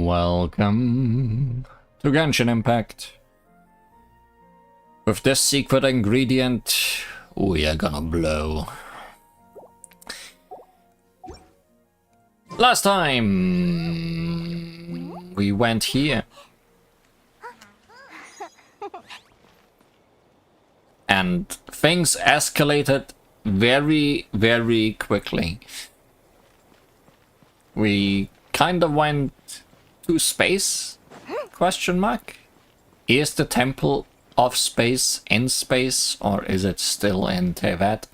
Welcome to Genshin Impact. With this secret ingredient, we are gonna blow. Last time we went here. And things escalated very, very quickly. We kind of went to space? Question mark? Is the Temple of Space in space, or is it still in Tevat?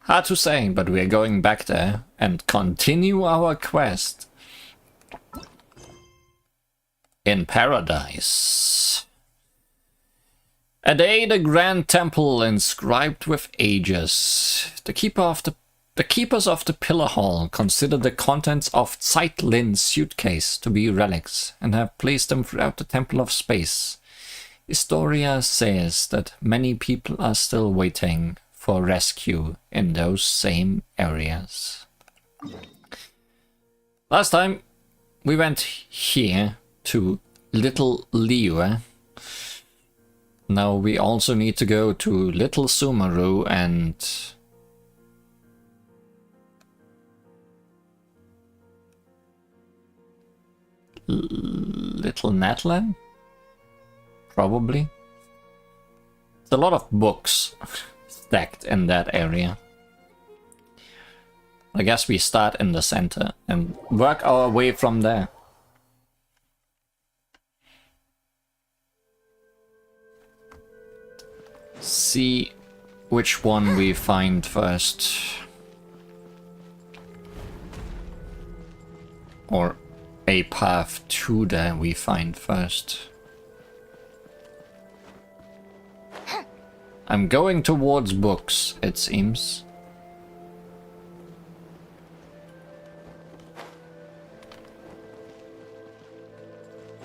Hard to say, but we're going back there and continue our quest in paradise. A day the Grand Temple inscribed with ages. The keepers of the Pillar Hall consider the contents of Zeitlin's suitcase to be relics and have placed them throughout the Temple of Space. Historia says that many people are still waiting for rescue in those same areas. Last time we went here to Little Liyue. Now we also need to go to Little Sumeru and Little Natlan? Probably. There's a lot of books stacked in that area. I guess we start in the center and work our way from there. See which one we find first. Or a path to there we find first. I'm going towards books, it seems.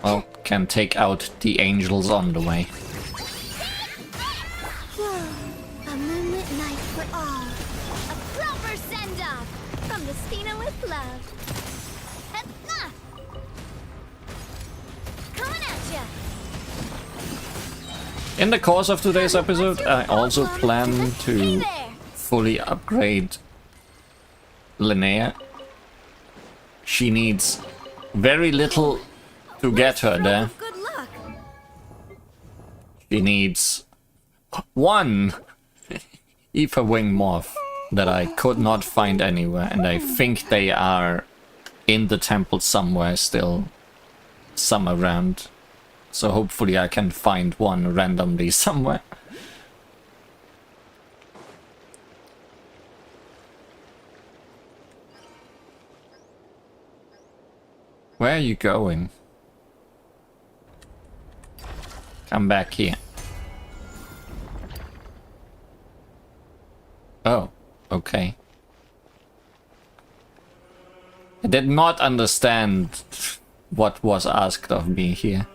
Well, can take out the angels on the way. A moonlit night for all. A proper send-off from the Stina with love. Coming at ya. In the course of today's episode, I also plan to fully upgrade Linnea. She needs very little to get her there. Good luck. She needs one Ether Wing Morph that I could not find anywhere, and I think they are in the temple somewhere still, some around. So hopefully I can find one randomly somewhere. Where are you going? Come back here. Oh, okay. I did not understand what was asked of me here.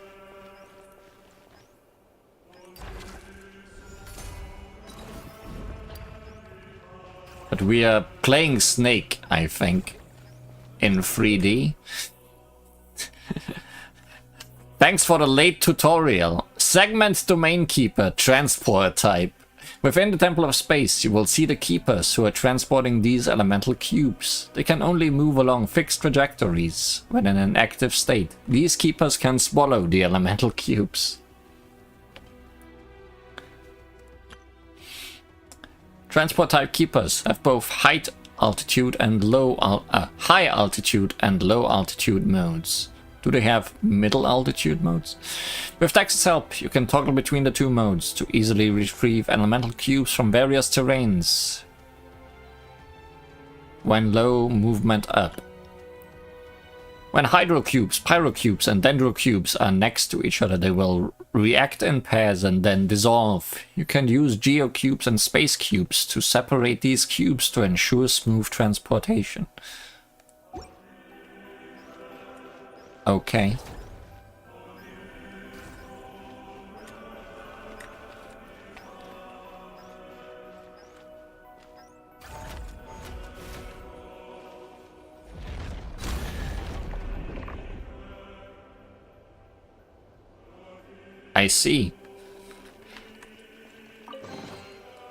But we are playing Snake, I think, in 3D. Thanks for the late tutorial. Segment Domain Keeper, Transport Type. Within the Temple of Space, you will see the keepers who are transporting these elemental cubes. They can only move along fixed trajectories when in an active state. These keepers can swallow the elemental cubes. Transport type keepers have both high altitude and low altitude modes. Do they have middle altitude modes? With Dex's help, you can toggle between the two modes to easily retrieve elemental cubes from various terrains. When low, movement up. When hydrocubes, pyrocubes, and dendrocubes are next to each other, they will react in pairs and then dissolve. You can use geocubes and space cubes to separate these cubes to ensure smooth transportation. Okay. I see.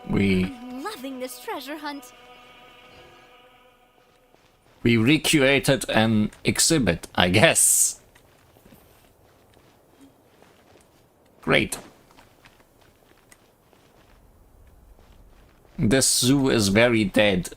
I'm loving this treasure hunt. We recreated an exhibit, I guess. Great. This zoo is very dead.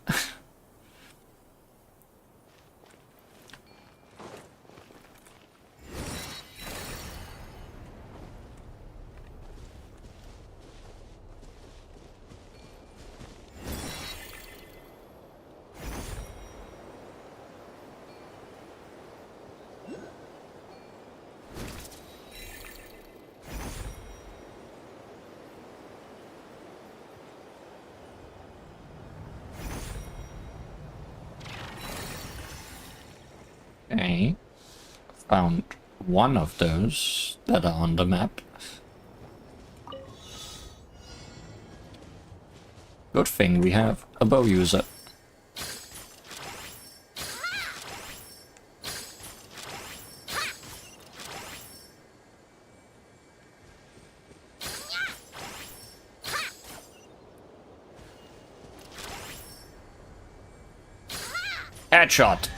Okay, found one of those that are on the map. Good thing we have a bow user. Headshot.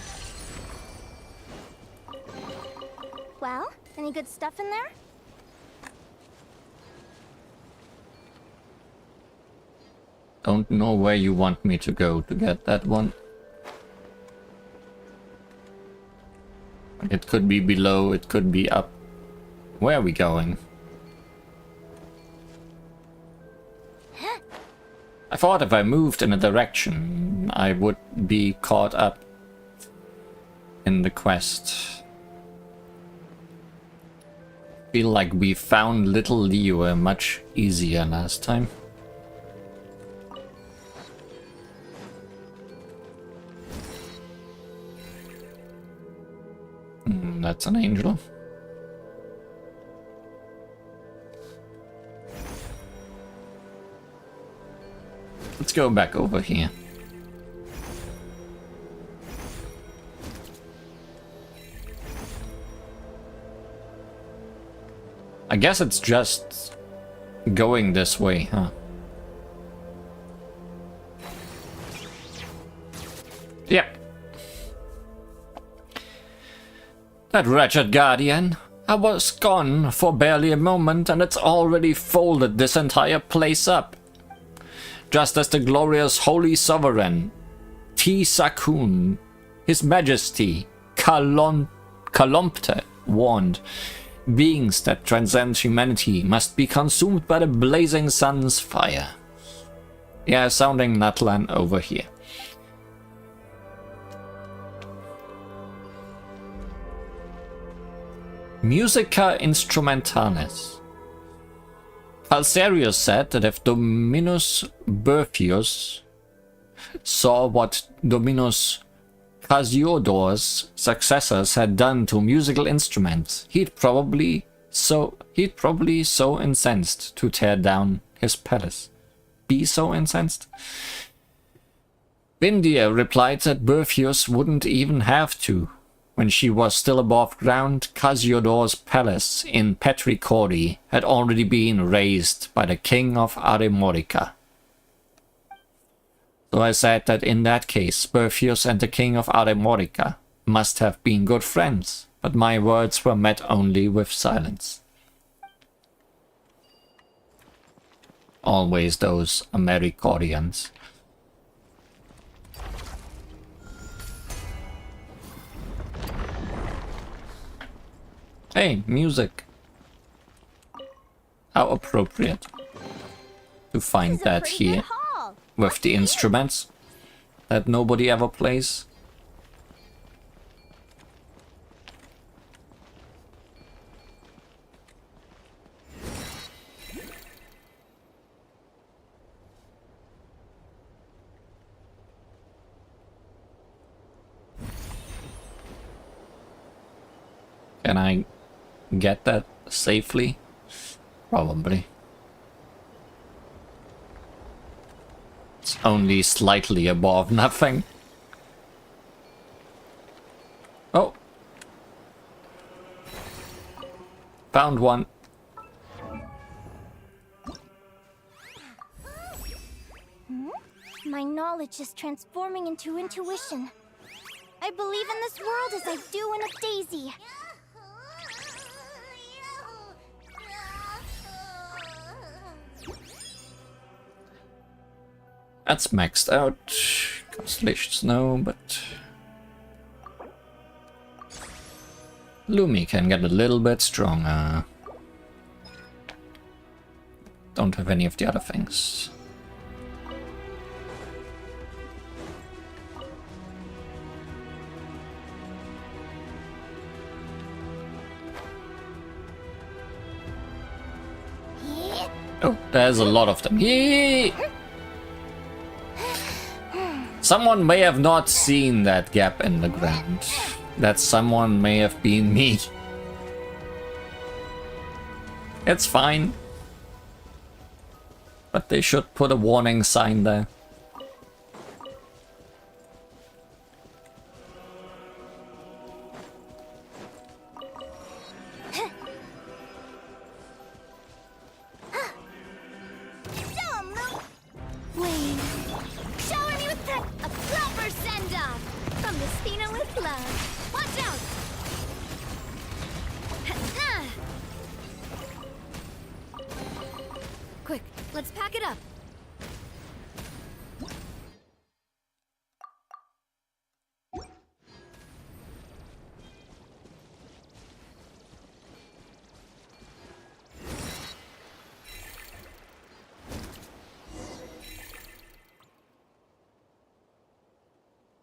Well, any good stuff in there? Don't know where you want me to go to get that one. It could be below, it could be up. Where are we going? I thought if I moved in a direction, I would be caught up in the quest. Feel like we found Little Liyue much easier last time. That's an angel. Let's go back over here. I guess it's just going this way, huh? Yep. That wretched guardian. I was gone for barely a moment and it's already folded this entire place up. Just as the glorious Holy Sovereign, T-Sakun, His Majesty, Kalompte, warned, beings that transcend humanity must be consumed by the blazing sun's fire. Yeah, sounding Natlan over here. Musica Instrumentalis. Falsarius said that if Dominus Berthius saw what Dominus Casiodor's successors had done to musical instruments, he'd probably so incensed to tear down his palace. Be so incensed? Vindia replied that Berthius wouldn't even have to. When she was still above ground, Casiodor's palace in Petricori had already been razed by the king of Aremorica. So I said that in that case, Berthius and the king of Aremorica must have been good friends, but my words were met only with silence. Always those Americorians. Hey, music. How appropriate to find that here with the instruments that nobody ever plays. Can I get that safely? Probably. It's only slightly above nothing. Oh. Found one. My knowledge is transforming into intuition. I believe in this world as I do in a daisy. That's maxed out. Constellation Snow, but Lumi can get a little bit stronger. Don't have any of the other things. Oh, there's a lot of them. Yee! Someone may have not seen that gap in the ground. That someone may have been me. It's fine. But they should put a warning sign there. Quick, let's pack it up.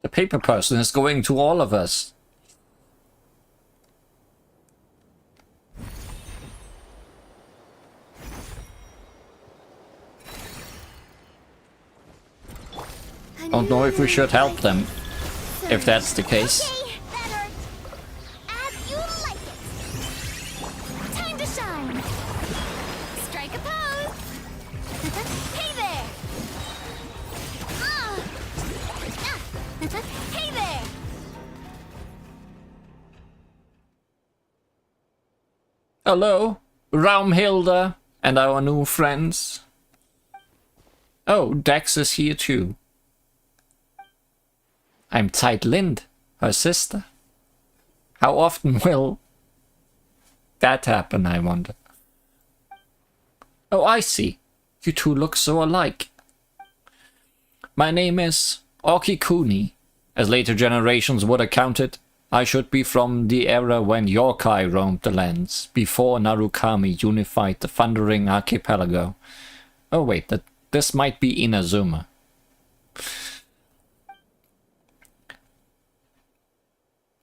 The paper person is going to all of us. Don't know if we should help them, if that's the case. Okay, that hurt. As you like it. Time to shine. Strike a pose. Hey there. Hey there. Hello, Raumhilda and our new friends. Oh, Dex is here too. I'm Tide Lind, her sister. How often will that happen, I wonder? Oh, I see. You two look so alike. My name is Okikuni. As later generations would account it, I should be from the era when yokai roamed the lands, before Narukami unified the Thundering Archipelago. Oh wait, this might be Inazuma.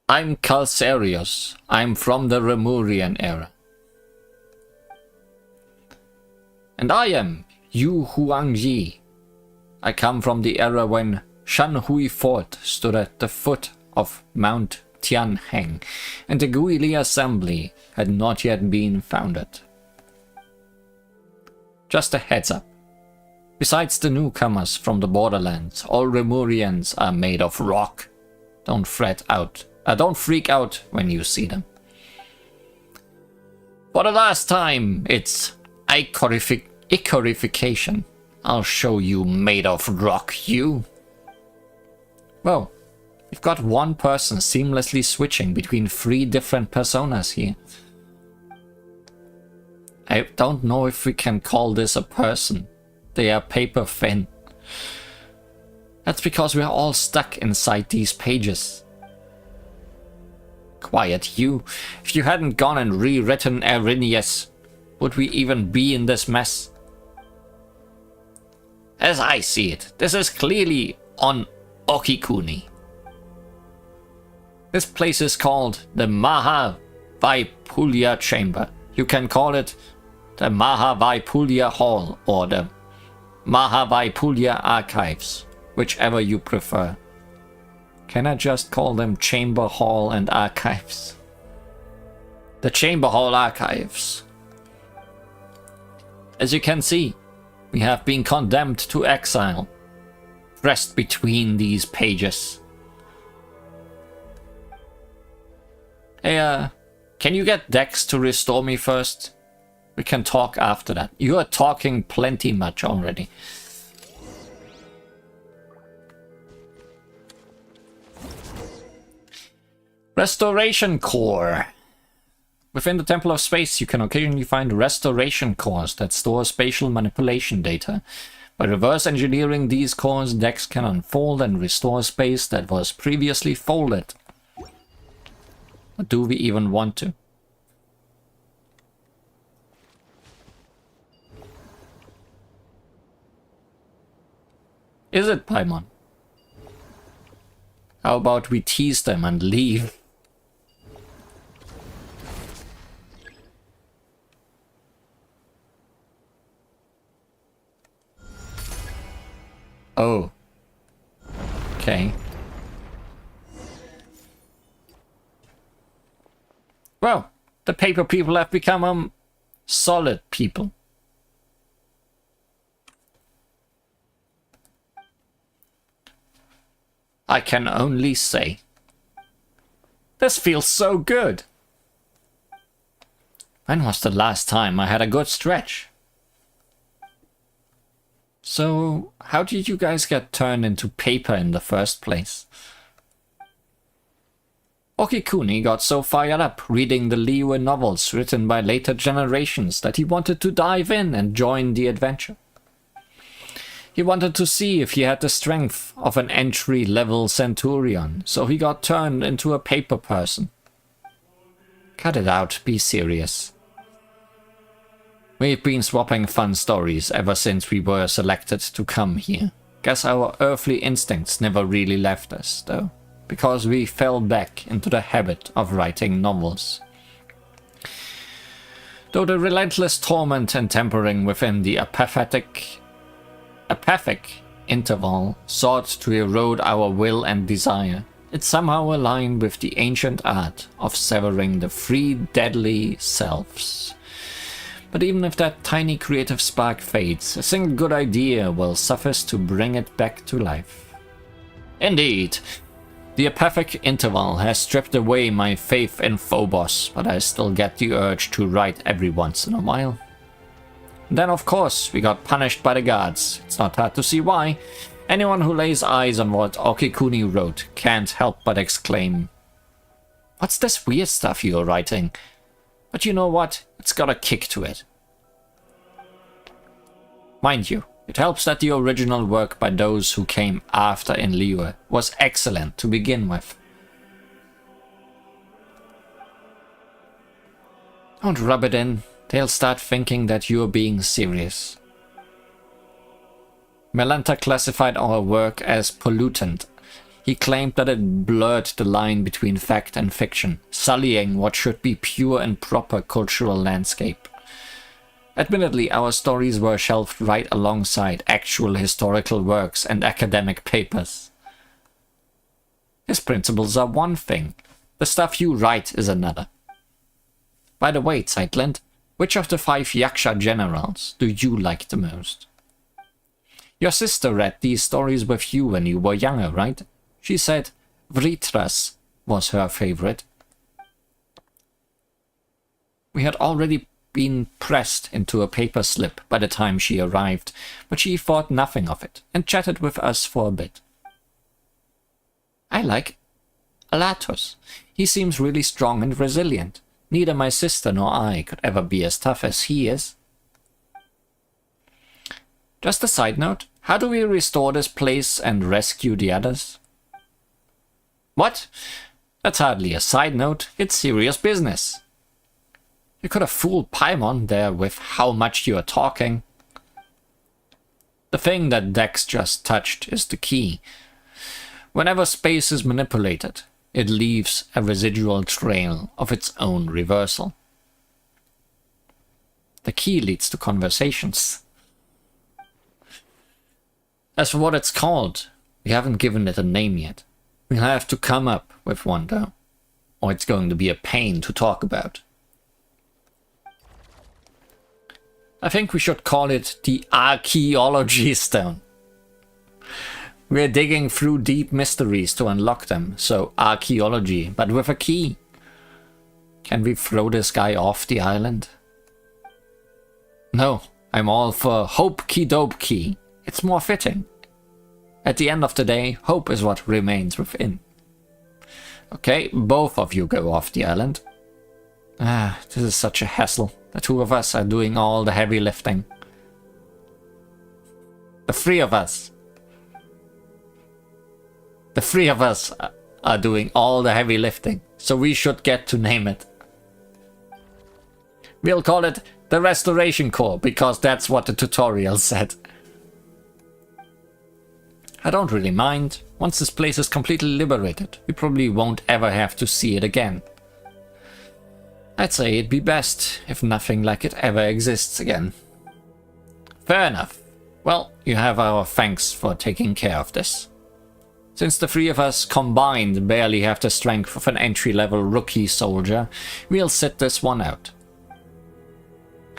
I'm Calcarius. I'm from the Remurian era. And I am Yu Huangyi. I come from the era when Shanhui Fort stood at the foot of Mount Tianheng, and the Guili Assembly had not yet been founded. Just a heads up. Besides the newcomers from the borderlands, all Remurians are made of rock. Don't don't freak out when you see them. For the last time, it's Icorification. I'll show you made of rock, you. Well, you've got one person seamlessly switching between 3 different personas here. I don't know if we can call this a person. They are paper thin. That's because we are all stuck inside these pages. Quiet, you. If you hadn't gone and rewritten Arrhenius, would we even be in this mess? As I see it, this is clearly on Okikuni. This place is called the Maha-Vaipulya Chamber. You can call it the Maha-Vaipulya Hall or the Maha-Vaipulya Archives, whichever you prefer. Can I just call them Chamber, Hall and Archives? The Chamber Hall Archives. As you can see, we have been condemned to exile, pressed between these pages. Hey, can you get Dex to restore me first? We can talk after that. You are talking plenty much already. Restoration Core. Within the Temple of Space, you can occasionally find restoration cores that store spatial manipulation data. By reverse engineering these cores, Dex can unfold and restore space that was previously folded. But do we even want to? Is it, Paimon? How about we tease them and leave? Oh. Okay. Well, the paper people have become solid people. I can only say, this feels so good. When was the last time I had a good stretch? So, how did you guys get turned into paper in the first place? Okikuni got so fired up reading the Liyue novels written by later generations that he wanted to dive in and join the adventure. He wanted to see if he had the strength of an entry-level centurion, so he got turned into a paper person. Cut it out, be serious. We've been swapping fun stories ever since we were selected to come here. Guess our earthly instincts never really left us, though, because we fell back into the habit of writing novels. Though the relentless torment and tempering within the apathic interval sought to erode our will and desire, it somehow aligned with the ancient art of severing the three deadly selves. But even if that tiny creative spark fades, a single good idea will suffice to bring it back to life. Indeed, the apathic interval has stripped away my faith in Phobos, but I still get the urge to write every once in a while. Then of course we got punished by the gods. It's not hard to see why. Anyone who lays eyes on what Okikuni wrote can't help but exclaim, "What's this weird stuff you're writing?" But you know what? It's got a kick to it. Mind you, it helps that the original work by those who came after in Liyue was excellent to begin with. Don't rub it in. They'll start thinking that you're being serious. Melanta classified our work as pollutant. He claimed that it blurred the line between fact and fiction, sullying what should be pure and proper cultural landscape. Admittedly, our stories were shelved right alongside actual historical works and academic papers. His principles are one thing, the stuff you write is another. By the way, Zeitland, which of the 5 Yaksha generals do you like the most? Your sister read these stories with you when you were younger, right? She said Vritras was her favorite. We had already been pressed into a paper slip by the time she arrived, but she thought nothing of it and chatted with us for a bit. I like Alatos. He seems really strong and resilient. Neither my sister nor I could ever be as tough as he is. Just a side note, how do we restore this place and rescue the others? What? That's hardly a side note, it's serious business. You could have fooled Paimon there with how much you are talking. The thing that Dex just touched is the key. Whenever space is manipulated, it leaves a residual trail of its own reversal. The key leads to conversations. As for what it's called, we haven't given it a name yet. We'll have to come up with one though, or it's going to be a pain to talk about. I think we should call it the Archaeology Stone. We're digging through deep mysteries to unlock them, so archaeology, but with a key. Can we throw this guy off the island? No, I'm all for Hope Key Dope Key. It's more fitting. At the end of the day, hope is what remains within. Okay, both of you go off the island. This is such a hassle. The two of us are doing all the heavy lifting. The three of us. The three of us are doing all the heavy lifting, so we should get to name it. We'll call it the Restoration Corps, because that's what the tutorial said. I don't really mind. Once this place is completely liberated, we probably won't ever have to see it again. I'd say it'd be best if nothing like it ever exists again. Fair enough. Well, you have our thanks for taking care of this. Since the three of us combined barely have the strength of an entry-level rookie soldier, we'll sit this one out.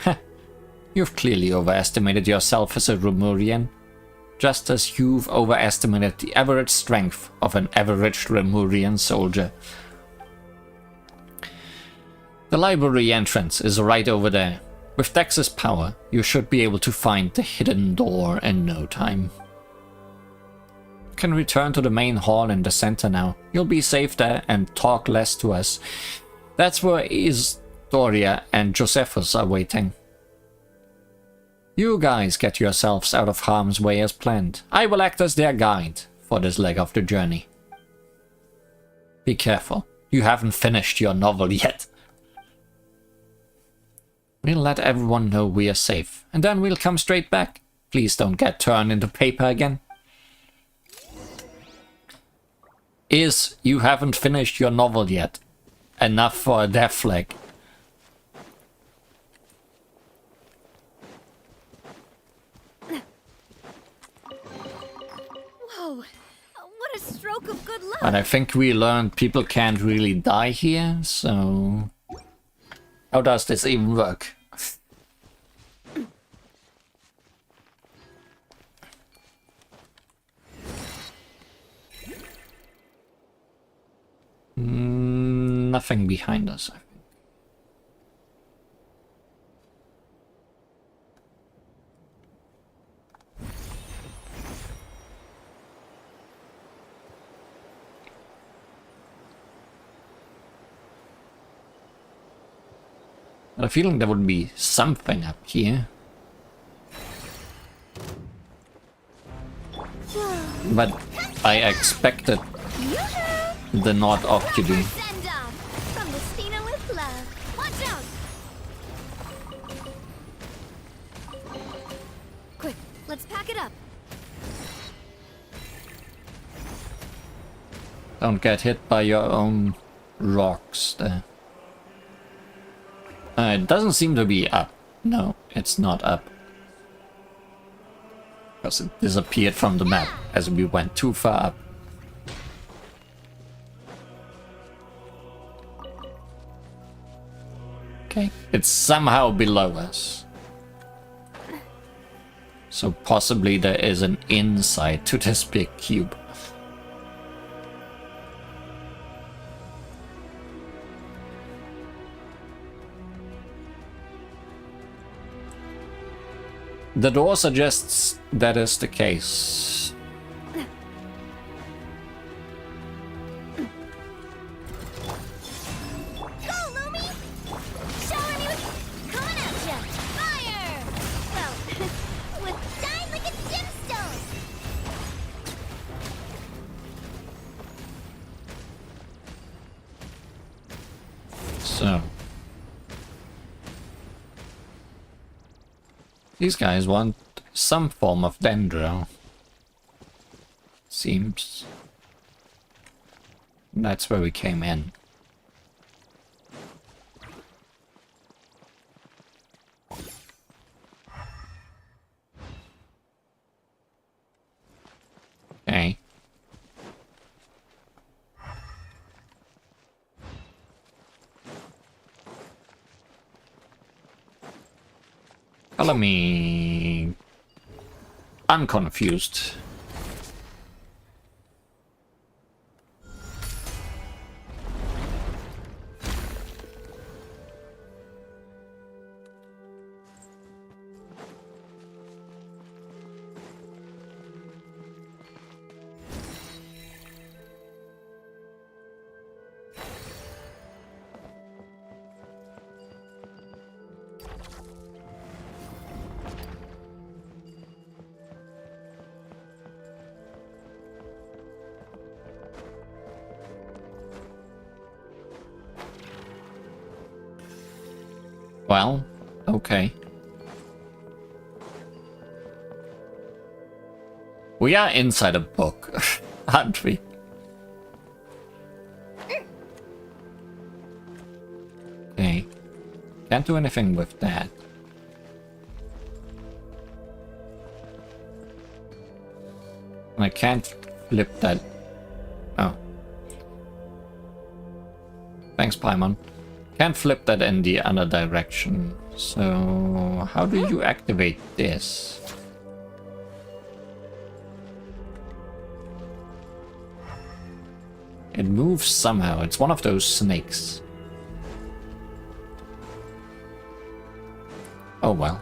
Heh, you've clearly overestimated yourself as a Remurian, just as you've overestimated the average strength of an average Remurian soldier. The library entrance is right over there. With Dex's power, you should be able to find the hidden door in no time. You can return to the main hall in the center now. You'll be safe there and talk less to us. That's where Doria and Josephus are waiting. You guys get yourselves out of harm's way as planned. I will act as their guide for this leg of the journey. Be careful, you haven't finished your novel yet. We'll let everyone know we are safe, and then we'll come straight back. Please don't get turned into paper again. Is you haven't finished your novel yet enough for a death flag? Whoa, what a stroke of good luck. And I think we learned people can't really die here, so how does this even work? Nothing behind us, I think. I had a feeling there would be something up here. But I expected the not Oculi. From the Stina with love. Watch out! Quick, let's pack it up. Don't get hit by your own rocks there. It doesn't seem to be up. No, it's not up. Because it disappeared from the map as we went too far up. Okay, it's somehow below us. So possibly there is an inside to this big cube. The door suggests that is the case. Go, Lumi! Shower me with... Coming at ya! Fire! Well, with shine like a gemstone! So these guys want some form of dendro. Seems. That's where we came in. Okay. Follow me. I'm confused. Well, okay. We are inside a book, aren't we? Okay. Can't do anything with that. I can't flip that. Oh. Thanks, Paimon. Can't flip that in the other direction. So, how do you activate this? It moves somehow. It's one of those snakes. Oh well.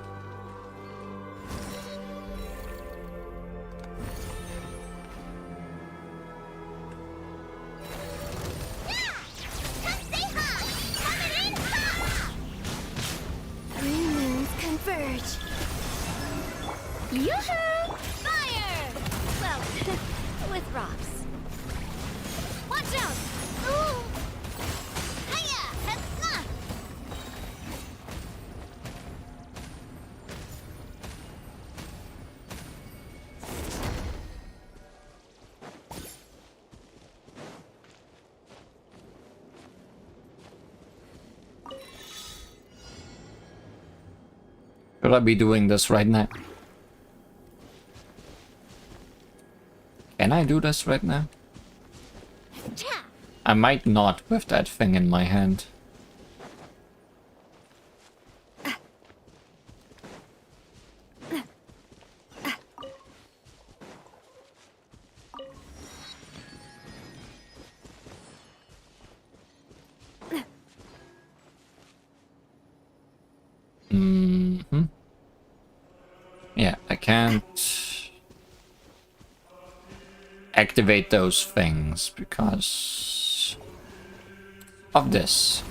Yoo-hoo! Fire! Well, with rocks. Watch out! Ooh! Hiya! Hezna! Should I be doing this right now? Can I do this right now? I might not with that thing in my hand. Mm-hmm. Yeah, I can't activate those things because of this.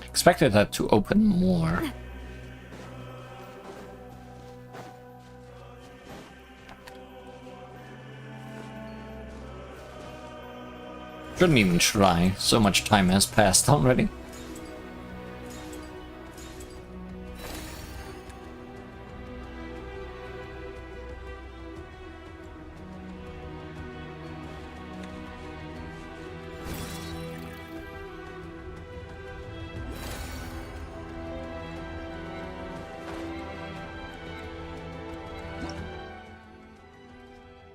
Expected that to open more. Shouldn't even try. So much time has passed already.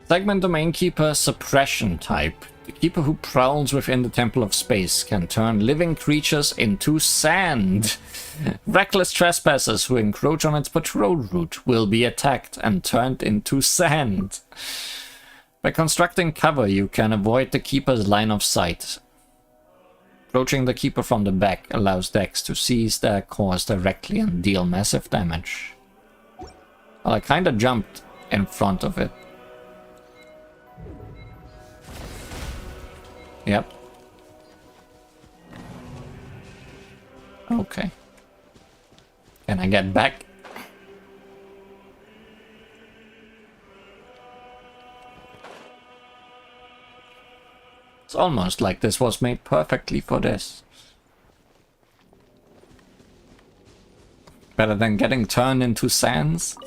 Segment Domain Keeper Suppression type. The keeper who prowls within the Temple of Space can turn living creatures into sand. Reckless trespassers who encroach on its patrol route will be attacked and turned into sand. By constructing cover, you can avoid the keeper's line of sight. Approaching the keeper from the back allows decks to seize their course directly and deal massive damage. Well, I kinda jumped in front of it. Yep. Okay. Can I get back? It's almost like this was made perfectly for this. Better than getting turned into sands.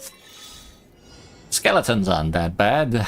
Skeletons aren't that bad.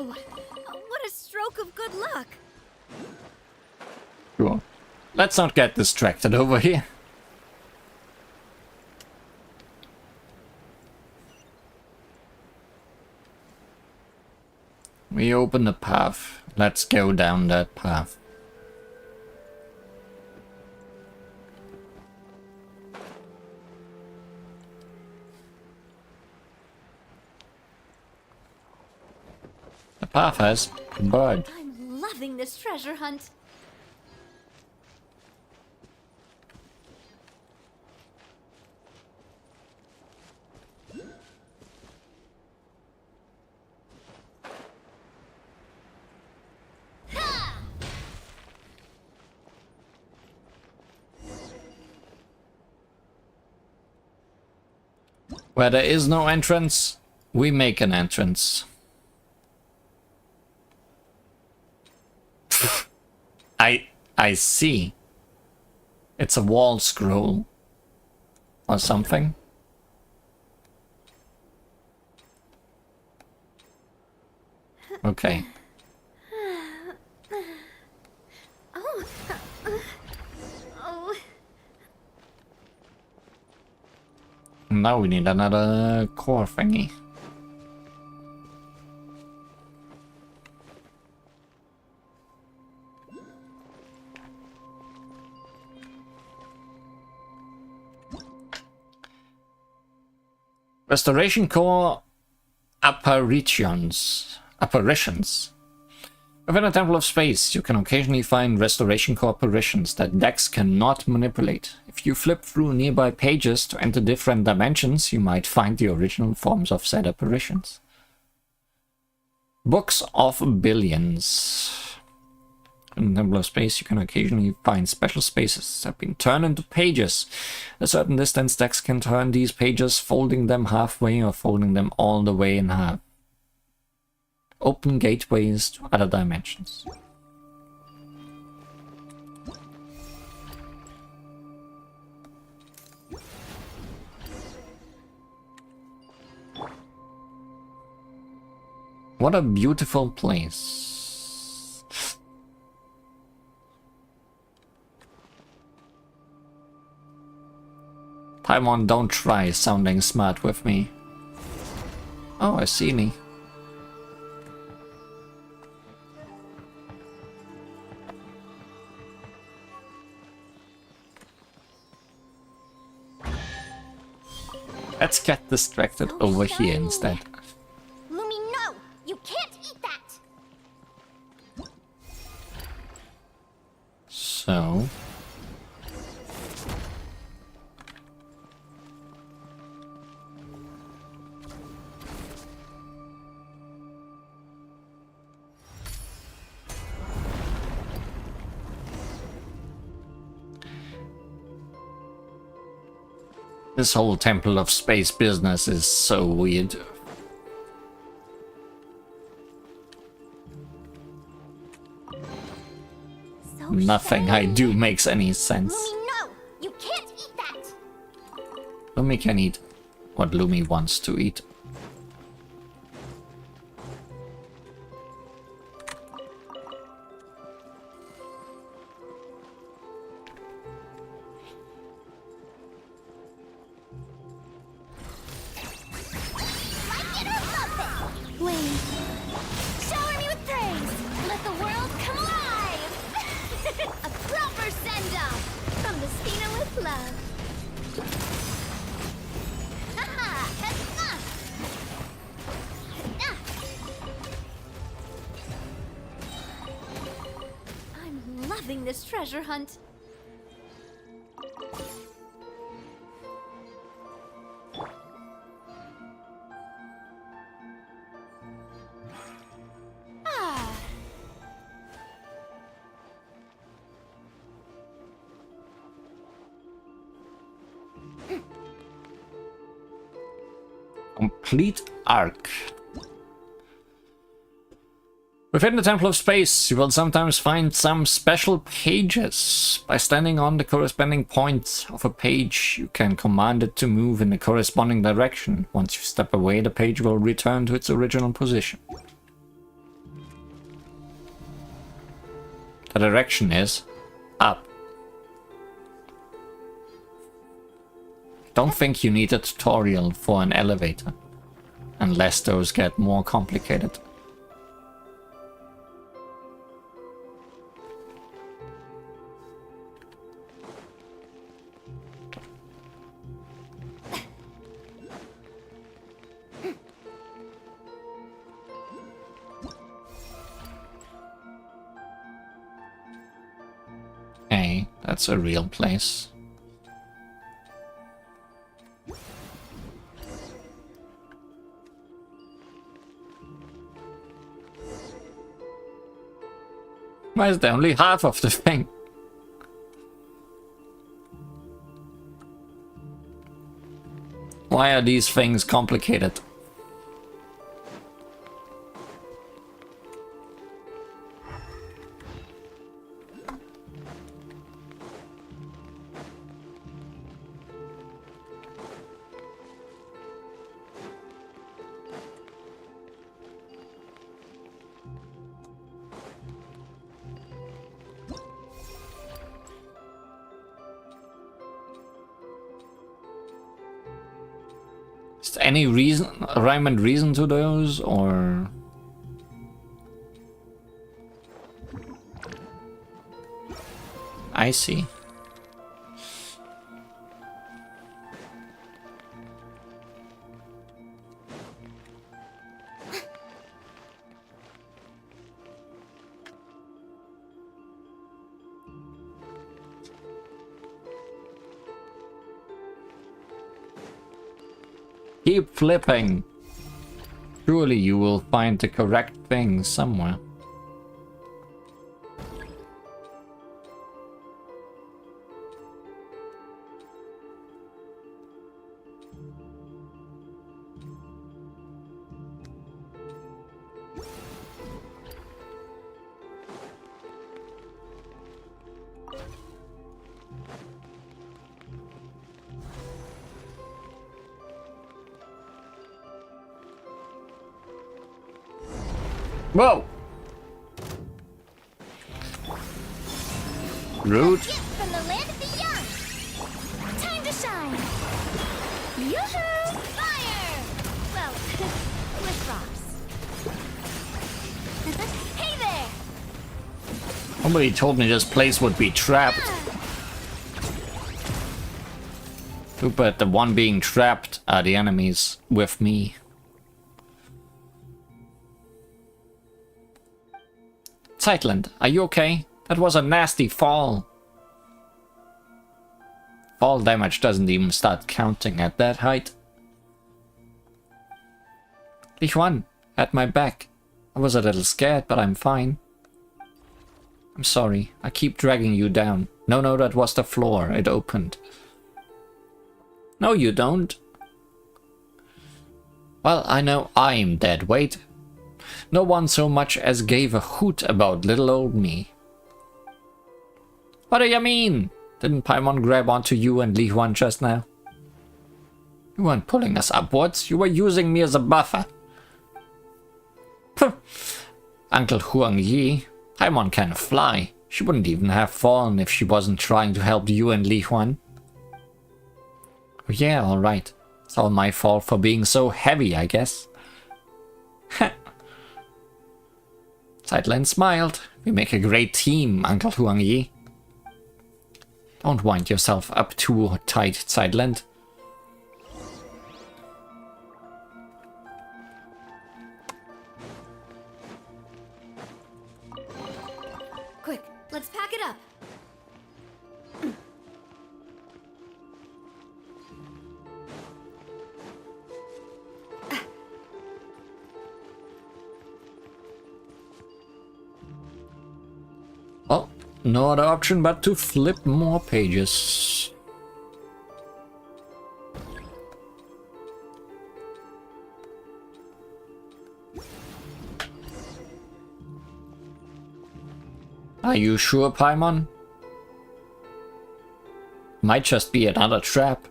Whoa! What a stroke of good luck! Sure. Let's not get distracted over here. We open the path. Let's go down that path. The path has a bird. I'm loving this treasure hunt. Where there is no entrance, we make an entrance. I see. It's a wall scroll. Or something. Okay. Oh. Oh. Now we need another core thingy. Restoration core apparitions. Within a Temple of Space, you can occasionally find restoration core apparitions that decks cannot manipulate. If you flip through nearby pages to enter different dimensions, you might find the original forms of said apparitions. Books of Billions. In the Temple of Space, you can occasionally find special spaces that have been turned into pages. At a certain distance, decks can turn these pages, folding them halfway or folding them all the way in half. Open gateways to other dimensions. What a beautiful place. Paimon, don't try sounding smart with me. Oh, I see me. Let's get distracted over here instead. Lumi, no! You can't eat that! So... this whole Temple of Space business is so weird. So Nothing I shiny. do makes any sense. Lumi, no! You can't eat that! Lumi can eat what Lumi wants to eat. Like it or lump it! Wait. Shower me with praise! Let the world come alive! A proper send-off! From the Stina with love. I'm loving this treasure hunt. Ah. Complete arc. Within the Temple of Space, you will sometimes find some special pages. By standing on the corresponding point of a page, you can command it to move in the corresponding direction. Once you step away, the page will return to its original position. The direction is up. Don't think you need a tutorial for an elevator, unless those get more complicated. Hey, that's a real place. Why is there only half of the thing? Why are these things complicated? Is there any reason, rhyme and reason to those, or? I see. Keep flipping. Surely you will find the correct thing somewhere. Whoa! Rude. From the land of the young. Time to shine. Yoo-hoo! Fire! Well, with rocks. Hey there! Nobody told me this place would be trapped. But the one being trapped are the enemies with me. Zeitland, are you okay? That was a nasty fall. Fall damage doesn't even start counting at that height. Lihuan had my back. I was a little scared, but I'm fine. I'm sorry, I keep dragging you down. No, that was the floor. It opened. No, you don't. Well, I know I'm dead weight. No one so much as gave a hoot about little old me. What do you mean? Didn't Paimon grab onto you and Lihuan just now? You weren't pulling us upwards, you were using me as a buffer. Uncle Huang Yi, Paimon can fly. She wouldn't even have fallen if she wasn't trying to help you and Lihuan. Oh yeah, alright. It's all my fault for being so heavy, I guess. Zeitland smiled. We make a great team, Uncle Huang Yi. Don't wind yourself up too tight, Zeitland. Quick, let's pack it up. Well, no other option but to flip more pages. Are you sure, Paimon? Might just be another trap.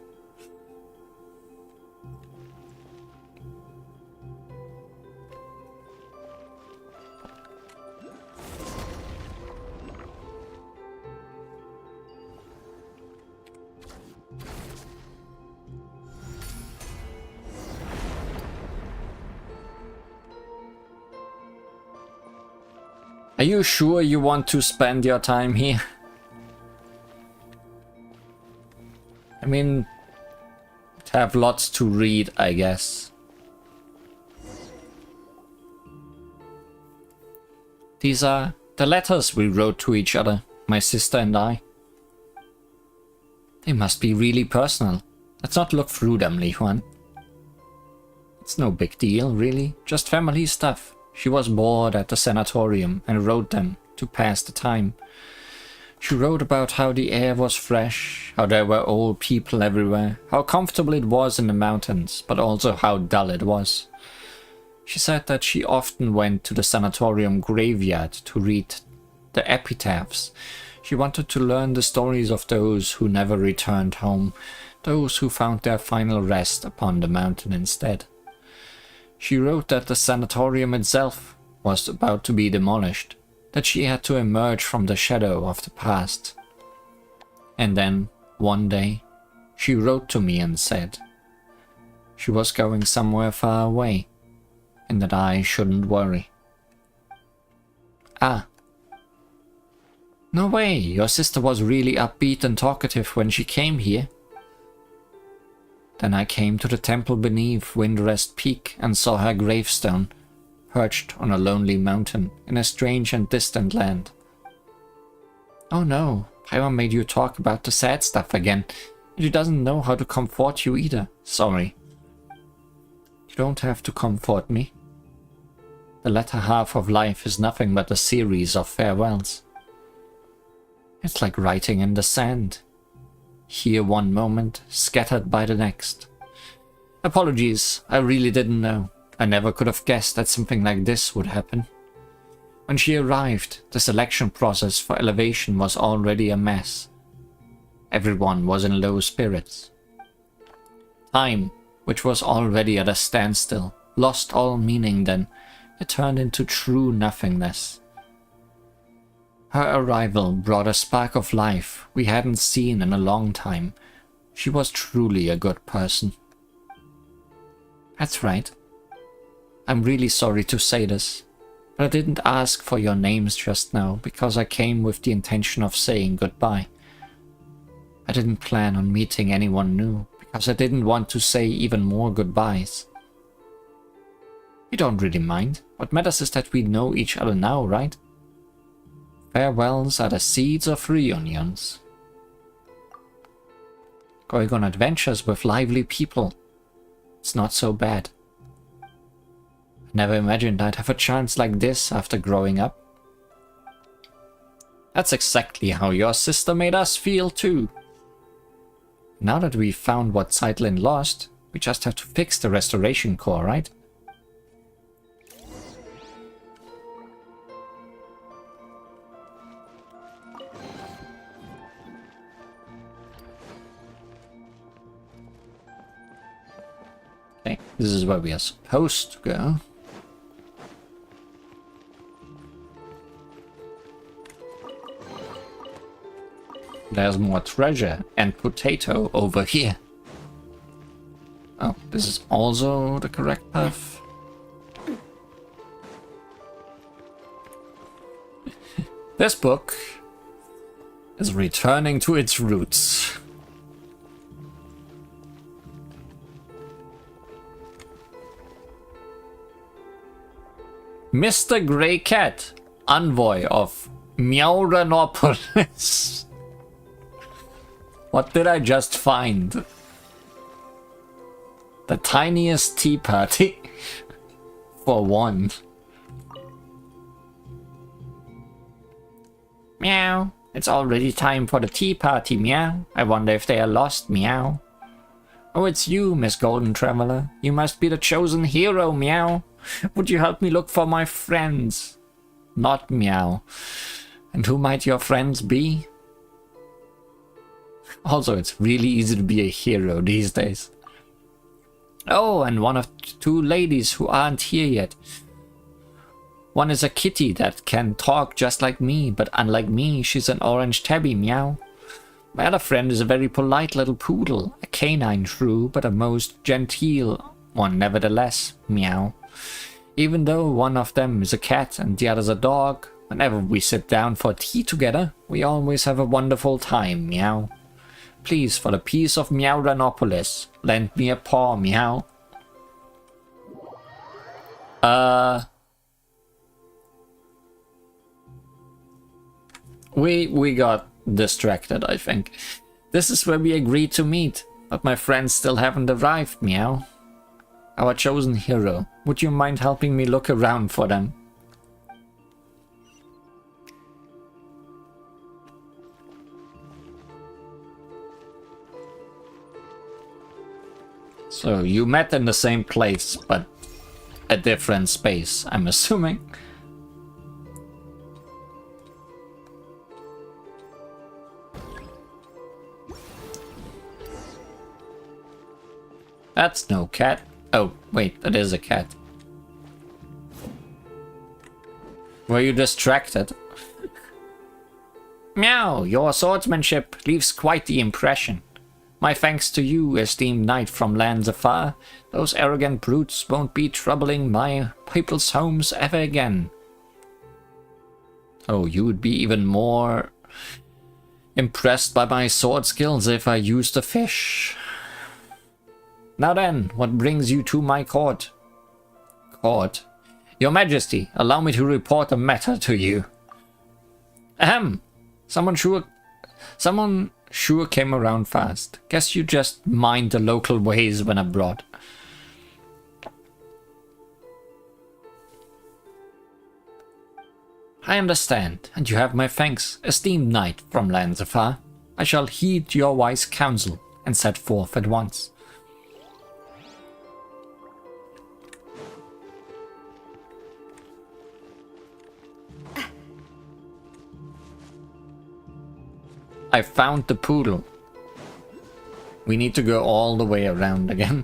Are you sure you want to spend your time here? I mean, have lots to read, I guess. These are the letters we wrote to each other, my sister and I. They must be really personal. Let's not look through them, Li Huan. It's no big deal, really. Just family stuff. She was bored at the sanatorium and wrote them to pass the time. She wrote about how the air was fresh, how there were old people everywhere, how comfortable it was in the mountains, but also how dull it was. She said that she often went to the sanatorium graveyard to read the epitaphs. She wanted to learn the stories of those who never returned home, those who found their final rest upon the mountain instead. She wrote that the sanatorium itself was about to be demolished, that she had to emerge from the shadow of the past. And then, one day, she wrote to me and said she was going somewhere far away, and that I shouldn't worry. Ah. No way, your sister was really upbeat and talkative when she came here. Then I came to the temple beneath Windrest Peak and saw her gravestone, perched on a lonely mountain in a strange and distant land. Oh no, Paimon made you talk about the sad stuff again, and she doesn't know how to comfort you either. Sorry. You don't have to comfort me. The latter half of life is nothing but a series of farewells. It's like writing in the sand. Here one moment, scattered by the next. Apologies, I really didn't know. I never could have guessed that something like this would happen. When she arrived, the selection process for elevation was already a mess. Everyone was in low spirits. Time, which was already at a standstill, lost all meaning then. It turned into true nothingness. Her arrival brought a spark of life we hadn't seen in a long time. She was truly a good person. That's right. I'm really sorry to say this, but I didn't ask for your names just now because I came with the intention of saying goodbye. I didn't plan on meeting anyone new because I didn't want to say even more goodbyes. You don't really mind. What matters is that we know each other now, right? Farewells are the seeds of reunions. Going on adventures with lively people. It's not so bad. I never imagined I'd have a chance like this after growing up. That's exactly how your sister made us feel too. Now that we've found what Zeitlin lost, we just have to fix the restoration core, right? Okay, this is where we are supposed to go. There's more treasure and potato over here. Oh, this is also the correct path. This book is returning to its roots. Mr. Grey Cat, envoy of Meowranopolis. What did I just find? The tiniest tea party for one. Meow. It's already time for the tea party, meow. I wonder if they are lost, meow. Oh, it's you, Miss Golden Traveler. You must be the chosen hero, meow. Would you help me look for my friends? Not meow. And who might your friends be? Also, it's really easy to be a hero these days. Oh, and one of two ladies who aren't here yet. One is a kitty that can talk just like me, but unlike me, she's an orange tabby, meow. My other friend is a very polite little poodle, a canine true, but a most genteel one nevertheless, meow. Even though one of them is a cat and the other's a dog, Whenever we sit down for tea together, we always have a wonderful time, meow. Please, for the peace of Meowranopolis, lend me a paw, meow. We got distracted, I think. This is where we agreed to meet, but my friends still haven't arrived, meow. Our chosen hero, would you mind helping me look around for them? So, you met in the same place, but a different space, I'm assuming. That's no cat. Oh, wait, that is a cat. Were you distracted? Meow, your swordsmanship leaves quite the impression. My thanks to you, esteemed knight from lands afar. Those arrogant brutes won't be troubling my people's homes ever again. Oh, you would be even more impressed by my sword skills if I used a fish. Now then, what brings you to my court? Court? Your Majesty, allow me to report a matter to you. Ahem! Someone sure came around fast. Guess you just mind the local ways when abroad. I understand, and you have my thanks, esteemed knight from lands afar. I shall heed your wise counsel and set forth at once. I found the poodle. We need to go all the way around again.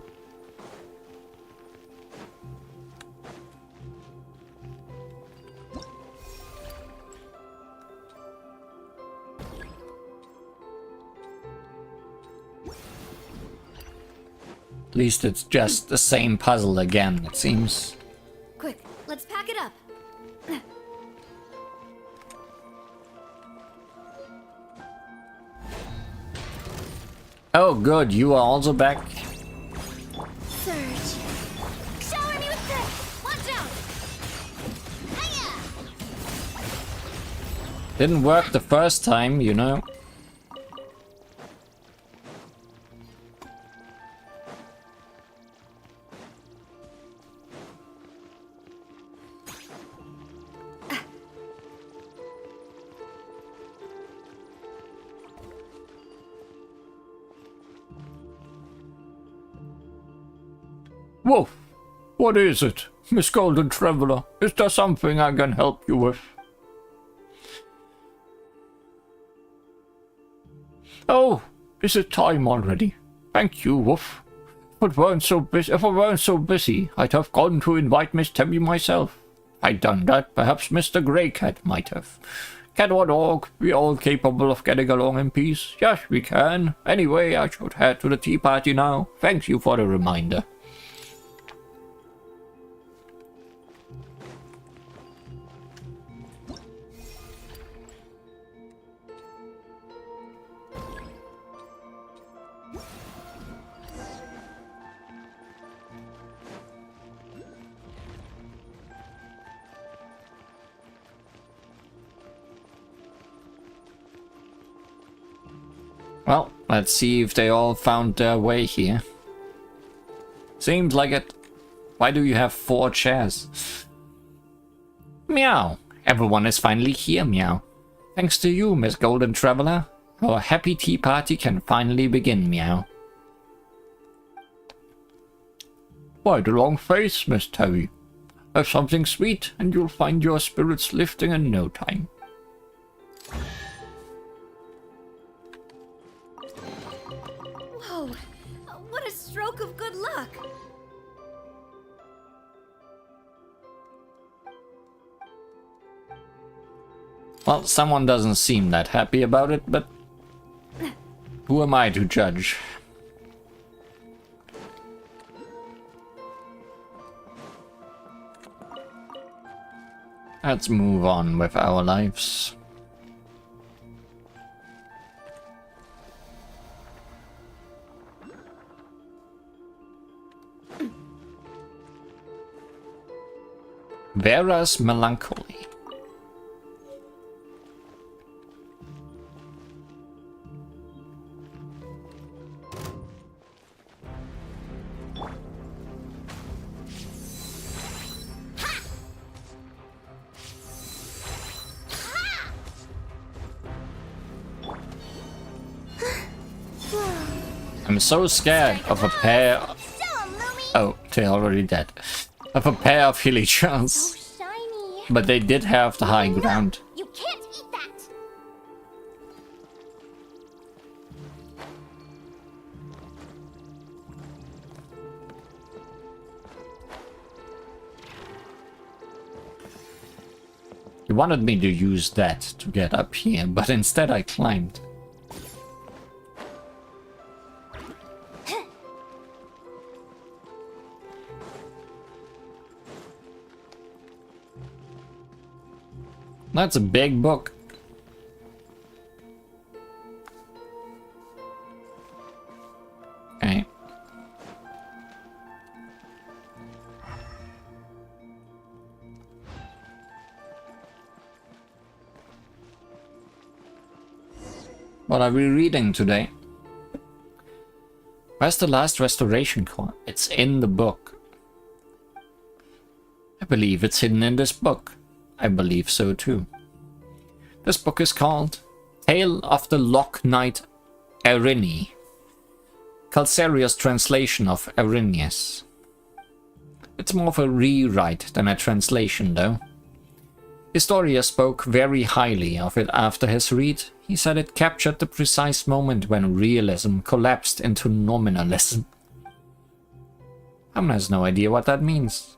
At least it's just the same puzzle again, it seems. Quick, let's pack it up. Oh, good, you are also back. Surge. Shower me with this. Watch out. Hiya! Didn't work the first time, you know. Woof! What is it, Miss Golden Traveler? Is there something I can help you with? Oh, is it time already? Thank you, Woof. If I weren't so busy, I'd have gone to invite Miss Tabby myself. I'd done that, perhaps Mr. Grey Cat might have. Cat or dog, we all capable of getting along in peace. Yes, we can. Anyway, I should head to the tea party now. Thank you for the reminder. Well, let's see if they all found their way here. Seems like it. Why do you have 4 chairs? Meow. Everyone is finally here, meow. Thanks to you, Miss Golden Traveler. Our happy tea party can finally begin, meow. Why the long face, Miss Tabby? Have something sweet, and you'll find your spirits lifting in no time. Whoa! What a stroke of good luck! Well, someone doesn't seem that happy about it, but who am I to judge? Let's move on with our lives. Vera's Melancholy. I'm so scared of a pair. Oh, they're already dead. Of a pair of hilly chance. Shiny. But they did have the high ground. You can't eat that. He wanted me to use that to get up here, but instead I climbed. That's a big book. Okay. What are we reading today? Where's the last restoration core? It's in the book. I believe it's hidden in this book. I believe so too. This book is called Tale of the Lock Knight Erini. Calceria's translation of Erinius. It's more of a rewrite than a translation though. Historia spoke very highly of it after his read. He said it captured the precise moment when realism collapsed into nominalism. Hamna has no idea what that means.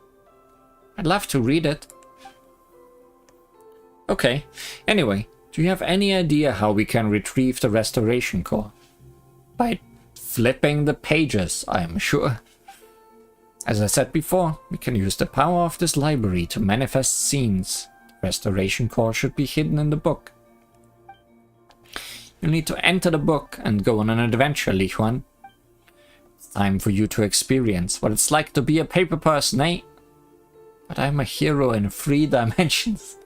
I'd love to read it. Okay, anyway, do you have any idea how we can retrieve the restoration core? By flipping the pages, I'm sure. As I said before, we can use the power of this library to manifest scenes. The restoration core should be hidden in the book. You need to enter the book and go on an adventure, Li Huan. It's time for you to experience what it's like to be a paper person, eh? But I'm a hero in 3 dimensions.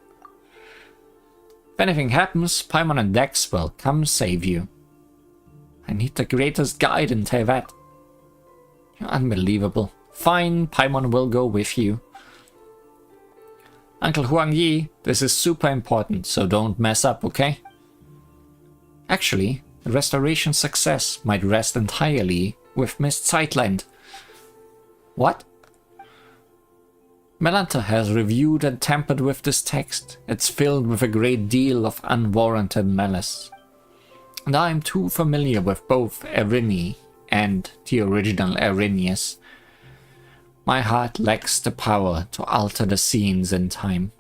If anything happens, Paimon and Dex will come save you. I need the greatest guide in Teyvat. You're unbelievable. Fine, Paimon will go with you. Uncle Huang Yi, this is super important, so don't mess up, okay? Actually, the restoration success might rest entirely with Miss Zeitland. What? Melanta has reviewed and tampered with this text. It's filled with a great deal of unwarranted malice. And I am too familiar with both Erini and the original Erinius. My heart lacks the power to alter the scenes in time.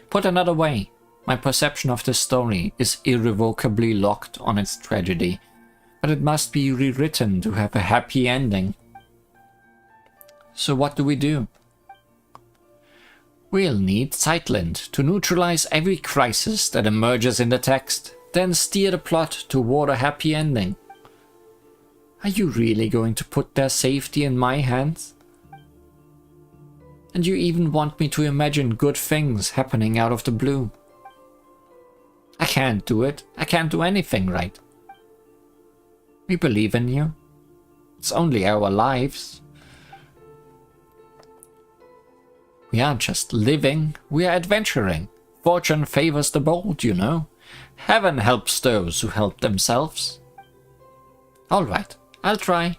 Put another way, my perception of this story is irrevocably locked on its tragedy, but it must be rewritten to have a happy ending. So what do we do? We'll need Zeitland to neutralize every crisis that emerges in the text, then steer the plot toward a happy ending. Are you really going to put their safety in my hands? And you even want me to imagine good things happening out of the blue? I can't do it. I can't do anything right. We believe in you. It's only our lives. We aren't just living, we are adventuring. Fortune favors the bold, you know. Heaven helps those who help themselves. Alright, I'll try.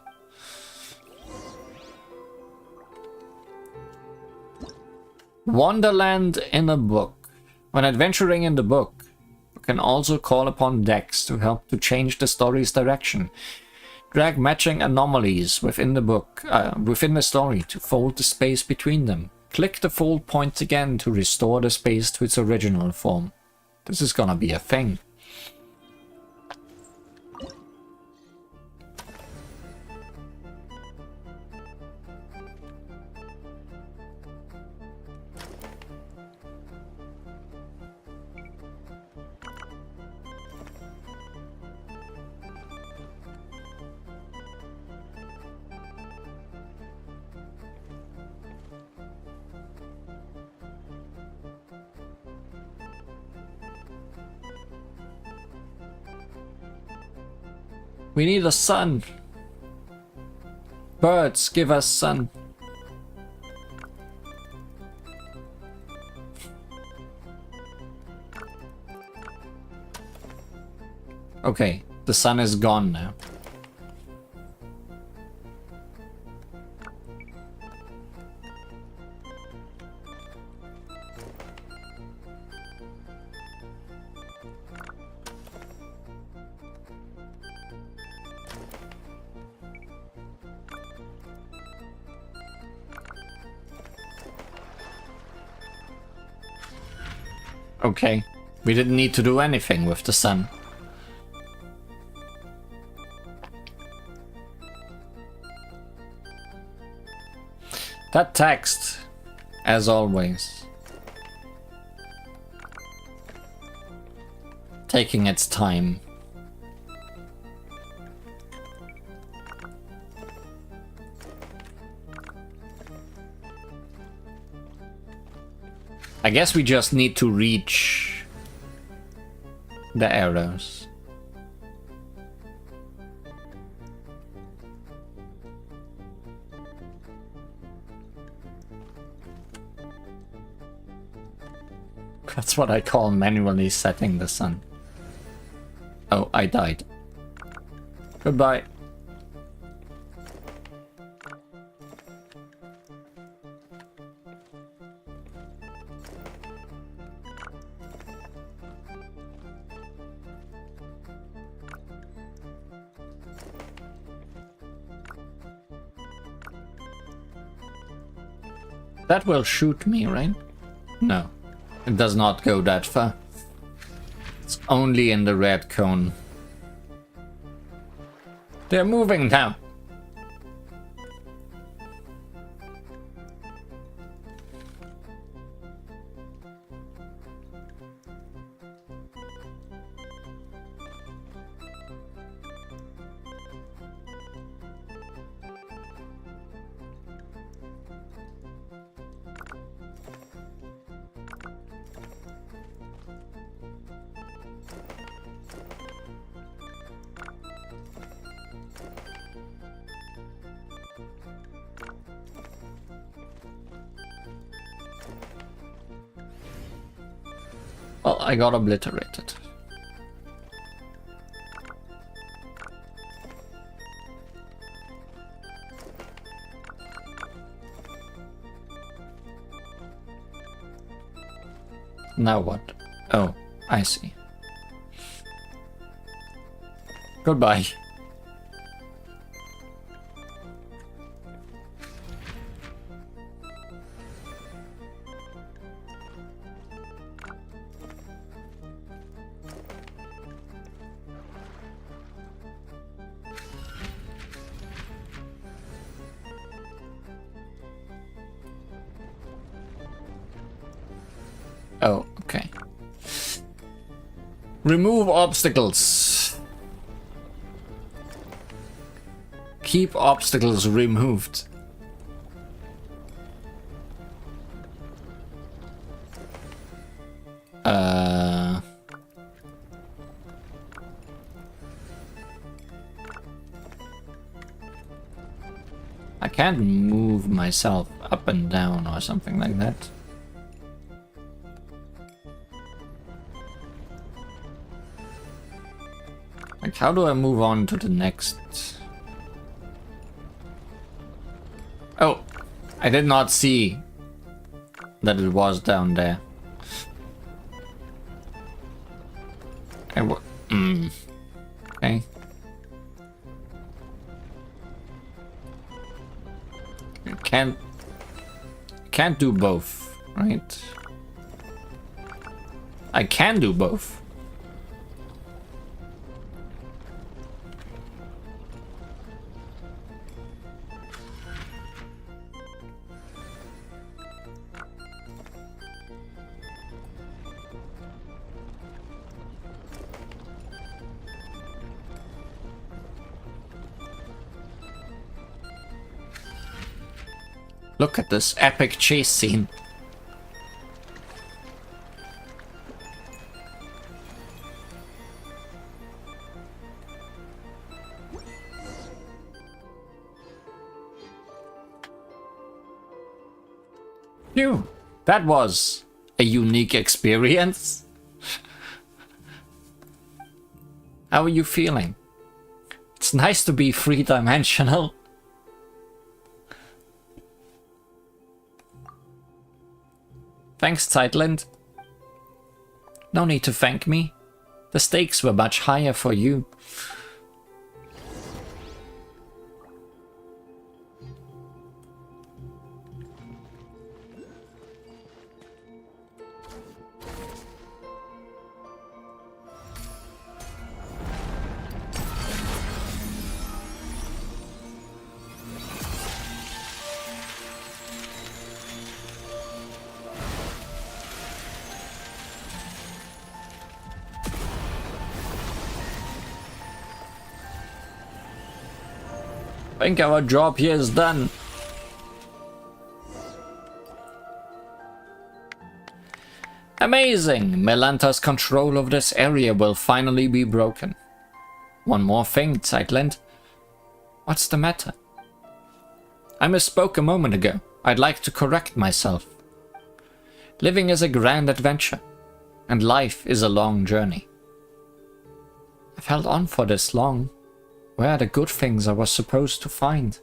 Wonderland in a book. When adventuring in the book, you can also call upon Dex to help to change the story's direction. Drag matching anomalies within the book, within the story to fold the space between them. Click the fold point again to restore the space to its original form. This is gonna be a thing. We need a sun. Birds, give us sun. Okay, the sun is gone now. Okay, we didn't need to do anything with the sun. That text, as always, taking its time. I guess we just need to reach the arrows. That's what I call manually setting the sun. Oh, I died. Goodbye. That will shoot me, right? No. It does not go that far. It's only in the red cone. They're moving now. Well, I got obliterated. Now what? Oh, I see. Goodbye. Oh, okay. Remove obstacles. Keep obstacles removed. I can't move myself up and down or something like that. Like, how do I move on to the next? Oh, I did not see that it was down there. Okay. Can't do both, right? I can do both. Look at this epic chase scene. Phew, that was a unique experience. How are you feeling? It's nice to be three-dimensional. Thanks, Zeitland. No need to thank me. The stakes were much higher for you. I think our job here is done. Amazing! Melanta's control of this area will finally be broken. One more thing, Zeitland. What's the matter? I misspoke a moment ago. I'd like to correct myself. Living is a grand adventure, and life is a long journey. I've held on for this long. Where are the good things I was supposed to find?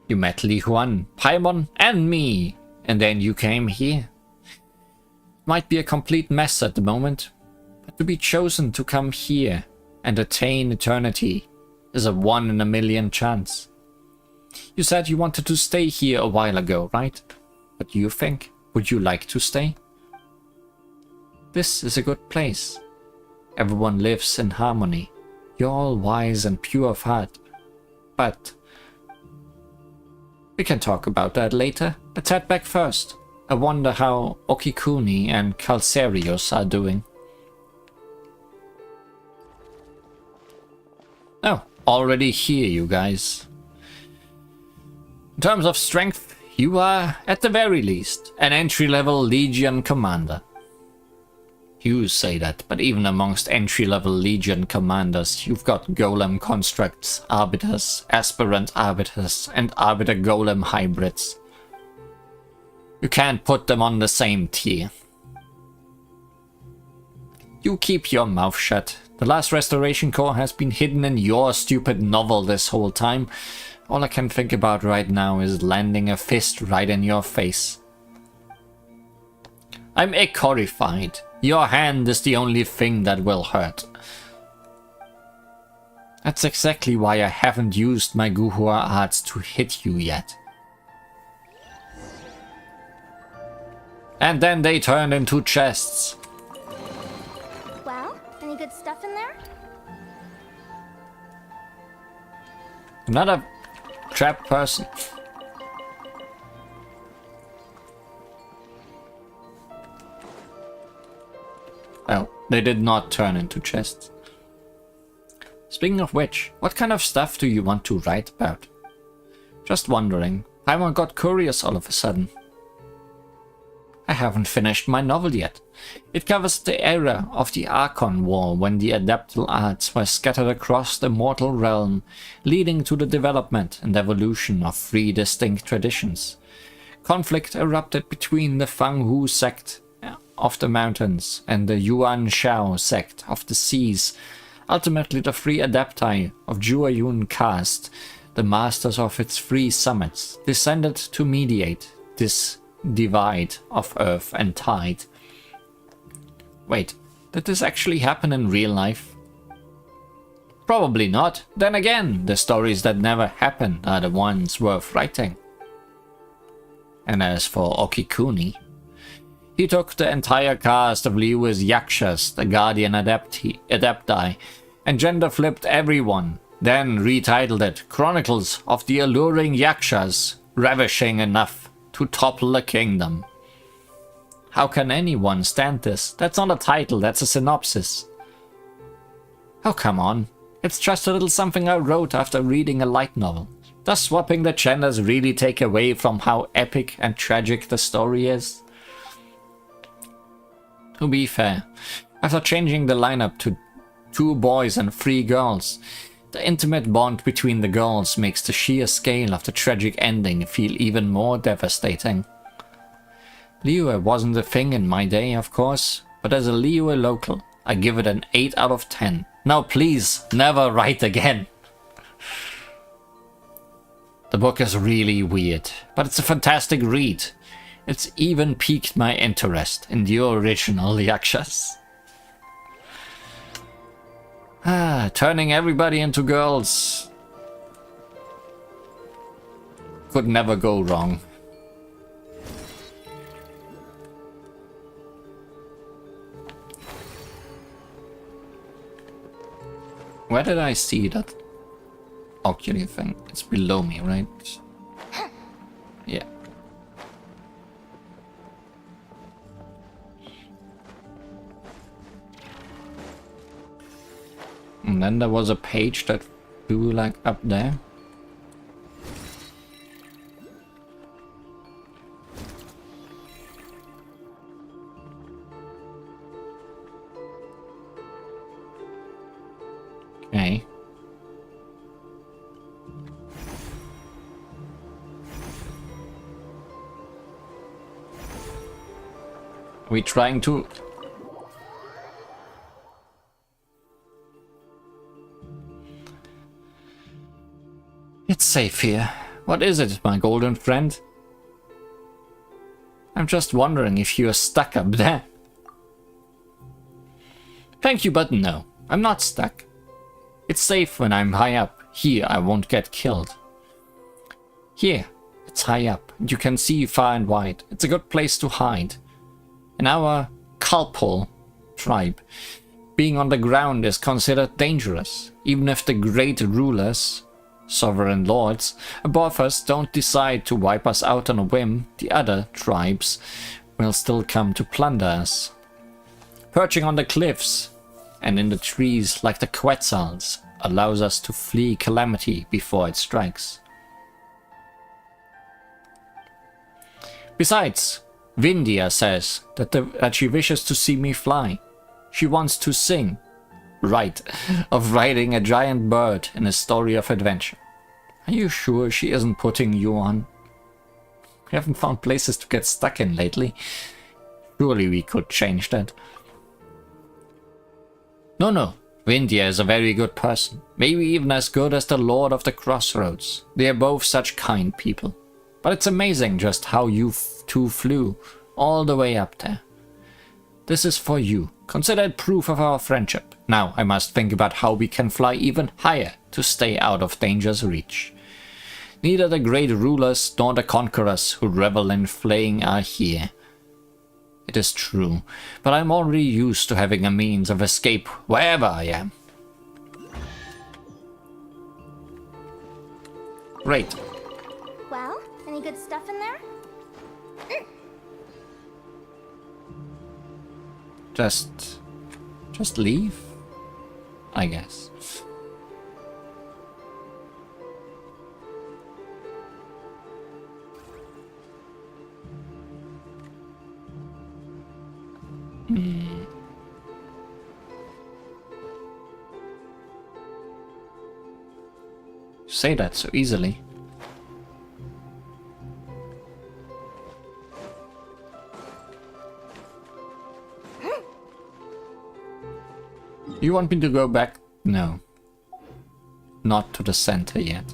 You met Li Huan, Paimon, and me, and then you came here. Might be a complete mess at the moment, but to be chosen to come here and attain eternity is a 1 in a million chance. You said you wanted to stay here a while ago, right? What do you think? Would you like to stay? This is a good place. Everyone lives in harmony. You're all wise and pure of heart. But we can talk about that later. Let's head back first. I wonder how Okikuni and Calcerius are doing. Oh, already here, you guys. In terms of strength, you are, at the very least, an entry-level Legion commander. You say that, but even amongst entry-level Legion commanders, you've got Golem constructs, Arbiters, Aspirant Arbiters, and Arbiter Golem hybrids. You can't put them on the same tier. You keep your mouth shut. The last Restoration Core has been hidden in your stupid novel this whole time. All I can think about right now is landing a fist right in your face. I'm horrified. Your hand is the only thing that will hurt. That's exactly why I haven't used my Guhua arts to hit you yet. And then they turned into chests. Well, any good stuff in there? Another trapped person. Oh, they did not turn into chests. Speaking of which, what kind of stuff do you want to write about? Just wondering. Paimon got curious all of a sudden. I haven't finished my novel yet. It covers the era of the Archon War when the adeptal arts were scattered across the mortal realm, leading to the development and evolution of 3 distinct traditions. Conflict erupted between the Fanghu sect of the mountains and the Yuan Shao sect of the seas. Ultimately, the 3 adepti of Juayun caste, the masters of its 3 summits, descended to mediate this divide of earth and tide. Wait, did this actually happen in real life? Probably not. Then again, the stories that never happened are the ones worth writing. And as for Okikuni, he took the entire cast of Liu's Yakshas, the Guardian Adepti, and gender-flipped everyone, then retitled it Chronicles of the Alluring Yakshas, ravishing enough to topple a kingdom. How can anyone stand this? That's not a title, that's a synopsis. Oh, come on. It's just a little something I wrote after reading a light novel. Does swapping the genders really take away from how epic and tragic the story is? To be fair, after changing the lineup to 2 boys and 3 girls, The intimate bond between the girls makes the sheer scale of the tragic ending feel even more devastating. Liyue wasn't a thing in my day, of course, but as a Liyue local, I give it an 8 out of 10. Now please, never write again. The book is really weird, but it's a fantastic read. It's even piqued my interest in the original Yakshas. Turning everybody into girls could never go wrong. Where did I see that ocular thing? It's below me, right? Yeah. And then there was a page that flew like up there. Okay. Are we trying to... It's safe here. What is it, my golden friend? I'm just wondering if you're stuck up there. Thank you, but no. I'm not stuck. It's safe when I'm high up. Here, I won't get killed. Here, it's high up. You can see far and wide. It's a good place to hide. In our Kalpol tribe, being on the ground is considered dangerous, even if the great rulers, sovereign lords, above us don't decide to wipe us out on a whim. The other tribes will still come to plunder us. Perching on the cliffs and in the trees like the Quetzals allows us to flee calamity before it strikes. Besides, Vindia says that she wishes to see me fly. She wants to sing, of riding a giant bird in a story of adventure. Are you sure she isn't putting you on? We haven't found places to get stuck in lately. Surely we could change that. No. Vindia is a very good person. Maybe even as good as the Lord of the Crossroads. They are both such kind people. But it's amazing just how you two flew all the way up there. This is for you. Consider it proof of our friendship. Now I must think about how we can fly even higher to stay out of danger's reach. Neither the great rulers nor the conquerors who revel in flaying are here. It is true, but I'm already used to having a means of escape wherever I am. Great. Well, any good stuff in there? Just leave, I guess. Say that so easily. You want me to go back? No. Not to the center yet.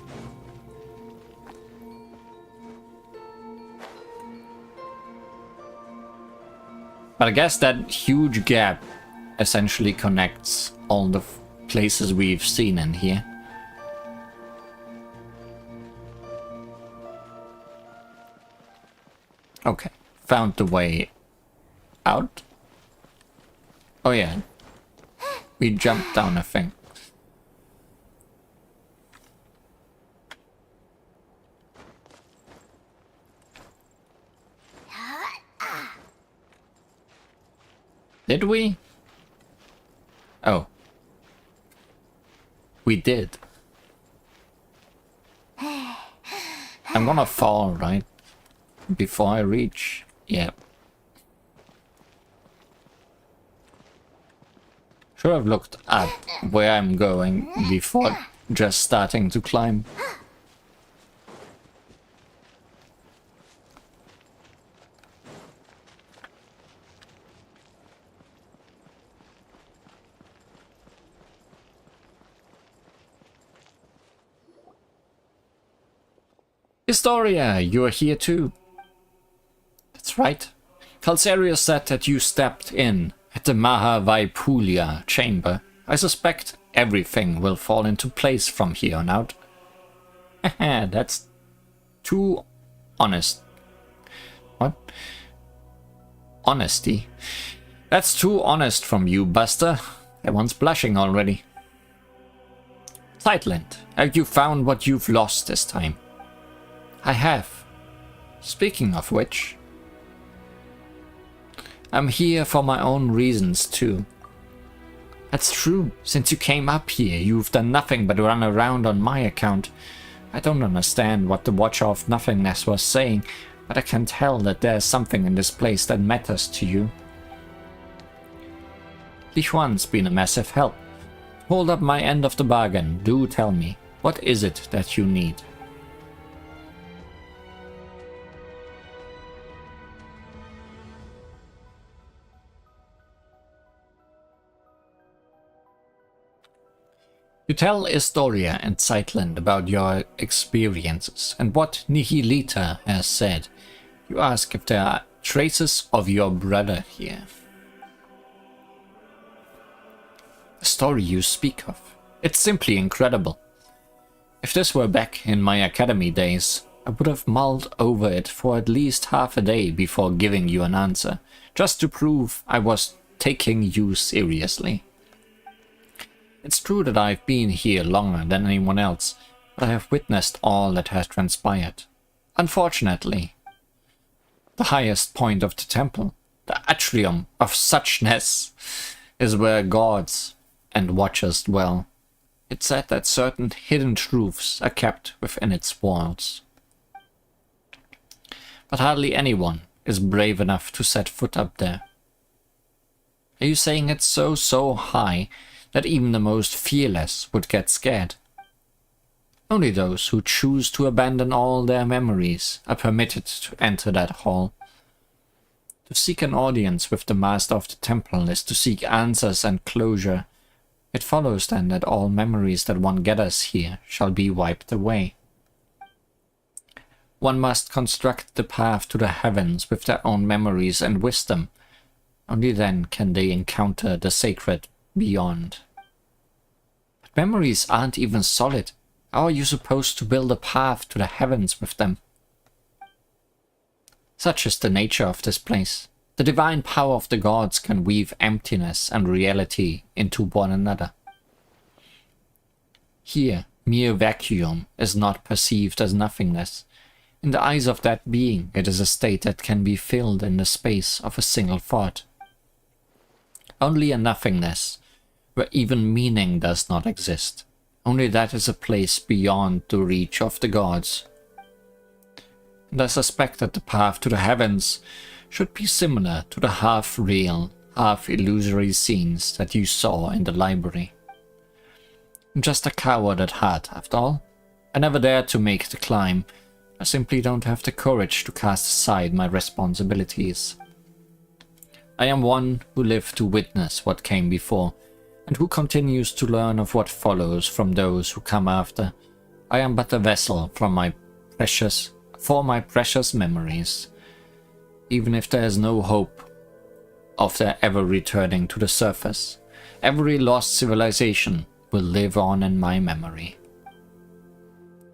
But I guess that huge gap essentially connects all the places we've seen in here. Okay, found the way out. Oh yeah, we jumped down a thing. Did we? Oh. We did. I'm gonna fall, right? Before I reach. Yeah. Should have looked at where I'm going before just starting to climb. Historia, you're here too. That's right. Calceria said that you stepped in at the Mahavaipulia chamber. I suspect everything will fall into place from here on out. That's too honest. What? Honesty? That's too honest from you, Buster. Everyone's blushing already. Sightland, have you found what you've lost this time? I have. Speaking of which, I'm here for my own reasons too. That's true. Since you came up here, you've done nothing but run around on my account. I don't understand what the Watcher of Nothingness was saying, but I can tell that there's something in this place that matters to you. Li Huan's been a massive help. Hold up my end of the bargain. Do tell me, what is it that you need? You tell Historia and Sightland about your experiences and what Nihilita has said. You ask if there are traces of your brother here. The story you speak of, it's simply incredible. If this were back in my academy days, I would have mulled over it for at least half a day before giving you an answer, just to prove I was taking you seriously. It's true that I've been here longer than anyone else, but I have witnessed all that has transpired. Unfortunately, the highest point of the temple, the atrium of suchness, is where gods and watchers dwell. It's said that certain hidden truths are kept within its walls. But hardly anyone is brave enough to set foot up there. Are you saying it's so high that even the most fearless would get scared? Only those who choose to abandon all their memories are permitted to enter that hall. To seek an audience with the master of the temple is to seek answers and closure. It follows then that all memories that one gathers here shall be wiped away. One must construct the path to the heavens with their own memories and wisdom. Only then can they encounter the sacred beyond. But memories aren't even solid. How are you supposed to build a path to the heavens with them? Such is the nature of this place. The divine power of the gods can weave emptiness and reality into one another. Here, mere vacuum is not perceived as nothingness. In the eyes of that being, it is a state that can be filled in the space of a single thought. Only a nothingness, where even meaning does not exist. Only that is a place beyond the reach of the gods. And I suspect that the path to the heavens should be similar to the half-real, half-illusory scenes that you saw in the library. I'm just a coward at heart, after all. I never dared to make the climb. I simply don't have the courage to cast aside my responsibilities. I am one who lived to witness what came before, and who continues to learn of what follows from those who come after. I am but a vessel for my precious memories. Even if there is no hope of their ever returning to the surface, every lost civilization will live on in my memory.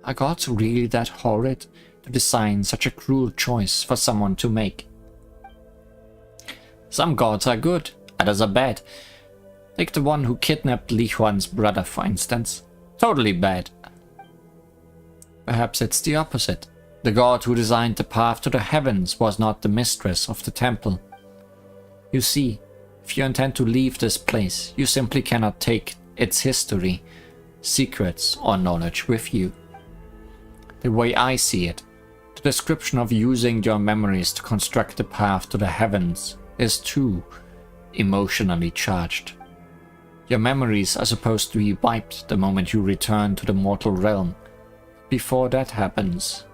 Are gods really that horrid to design such a cruel choice for someone to make? Some gods are good, others are bad. Take the one who kidnapped Li Huan's brother, for instance. Totally bad. Perhaps it's the opposite. The god who designed the path to the heavens was not the mistress of the temple. You see, if you intend to leave this place, you simply cannot take its history, secrets, or knowledge with you. The way I see it, the description of using your memories to construct the path to the heavens is too emotionally charged. Your memories are supposed to be wiped the moment you return to the mortal realm. Before that happens,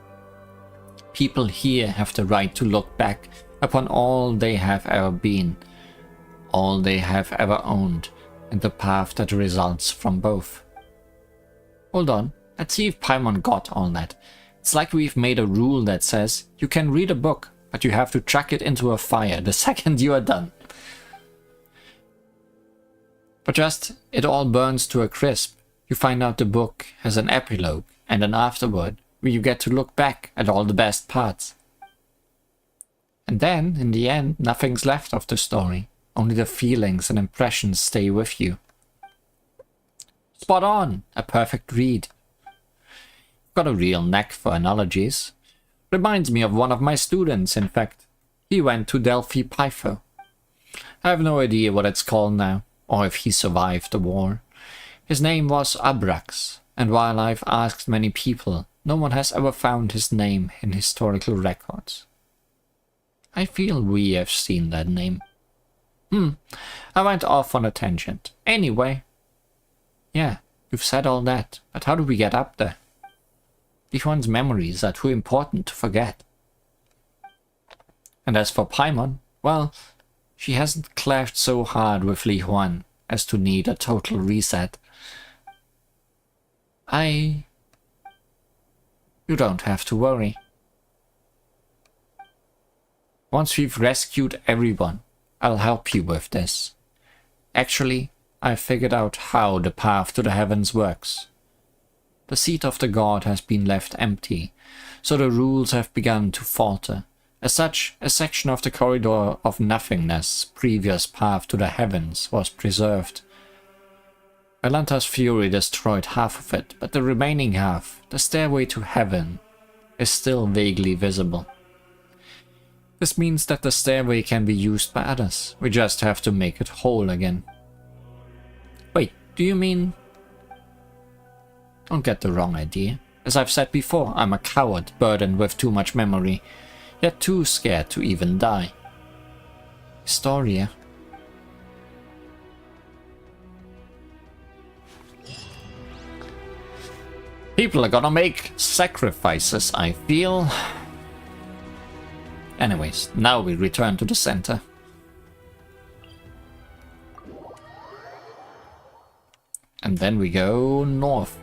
people here have the right to look back upon all they have ever been, all they have ever owned, and the path that results from both. Hold on, let's see if Paimon got all that. It's like we've made a rule that says you can read a book, but you have to chuck it into a fire the second you are done. But just it all burns to a crisp. You find out the book has an epilogue and an afterword where you get to look back at all the best parts. And then, in the end, nothing's left of the story. Only the feelings and impressions stay with you. Spot on! A perfect read. Got a real knack for analogies. Reminds me of one of my students, in fact. He went to Delphi Pytho. I have no idea what it's called now, or if he survived the war. His name was Abrax, and while I've asked many people, no one has ever found his name in historical records. I feel we have seen that name. I went off on a tangent. Anyway. Yeah, you've said all that, but how do we get up there? Li-Huan's memories are too important to forget. And as for Paimon, well, she hasn't clashed so hard with Li-Huan as to need a total reset. You don't have to worry. Once we've rescued everyone, I'll help you with this. Actually, I've figured out how the path to the heavens works. The seat of the god has been left empty, so the rules have begun to falter. As such, a section of the corridor of nothingness, previous path to the heavens, was preserved. Valanta's fury destroyed half of it, but the remaining half, the stairway to heaven, is still vaguely visible. This means that the stairway can be used by others. We just have to make it whole again. Wait, do you mean... Don't get the wrong idea. As I've said before, I'm a coward burdened with too much memory, yet too scared to even die. Historia. People are gonna make sacrifices, I feel. Anyways, now we return to the center. And then we go north.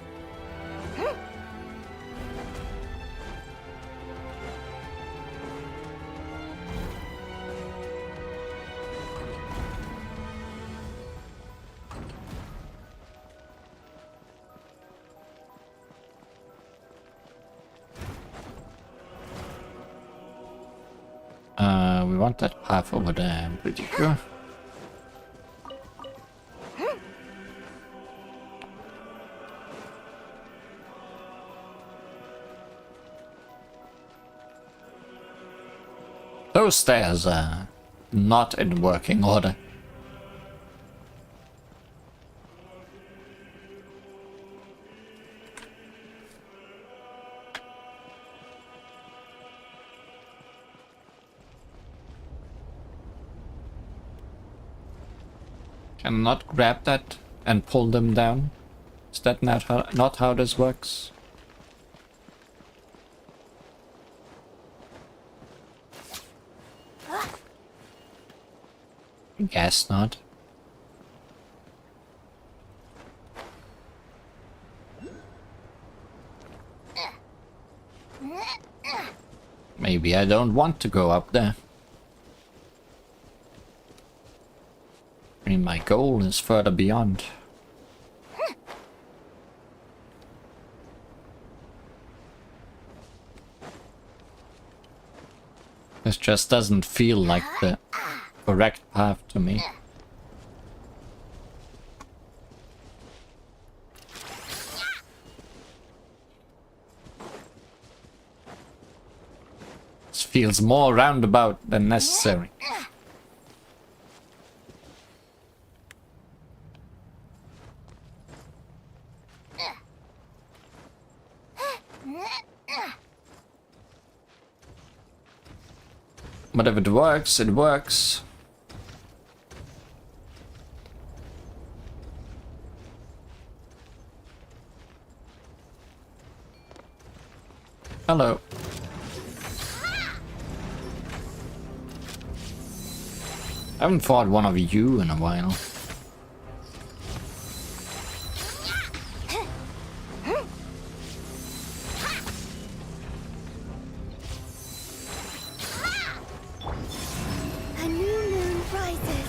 We want that path over there, I'm pretty sure. Those stairs are not in working order. Cannot grab that and pull them down? Is that not how this works? Guess not. Maybe I don't want to go up there. I mean, my goal is further beyond. This just doesn't feel like the correct path to me. This feels more roundabout than necessary. But if it works, it works. Hello. I haven't fought one of you in a while. A new moon rises.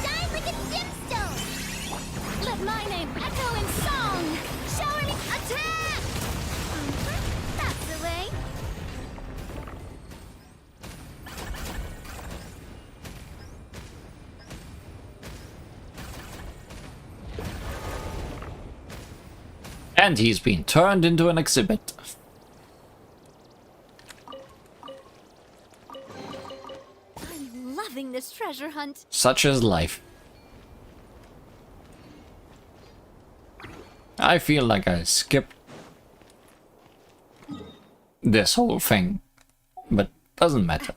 Shine like a gemstone. Let my name echo in song. Shower me attack. That's the way. And he's been turned into an exhibit. I'm loving this treasure hunt. Such is life. I feel like I skipped this whole thing, but doesn't matter.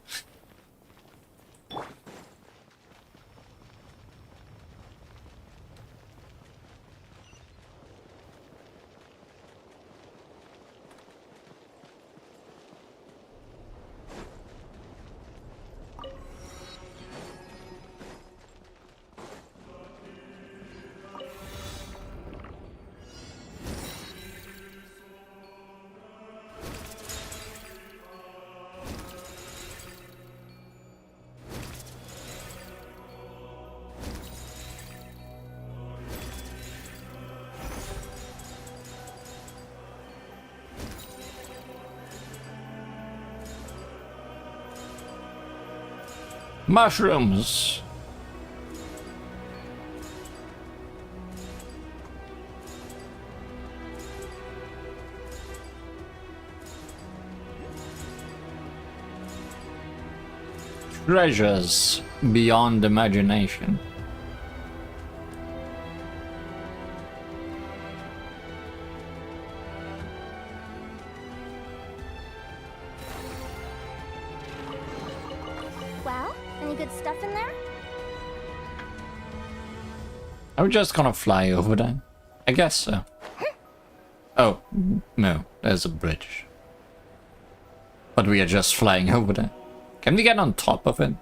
Mushrooms. Treasures beyond imagination. Well, any good stuff in there? Are we just gonna fly over there? I guess so. Oh, no, there's a bridge. But we are just flying over there. Can we get on top of it?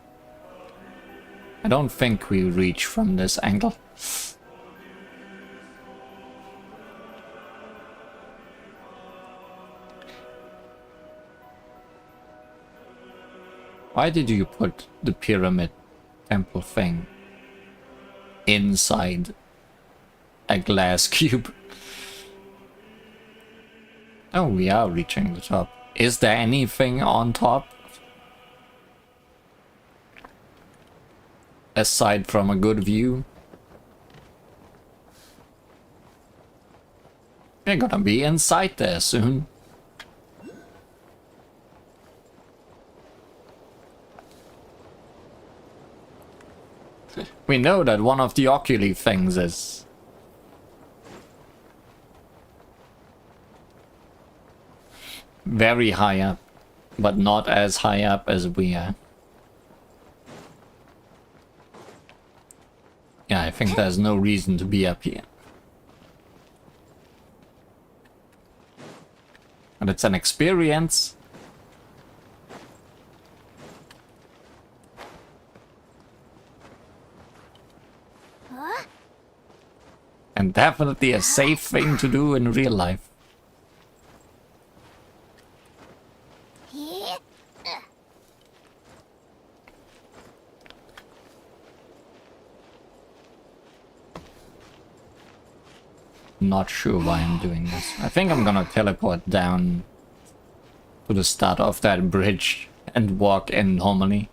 I don't think we reach from this angle. Why did you put the pyramid temple thing inside a glass cube? Oh, we are reaching the top. Is there anything on top? Aside from a good view? We're gonna be inside there soon. We know that one of the oculi things is very high up, but not as high up as we are. Yeah, I think there's no reason to be up here. But it's an experience. Huh? And definitely a safe thing to do in real life. Yeah. Not sure why I'm doing this. I think I'm gonna teleport down to the start of that bridge and walk in normally.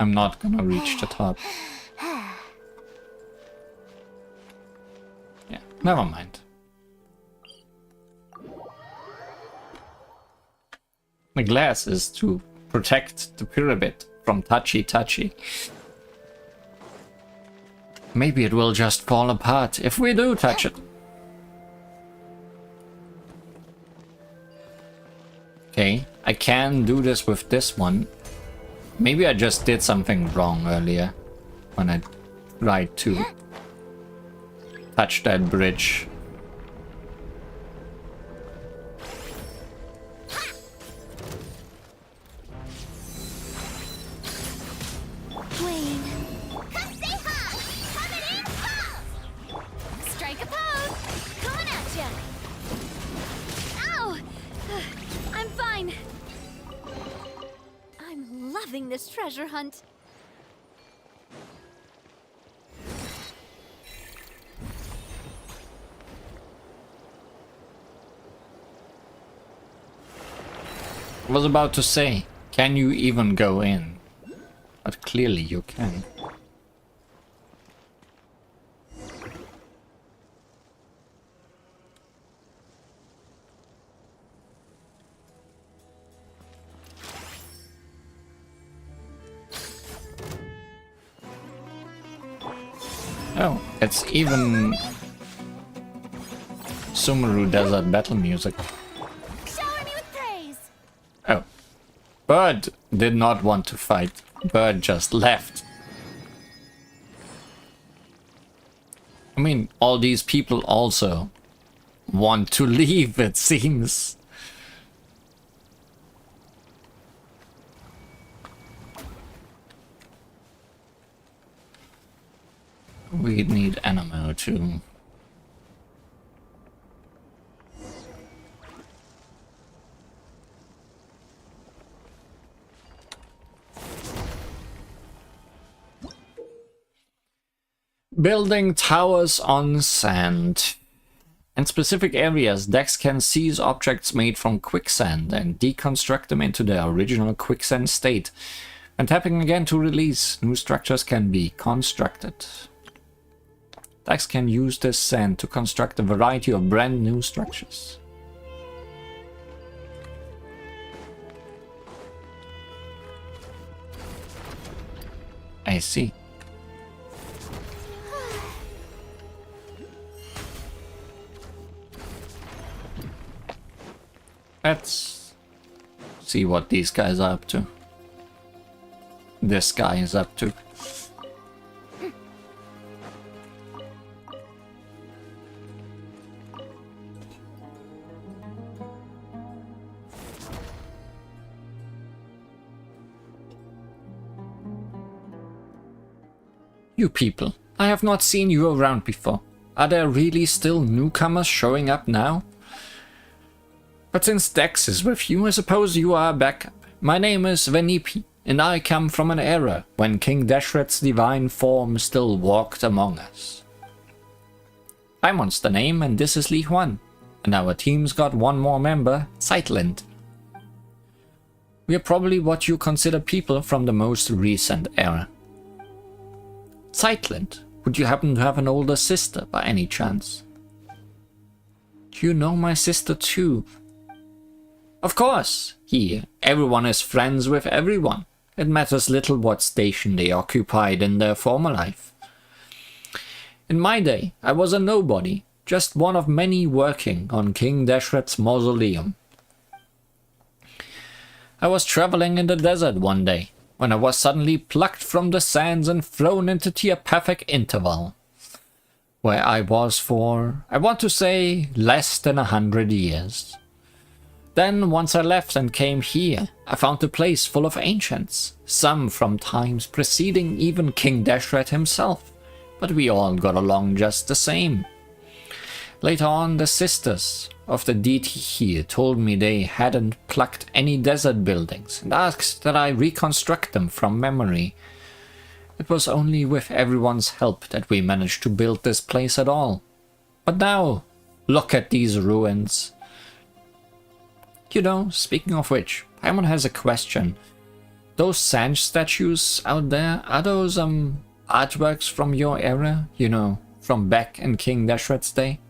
I'm not gonna reach the top. Yeah, never mind. The glass is to protect the pyramid from touchy. Maybe it will just fall apart if we do touch it. Okay, I can do this with this one. Maybe I just did something wrong earlier when I tried to touch that bridge. Wayne. Come say hi! Coming in hot! Strike a pose! Coming at ya! Ow! I'm fine. I'm loving this treasure hunt. I was about to say, can you even go in? But clearly you can. Oh, it's even Sumeru Desert battle music. Shower me with praise! Oh. Bird did not want to fight. Bird just left. I mean, all these people also want to leave, it seems. We need ammo too. Building towers on sand. In specific areas, Dex can seize objects made from quicksand and deconstruct them into their original quicksand state. And tapping again to release, new structures can be constructed. Dex can use this sand to construct a variety of brand new structures. I see. Let's see what these guys are up to. This guy is up to. You people, I have not seen you around before. Are there really still newcomers showing up now? But since Dex is with you, I suppose you are backup. My name is Venipi, and I come from an era when King Dashret's divine form still walked among us. Paimon's the name, and this is Li Huan, and our team's got one more member, Sightland. We are probably what you consider people from the most recent era. Sightland, would you happen to have an older sister by any chance? Do you know my sister too? Of course, here, everyone is friends with everyone. It matters little what station they occupied in their former life. In my day, I was a nobody, just one of many working on King Dashret's mausoleum. I was traveling in the desert one day, when I was suddenly plucked from the sands and thrown into Telepathic Interval, where I was for, I want to say, less than 100 years. Then, once I left and came here, I found a place full of ancients, some from times preceding even King Dashret himself, but we all got along just the same. Later on, the sisters of the deity here told me they hadn't plucked any desert buildings and asked that I reconstruct them from memory. It was only with everyone's help that we managed to build this place at all. But now, look at these ruins. You know, speaking of which, Paimon has a question. Those sand statues out there, are those artworks from your era? You know, from back in King Dashret's day?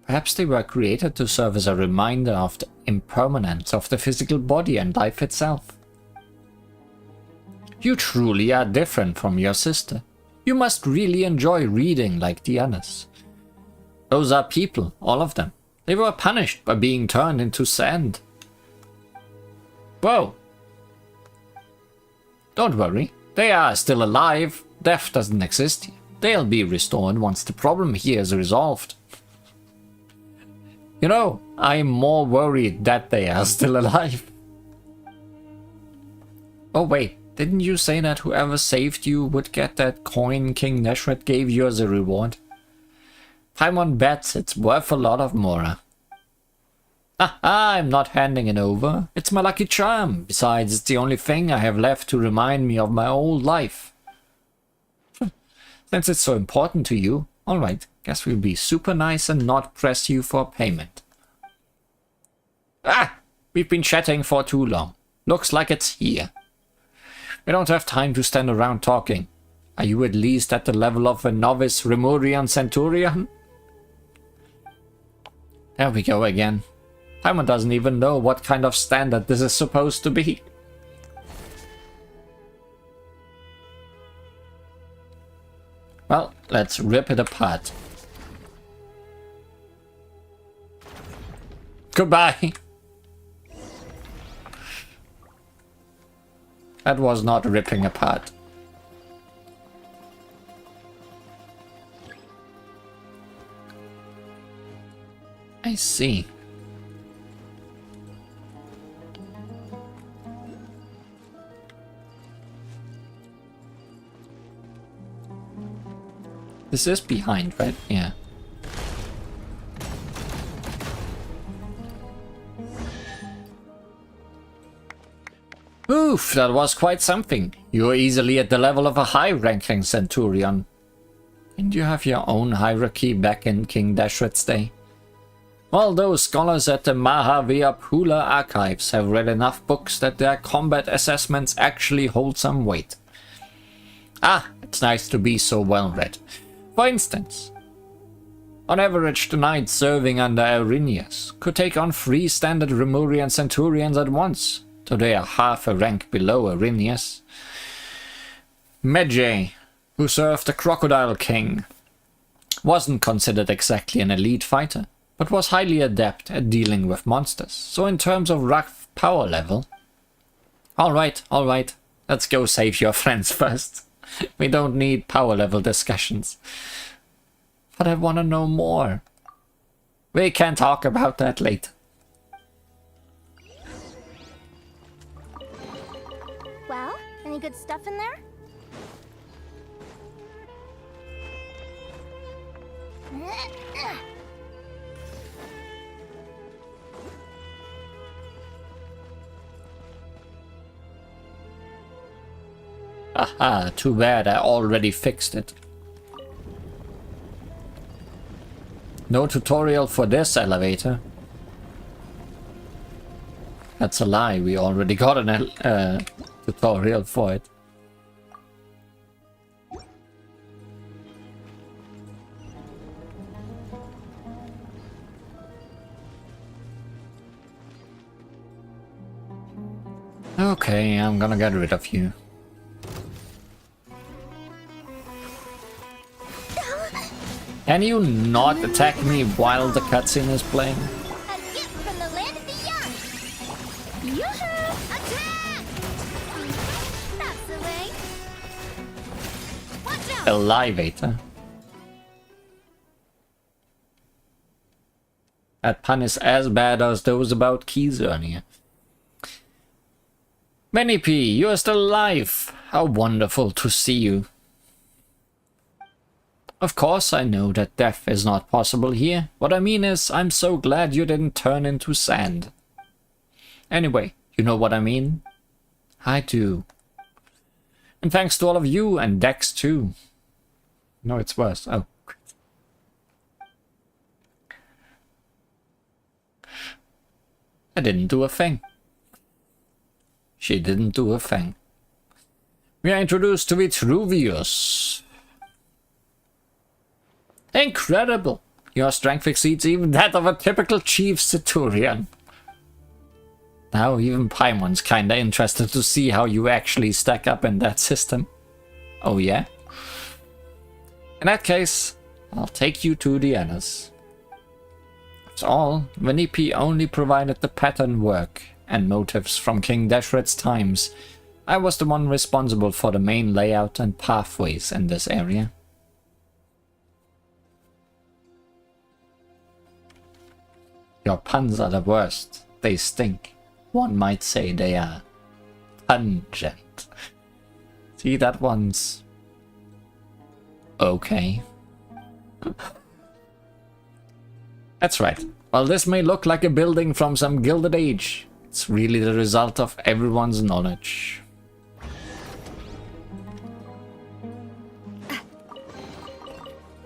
Perhaps they were created to serve as a reminder of the impermanence of the physical body and life itself. You truly are different from your sister. You must really enjoy reading like the others. Those are people, all of them. They were punished by being turned into sand. Whoa! Don't worry, they are still alive. Death doesn't exist here. They'll be restored once the problem here is resolved. You know, I'm more worried that they are still alive. Oh wait, didn't you say that whoever saved you would get that coin King Neshret gave you as a reward? Paimon bets it's worth a lot of Mora. I'm not handing it over. It's my lucky charm. Besides, it's the only thing I have left to remind me of my old life. Since it's so important to you, alright, guess we'll be super nice and not press you for payment. We've been chatting for too long. Looks like it's here. We don't have time to stand around talking. Are you at least at the level of a novice Remurian Centurion? There we go again. Paimon doesn't even know what kind of standard this is supposed to be. Well, let's rip it apart. Goodbye. That was not ripping apart. I see. This is behind, right? Yeah. Oof, that was quite something. You are easily at the level of a high-ranking Centurion. Didn't you have your own hierarchy back in King Dashret's day? Well, those scholars at the Mahaviyapula archives have read enough books that their combat assessments actually hold some weight. It's nice to be so well read. For instance, on average the knights serving under Arrhenius could take on 3 standard Remurian Centurions at once, though they are half a rank below Arrhenius. Medjay, who served the Crocodile King, wasn't considered exactly an elite fighter, but was highly adept at dealing with monsters, so in terms of rough power level... Alright, let's go save your friends first. We don't need power level discussions. But I want to know more. We can talk about that later. Well, any good stuff in there? Aha, too bad, I already fixed it. No tutorial for this elevator. That's a lie, we already got an tutorial for it. Okay, I'm gonna get rid of you. Can you not attack me while the cutscene is playing? A gift from the land of the young. Yoo-hoo! Attack! That's the way. Watch out! Elevator. That pun is as bad as those about keys earlier. Manny P, you are still alive. How wonderful to see you. Of course I know that death is not possible here. What I mean is, I'm so glad you didn't turn into sand. Anyway, you know what I mean? I do. And thanks to all of you and Dex too. No, it's worse. Oh. I didn't do a thing. She didn't do a thing. We are introduced to Vitruvius. Incredible! Your strength exceeds even that of a typical chief Centurion. Now even Paimon's kinda interested to see how you actually stack up in that system. Oh yeah? In that case, I'll take you to the others. That's all. Vanipi only provided the pattern work and motives from King Dashret's times, I was the one responsible for the main layout and pathways in this area. Your puns are the worst. They stink. One might say they are pungent. See, that one's okay. That's right. While this may look like a building from some Gilded Age, it's really the result of everyone's knowledge.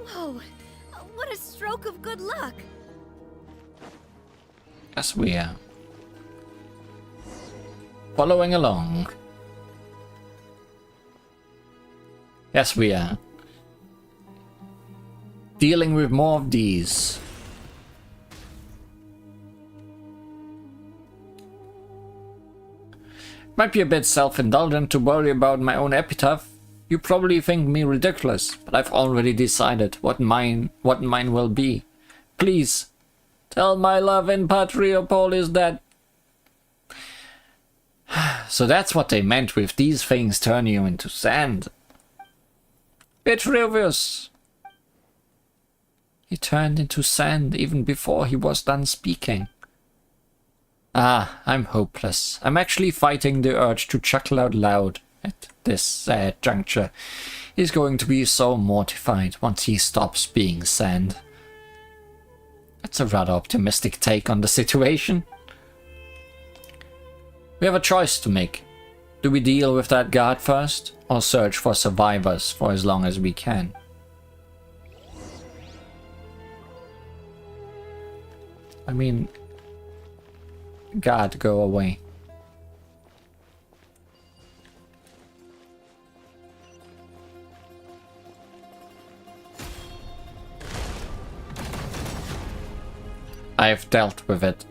Whoa, what a stroke of good luck. Yes, we are. Following along. Yes, we are. Dealing with more of these. Might be a bit self-indulgent to worry about my own epitaph. You probably think me ridiculous, but I've already decided what mine will be. Please, tell my love in Patriopolis that... So that's what they meant with these things turn you into sand. Vitruvius! He turned into sand even before he was done speaking. Ah, I'm hopeless. I'm actually fighting the urge to chuckle out loud at this juncture. He's going to be so mortified once he stops being sand. That's a rather optimistic take on the situation. We have a choice to make. Do we deal with that guard first, or search for survivors for as long as we can? I mean, God, go away. I've dealt with it.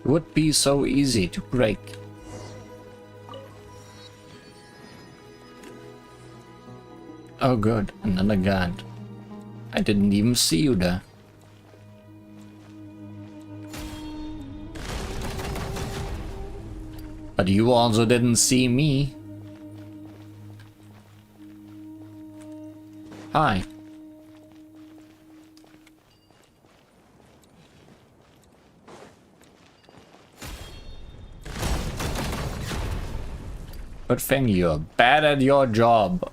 Would be so easy to break. Oh good, another guard. I didn't even see you there. But you also didn't see me. Hi. Good thing you're bad at your job.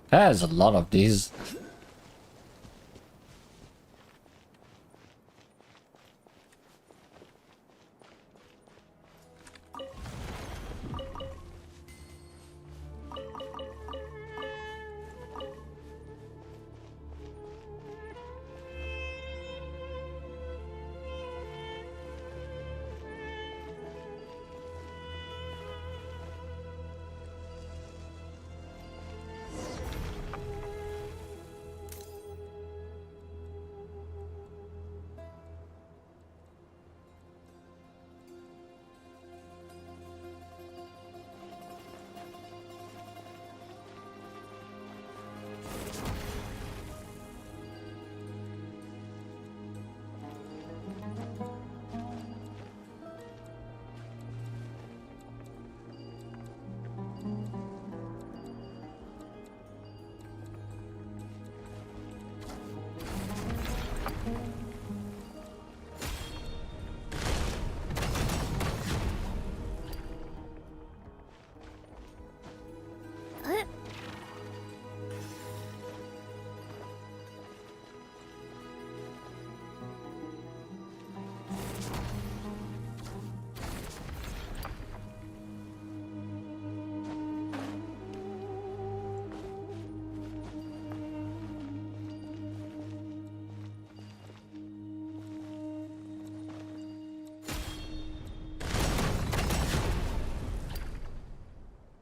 There's a lot of these.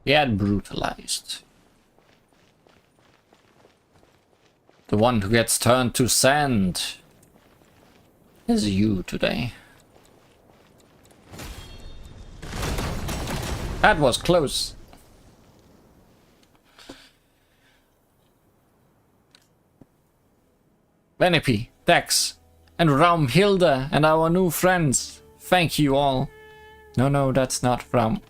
Get brutalized. The one who gets turned to sand is you today. That was close. Venipe, Dex, and Raumhilde and our new friends. Thank you all. No, that's not Raum.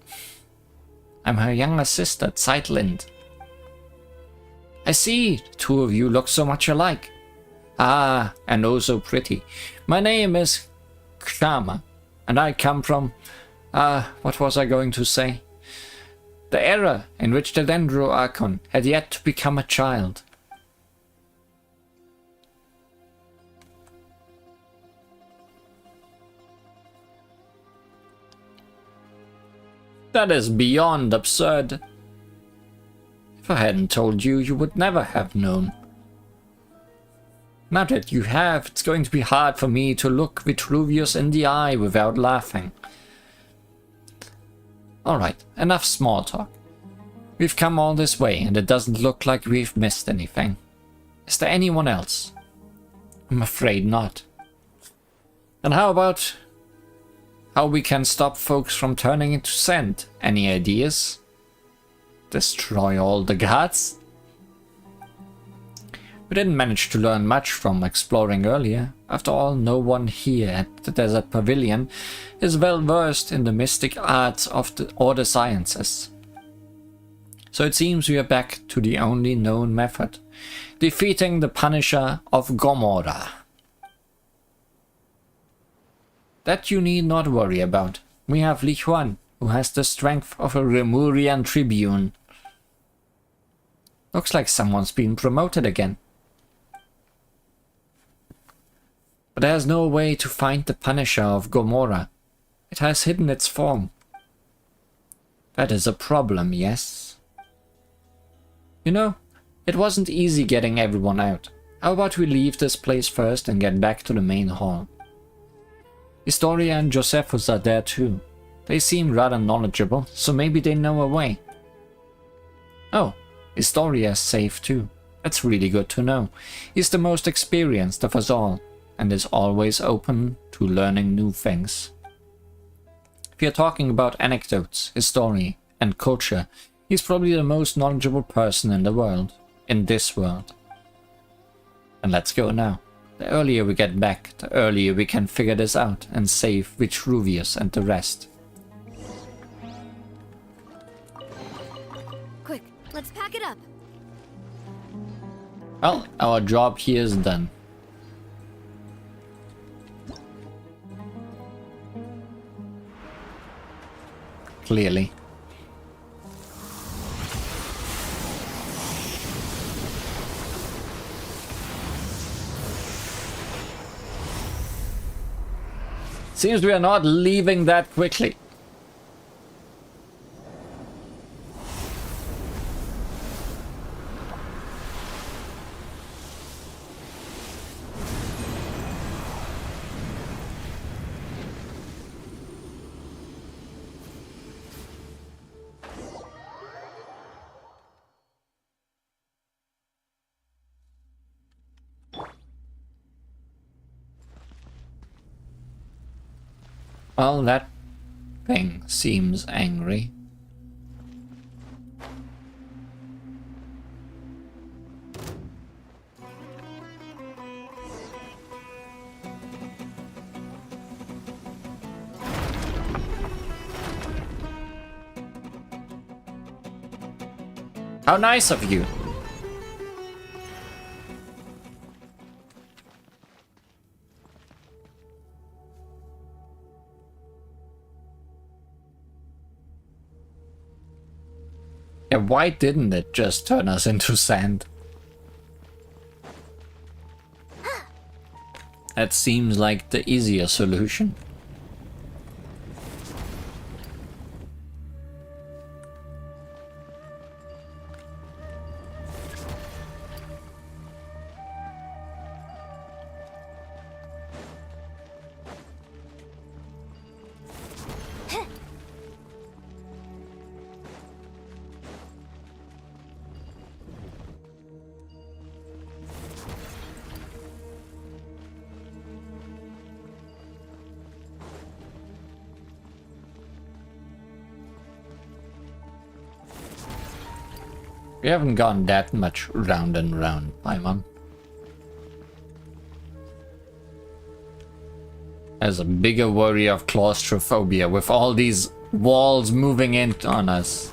I'm her younger sister, Zeitlind. I see, the two of you look so much alike. Ah, and oh so pretty. My name is Kshama, and I come from... what was I going to say? The era in which the Dendro Archon had yet to become a child. That is beyond absurd. If I hadn't told you, you would never have known. Now that you have, it's going to be hard for me to look Vitruvius in the eye without laughing. Alright, enough small talk. We've come all this way, and it doesn't look like we've missed anything. Is there anyone else? I'm afraid not. And how about how we can stop folks from turning into sand? Any ideas? Destroy all the gods? We didn't manage to learn much from exploring earlier. After all, no one here at the Desert Pavilion is well versed in the mystic arts or the sciences. So it seems we are back to the only known method, defeating the Punisher of Gomorrah. That you need not worry about. We have Li Huan, who has the strength of a Remurian tribune. Looks like someone's been promoted again. But there's no way to find the Punisher of Gomorrah. It has hidden its form. That is a problem, yes? You know, it wasn't easy getting everyone out. How about we leave this place first and get back to the main hall? Historia and Josephus are there too. They seem rather knowledgeable, so maybe they know a way. Oh, Historia is safe too. That's really good to know. He's the most experienced of us all, and is always open to learning new things. If you're talking about anecdotes, history, and culture, he's probably the most knowledgeable person in the world. In this world. And let's go now. The earlier we get back, the earlier we can figure this out and save Vitruvius and the rest. Quick, let's pack it up. Well, our job here is done. Clearly. Seems we are not leaving that quickly. Well, that thing seems angry. How nice of you. Yeah, why didn't it just turn us into sand? That seems like the easier solution. We haven't gone that much round and round, Paimon. There's a bigger worry of claustrophobia with all these walls moving in on us.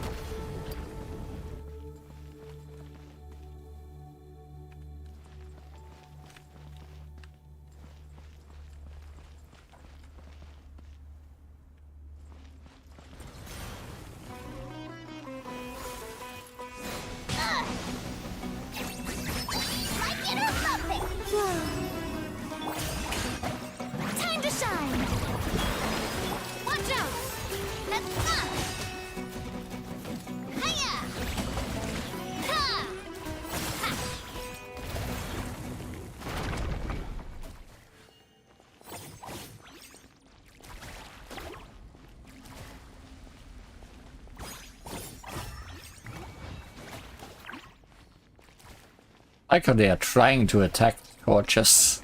Like it or lump it. Time to shine. Watch out. Let's go. Hiya. Ha. Ha. Like how they are trying to attack torches.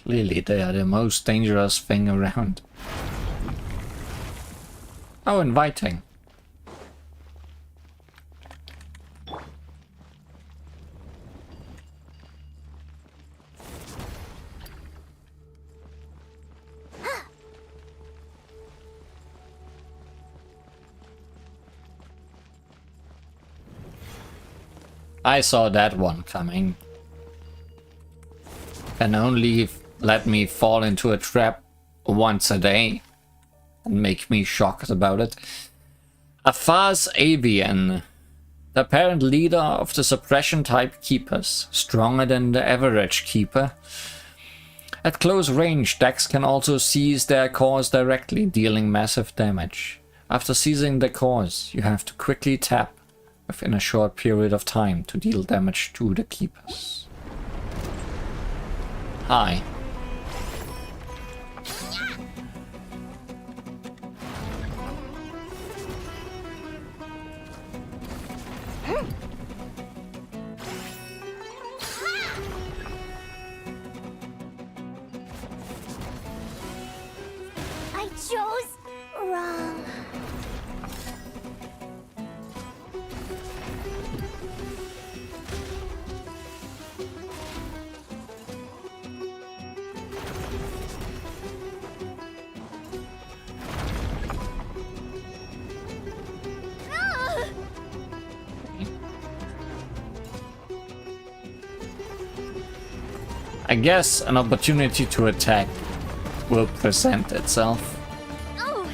Clearly they are the most dangerous thing around. How inviting. I saw that one coming. Can only let me fall into a trap once a day and make me shocked about it. A Faz Avian, the apparent leader of the suppression type keepers, stronger than the average keeper. At close range, decks can also seize their cores directly, dealing massive damage. After seizing the cores, you have to quickly tap within a short period of time to deal damage to the keepers. Hi. I chose wrong. Ah! I guess an opportunity to attack will present itself. Oh,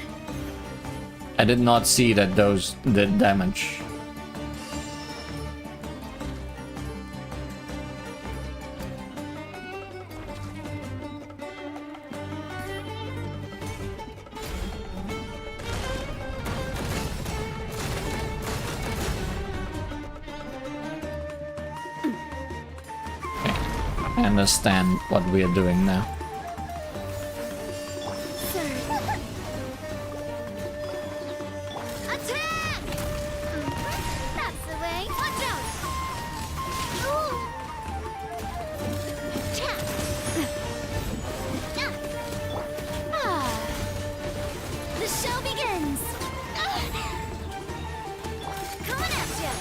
I did not see that those did damage. I understand what we are doing now. attack! That's the way. Watch out! Ooh. Tap. Ah. The show begins. Coming at you.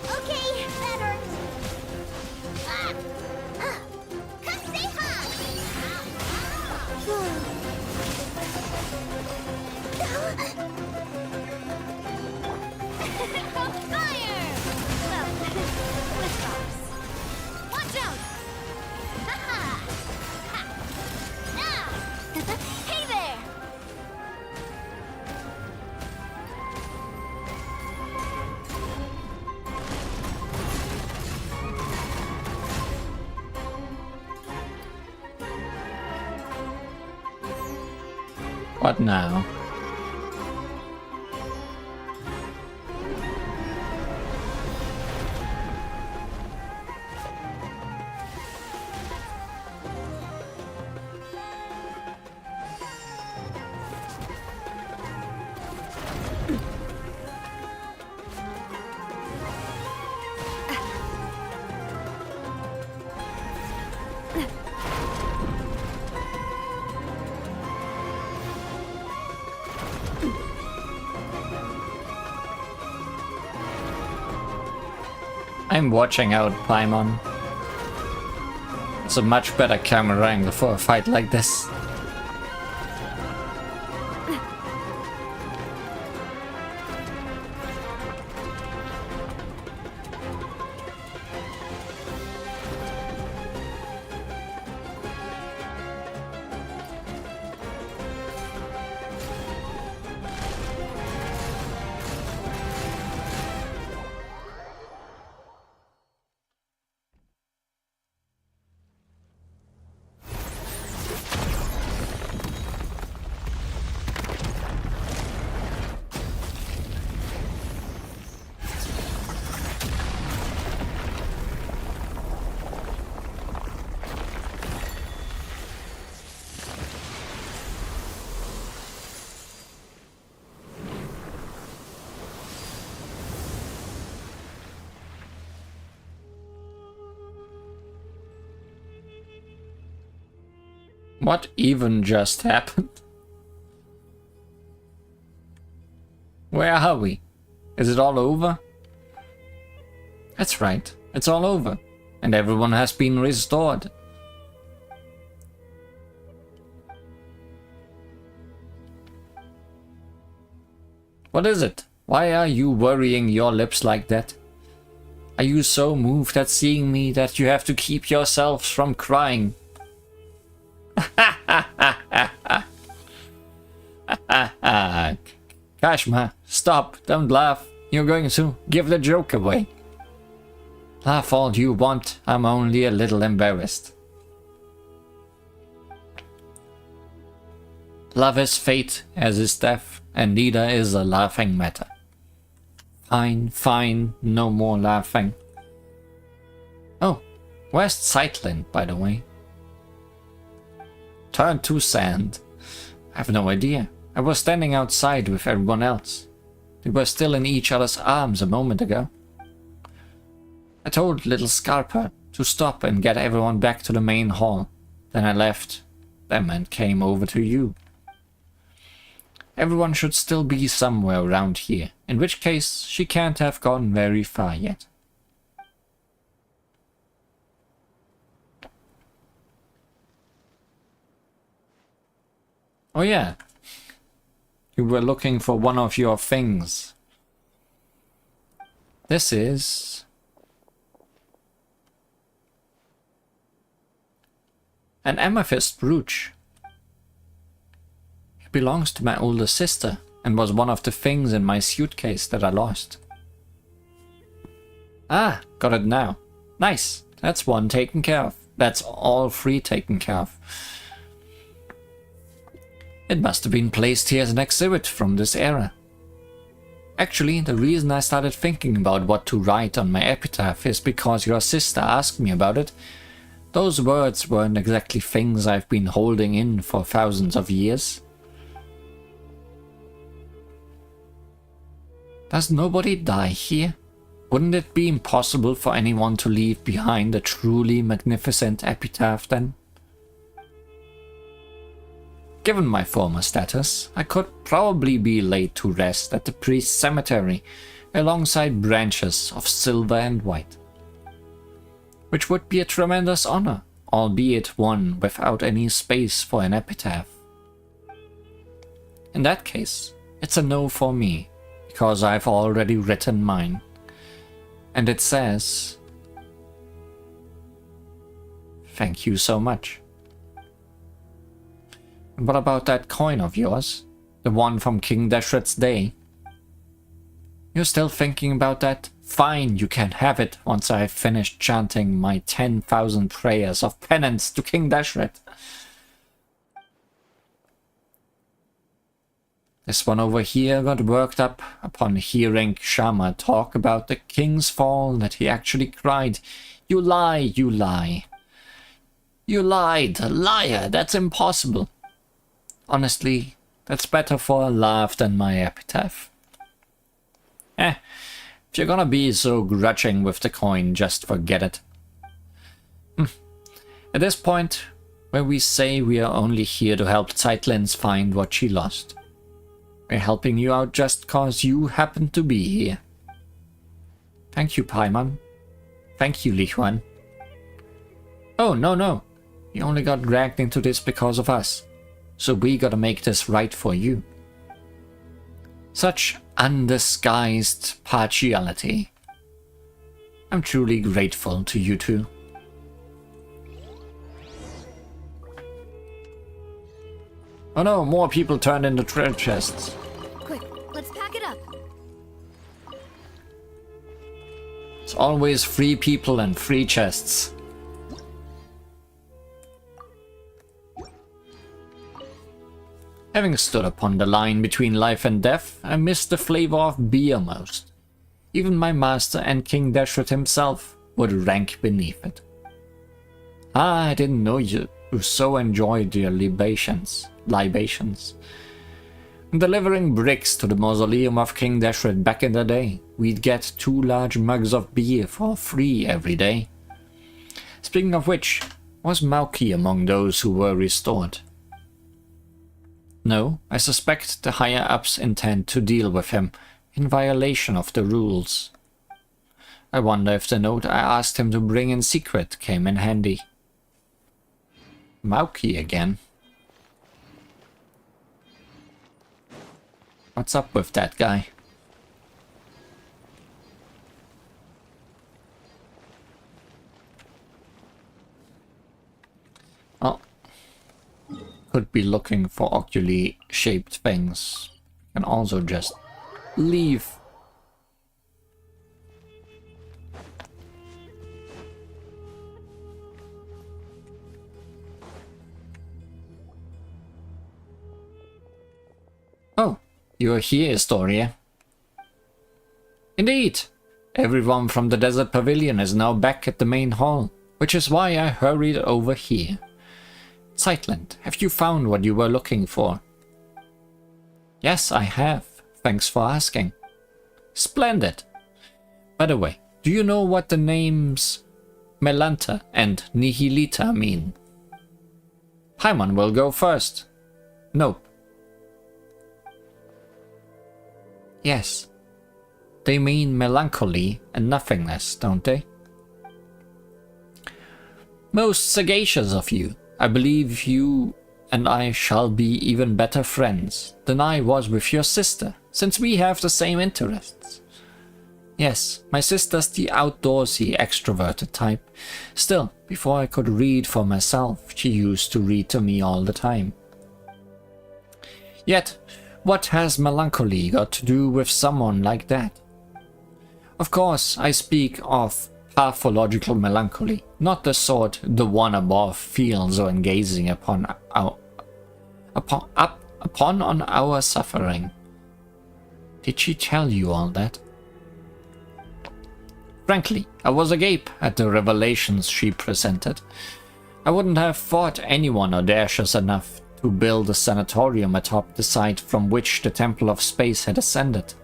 Okay, better. Ah! Ah! Katseha! Fire! Well, with bombs. Watch out! Ha-ha! Ha! Now! Hey there! What now? I'm watching out, Paimon. It's a much better camera angle for a fight like this. What even just happened? Where are we? Is it all over? That's right, it's all over, and everyone has been restored. What is it? Why are you worrying your lips like that? Are you so moved at seeing me that you have to keep yourselves from crying? Kashma, stop, don't laugh. You're going to give the joke away. Laugh all you want, I'm only a little embarrassed. Love is fate, as is death, and neither is a laughing matter. Fine, fine, no more laughing. Oh, where's Zeitlin, by the way? Turned to sand. I have no idea. I was standing outside with everyone else. We were still in each other's arms a moment ago. I told little Scarpa to stop and get everyone back to the main hall. Then I left them and came over to you. Everyone should still be somewhere around here, in which case she can't have gone very far yet. Oh yeah, you were looking for one of your things. This is... an amethyst brooch. It belongs to my older sister and was one of the things in my suitcase that I lost. Ah, got it now. Nice, that's one taken care of. That's all three taken care of. It must have been placed here as an exhibit from this era. Actually, the reason I started thinking about what to write on my epitaph is because your sister asked me about it. Those words weren't exactly things I've been holding in for thousands of years. Does nobody die here? Wouldn't it be impossible for anyone to leave behind a truly magnificent epitaph then? Given my former status, I could probably be laid to rest at the priest's cemetery alongside branches of silver and white. Which would be a tremendous honor, albeit one without any space for an epitaph. In that case, it's a no for me, because I've already written mine. And it says, "Thank you so much." And what about that coin of yours? The one from King Deshret's day? You're still thinking about that? Fine, you can have it once I've finished chanting my 10,000 prayers of penance to King Deshret. This one over here got worked up upon hearing Shama talk about the king's fall that he actually cried, "You lie, you lie. You lied, liar, that's impossible." Honestly, that's better for a laugh than my epitaph. If you're gonna be so grudging with the coin, just forget it. At this point, where we say we are only here to help Zeitlin find what she lost, we're helping you out just cause you happen to be here. Thank you, Paimon. Thank you, Li Huan. Oh, no, no. You only got dragged into this because of us. So we gotta make this right for you. Such undisguised partiality. I'm truly grateful to you two. Oh no, more people turned into treasure chests. Quick, let's pack it up. It's always free people and free chests. Having stood upon the line between life and death, I miss the flavor of beer most. Even my master and King Dashret himself would rank beneath it. Ah, I didn't know you so enjoyed your libations. Delivering bricks to the mausoleum of King Dashret back in the day, we'd get 2 large mugs of beer for free every day. Speaking of which, was Mauki among those who were restored? No, I suspect the higher-ups intend to deal with him in violation of the rules. I wonder if the note I asked him to bring in secret came in handy. Mauki again. What's up with that guy? Oh. Could be looking for ocularly shaped things. And also just leave. Oh, you're here, Astoria. Indeed. Everyone from the Desert Pavilion is now back at the main hall, which is why I hurried over here. Sightland, have you found what you were looking for? Yes, I have. Thanks for asking. Splendid. By the way, do you know what the names Melanta and Nihilita mean? Paimon will go first. Nope. Yes. They mean melancholy and nothingness, don't they? Most sagacious of you. I believe you and I shall be even better friends than I was with your sister, since we have the same interests. Yes, my sister's the outdoorsy, extroverted type. Still, before I could read for myself, she used to read to me all the time. Yet, what has melancholy got to do with someone like that? Of course, I speak of pathological melancholy, not the sort the one above feels when gazing upon our suffering. Did she tell you all that? Frankly, I was agape at the revelations she presented. I wouldn't have thought anyone audacious enough to build a sanatorium atop the site from which the Temple of Space had ascended.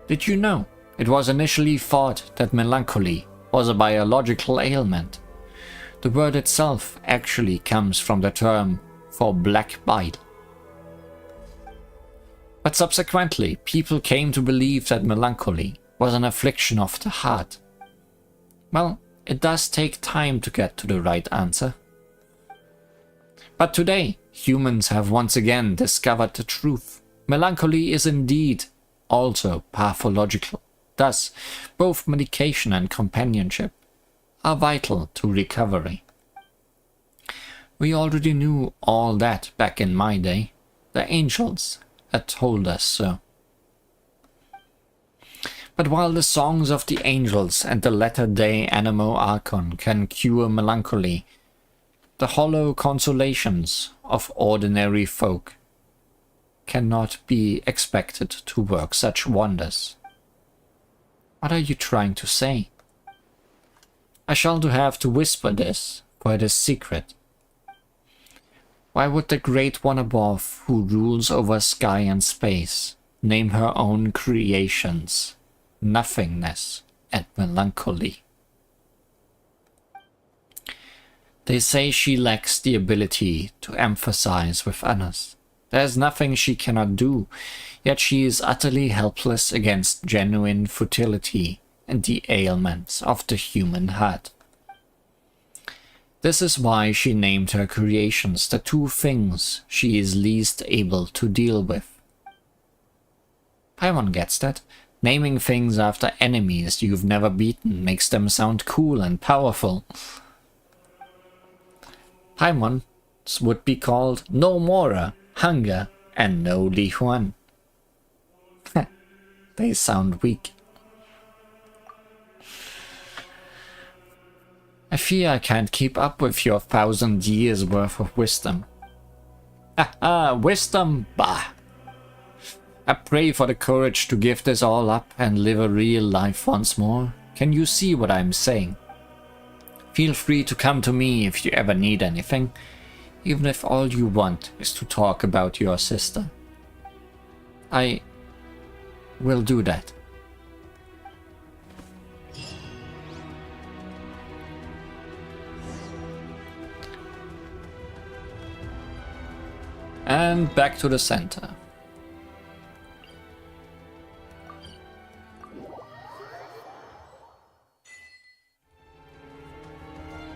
Did you know? It was initially thought that melancholy was a biological ailment. The word itself actually comes from the term for black bile. But subsequently, people came to believe that melancholy was an affliction of the heart. Well, it does take time to get to the right answer. But today, humans have once again discovered the truth. Melancholy is indeed also pathological. Thus, both medication and companionship are vital to recovery. We already knew all that back in my day. The angels had told us so. But while the songs of the angels and the latter-day Anemo Archon can cure melancholy, the hollow consolations of ordinary folk cannot be expected to work such wonders. What are you trying to say? I shall have to whisper this, for it is secret. Why would the Great One above, who rules over sky and space, name her own creations nothingness and melancholy? They say she lacks the ability to emphasize with others. There is nothing she cannot do, yet she is utterly helpless against genuine futility and the ailments of the human heart. This is why she named her creations the two things she is least able to deal with. Paimon gets that. Naming things after enemies you've never beaten makes them sound cool and powerful. Paimons would be called No Mora, Hunger, and No Li Huan. They sound weak. I fear I can't keep up with your 1,000 years worth of wisdom. Wisdom? Bah! I pray for the courage to give this all up and live a real life once more. Can you see what I'm saying? Feel free to come to me if you ever need anything, even if all you want is to talk about your sister. I will do that. And back to the center.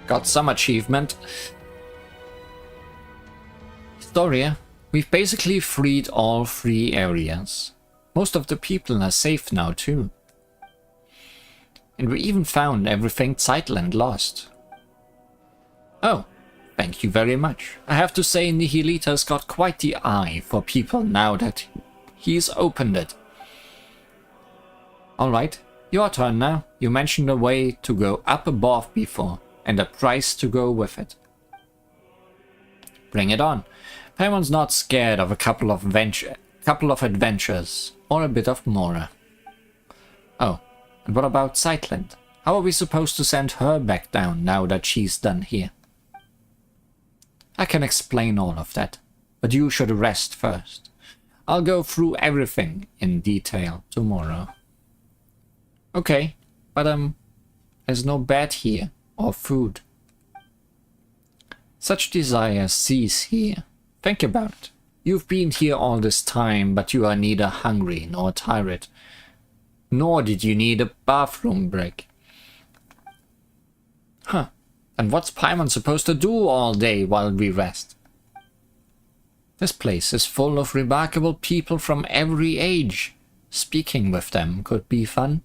Got some achievement. Historia, we've basically freed all 3 areas. Most of the people are safe now too. And we even found everything Zeitland lost. Oh, thank you very much. I have to say Nihilita's got quite the eye for people now that he's opened it. Alright, your turn now. You mentioned a way to go up above before, and a price to go with it. Bring it on. Paimon's not scared of a couple of adventures, or a bit of Mora. Oh, and what about Zeitland? How are we supposed to send her back down now that she's done here? I can explain all of that, but you should rest first. I'll go through everything in detail tomorrow. Okay, but there's no bed here, or food. Such desires cease here. Think about it. You've been here all this time, but you are neither hungry nor tired. Nor did you need a bathroom break. Huh. And what's Paimon supposed to do all day while we rest? This place is full of remarkable people from every age. Speaking with them could be fun.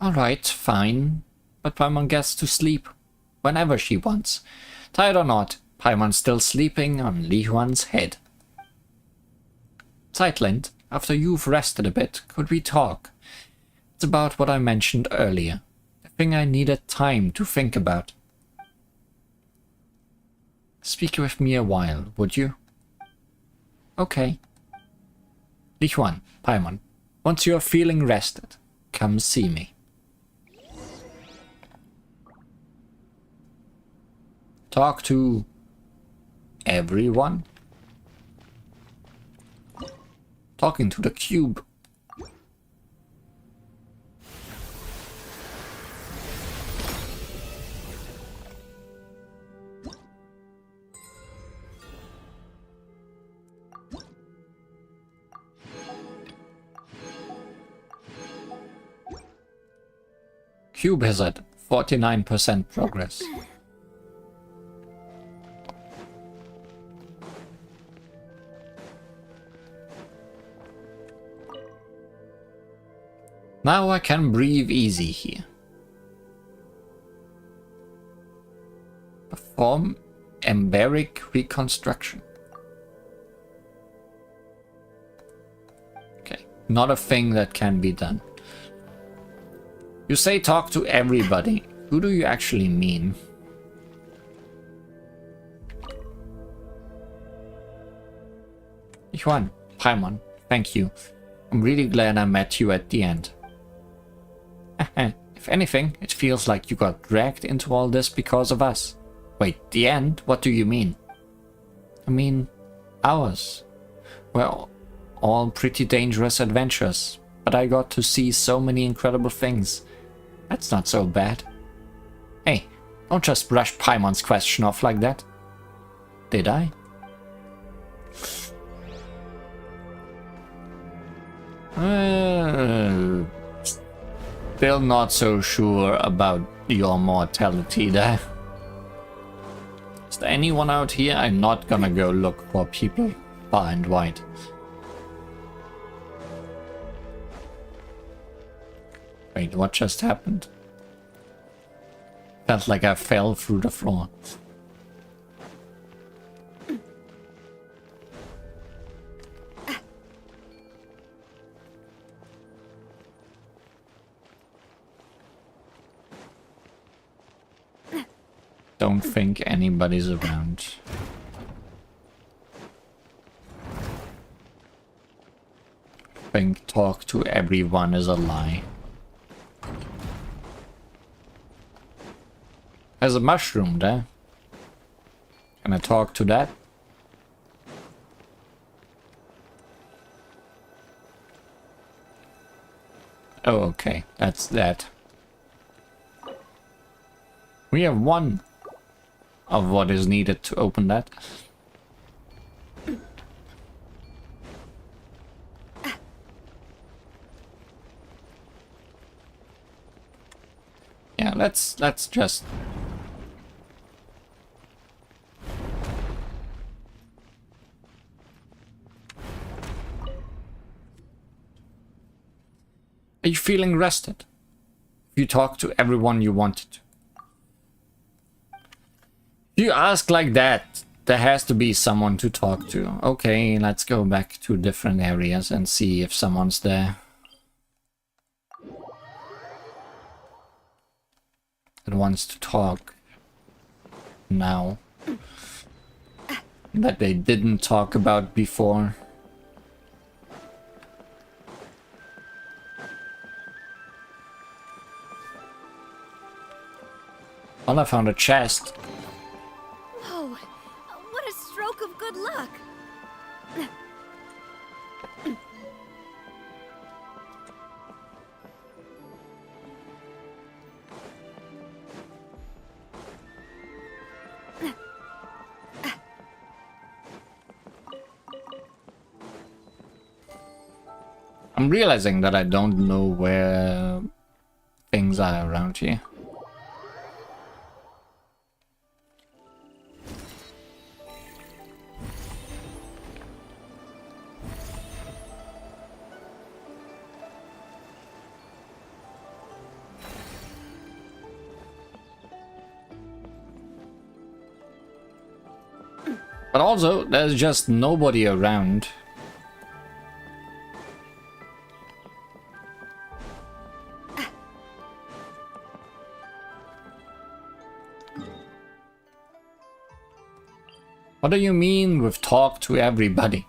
Alright, fine. But Paimon gets to sleep whenever she wants. Tired or not, Paimon's still sleeping on Li Huan's head. Zeitland, after you've rested a bit, could we talk? It's about what I mentioned earlier. The thing I needed time to think about. Speak with me a while, would you? Okay. Li Huan, Paimon, once you're feeling rested, come see me. Talk to everyone? Talking to the cube. Cube has had 49% progress. Now I can breathe easy here. Perform embaric reconstruction. Okay, not a thing that can be done. You say talk to everybody. Who do you actually mean? Yuan, Paimon, thank you. I'm really glad I met you at the end. If anything, it feels like you got dragged into all this because of us. Wait, the end? What do you mean? I mean, ours. Well, all pretty dangerous adventures, but I got to see so many incredible things. That's not so bad. Hey, don't just brush Paimon's question off like that. Did I? Still not so sure about your mortality there. Is there anyone out here? I'm not gonna go look for people far and wide. Wait, what just happened? Felt like I fell through the floor. Don't think anybody's around. Think talk to everyone is a lie. There's a mushroom there. Can I talk to that? Oh, okay. That's that. We have one of what is needed to open that. Yeah, let's just... Are you feeling rested? You talk to everyone you wanted to. If you ask like that, there has to be someone to talk to. Okay, let's go back to different areas and see if someone's there. That wants to talk now. That they didn't talk about before. Well, I found a chest. Oh, what a stroke of good luck. I'm realizing that I don't know where things are around here. But also, there's just nobody around. What do you mean with talk to everybody?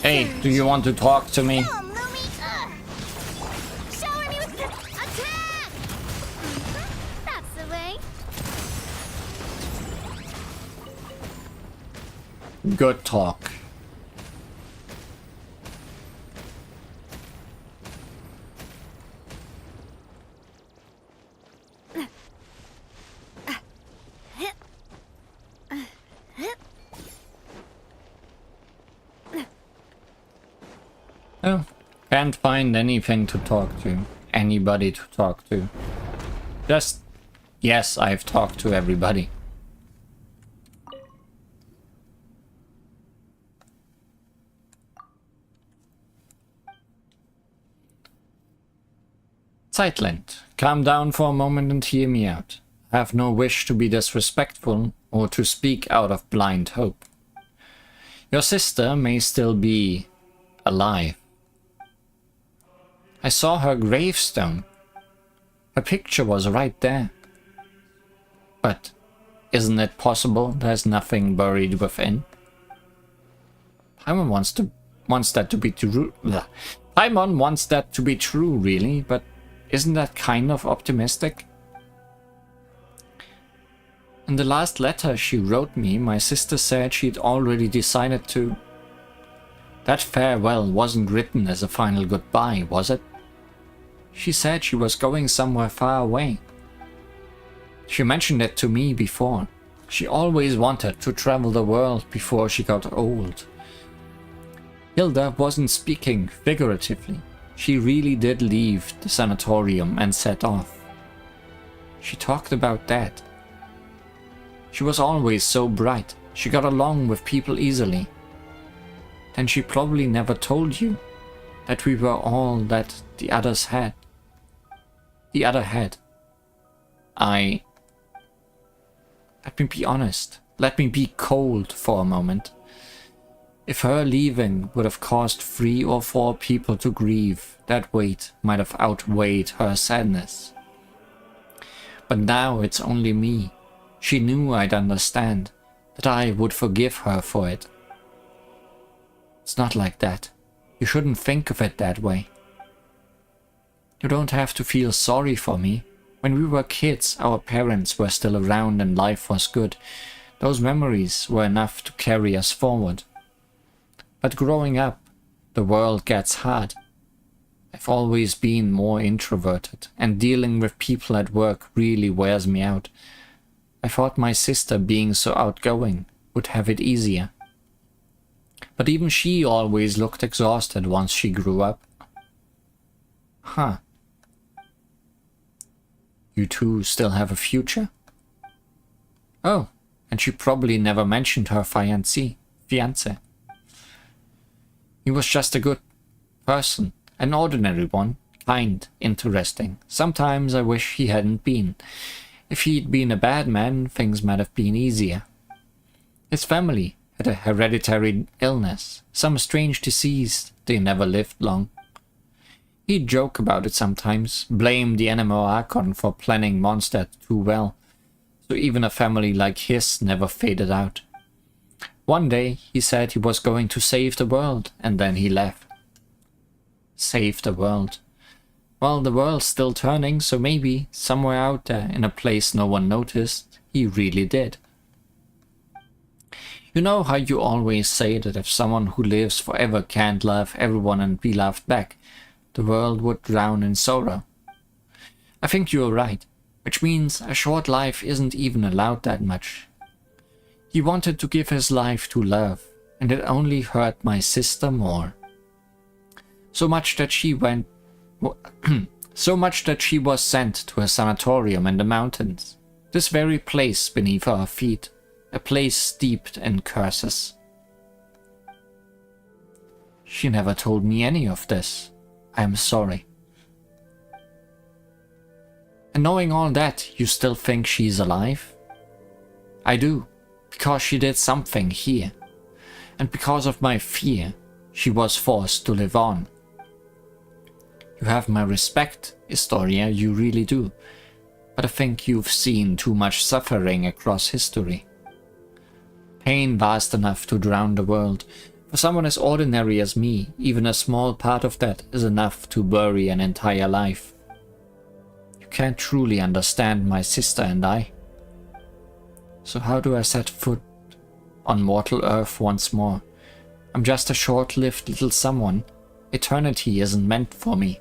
Hey, do you want to talk to me? Come, Lumi! Shower me with attack! That's the way. Good talk. Oh, can't find anything to talk to. Anybody to talk to. Just, yes, I've talked to everybody. Zeitland, calm down for a moment and hear me out. I have no wish to be disrespectful or to speak out of blind hope. Your sister may still be alive. I saw her gravestone. Her picture was right there. But isn't it possible there's nothing buried within? Paimon wants that to be true. Paimon wants that to be true, really, but Isn't that kind of optimistic? In the last letter she wrote me, my sister said she'd already decided to... That farewell wasn't written as a final goodbye, was it? She said she was going somewhere far away. She mentioned it to me before. She always wanted to travel the world before she got old. Hilda wasn't speaking figuratively. She really did leave the sanatorium and set off. She talked about that. She was always so bright. She got along with people easily. Then she probably never told you that we were all that the others had. The other had. Let me be honest. Let me be cold for a moment. If her leaving would have caused 3 or 4 people to grieve, that weight might have outweighed her sadness. But now it's only me. She knew I'd understand, that I would forgive her for it. It's not like that. You shouldn't think of it that way. You don't have to feel sorry for me. When we were kids, our parents were still around and life was good. Those memories were enough to carry us forward. But growing up, the world gets hard. I've always been more introverted, and dealing with people at work really wears me out. I thought my sister, being so outgoing, would have it easier. But even she always looked exhausted once she grew up. Huh. You two still have a future? Oh, and she probably never mentioned her fiancé. He was just a good person, an ordinary one, kind, interesting. Sometimes I wish he hadn't been. If he'd been a bad man, things might have been easier. His family had a hereditary illness, some strange disease. They never lived long. He'd joke about it sometimes, blame the Animal Archon for planning Mondstadt too well, so even a family like his never faded out. One day he said he was going to save the world, and then he left. Save the world. Well, the world's still turning, so maybe, somewhere out there, in a place no one noticed, he really did. You know how you always say that if someone who lives forever can't love everyone and be loved back, the world would drown in sorrow? I think you're right, which means a short life isn't even allowed that much. He wanted to give his life to love, and it only hurt my sister more. So much that she was sent to a sanatorium in the mountains, this very place beneath our feet, a place steeped in curses. She never told me any of this. I am sorry. And knowing all that, you still think she's alive? I do, because she did something here, and because of my fear, she was forced to live on. You have my respect, Historia, you really do, but I think you've seen too much suffering across history. Pain vast enough to drown the world. For someone as ordinary as me, even a small part of that is enough to bury an entire life. You can't truly understand my sister and I. So how do I set foot on mortal earth once more? I'm just a short-lived little someone. Eternity isn't meant for me.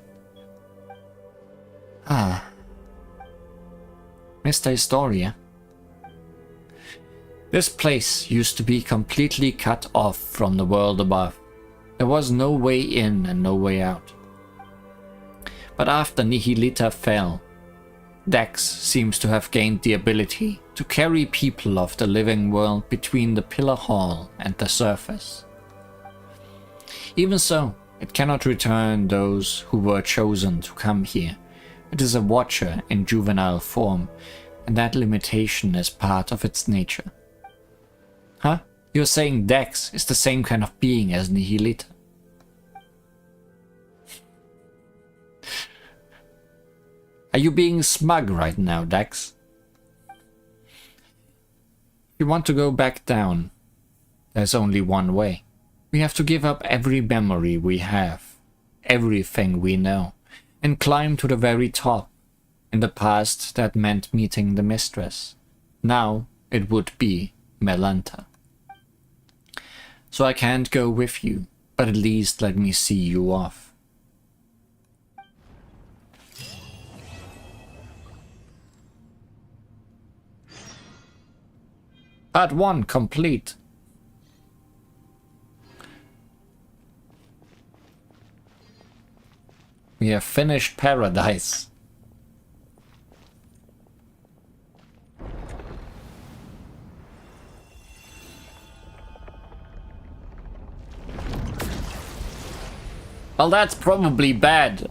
Mr. Historia. This place used to be completely cut off from the world above. There was no way in and no way out. But after Nihilita fell, Dex seems to have gained the ability to carry people of the living world between the Pillar Hall and the surface. Even so, it cannot return those who were chosen to come here. It is a watcher in juvenile form, and that limitation is part of its nature. Huh? You're saying Dex is the same kind of being as Nihilita? Are you being smug right now, Dex? If you want to go back down, there's only one way. We have to give up every memory we have, everything we know. and climb to the very top. In the past, that meant meeting the mistress. Now, it would be Melanta. So I can't go with you, but at least let me see you off. Part 1 complete. We have finished Paradise. Well, that's probably bad.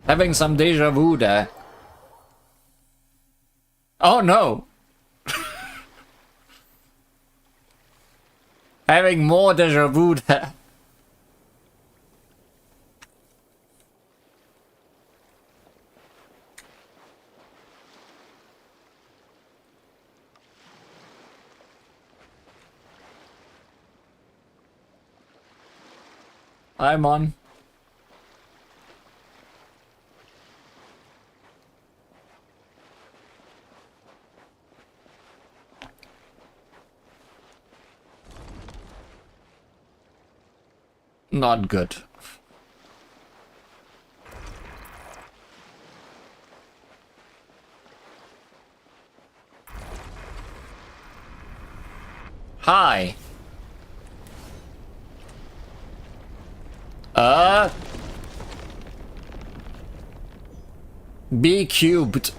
Having some deja vu there. Oh no! Having more deja vu there. I'm on. Not good. Hi. B cubed.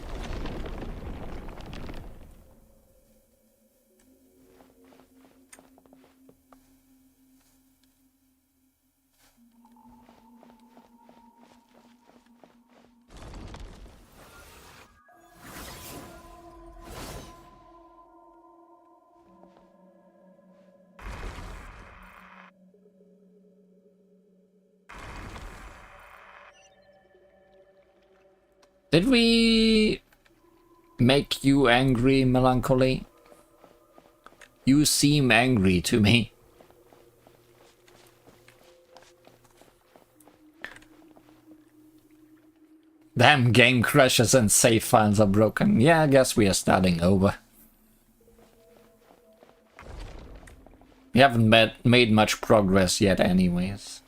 Did we make you angry, Melancholy? You seem angry to me. Damn, game crashes and save files are broken. Yeah, I guess we are starting over. We haven't made much progress yet anyways.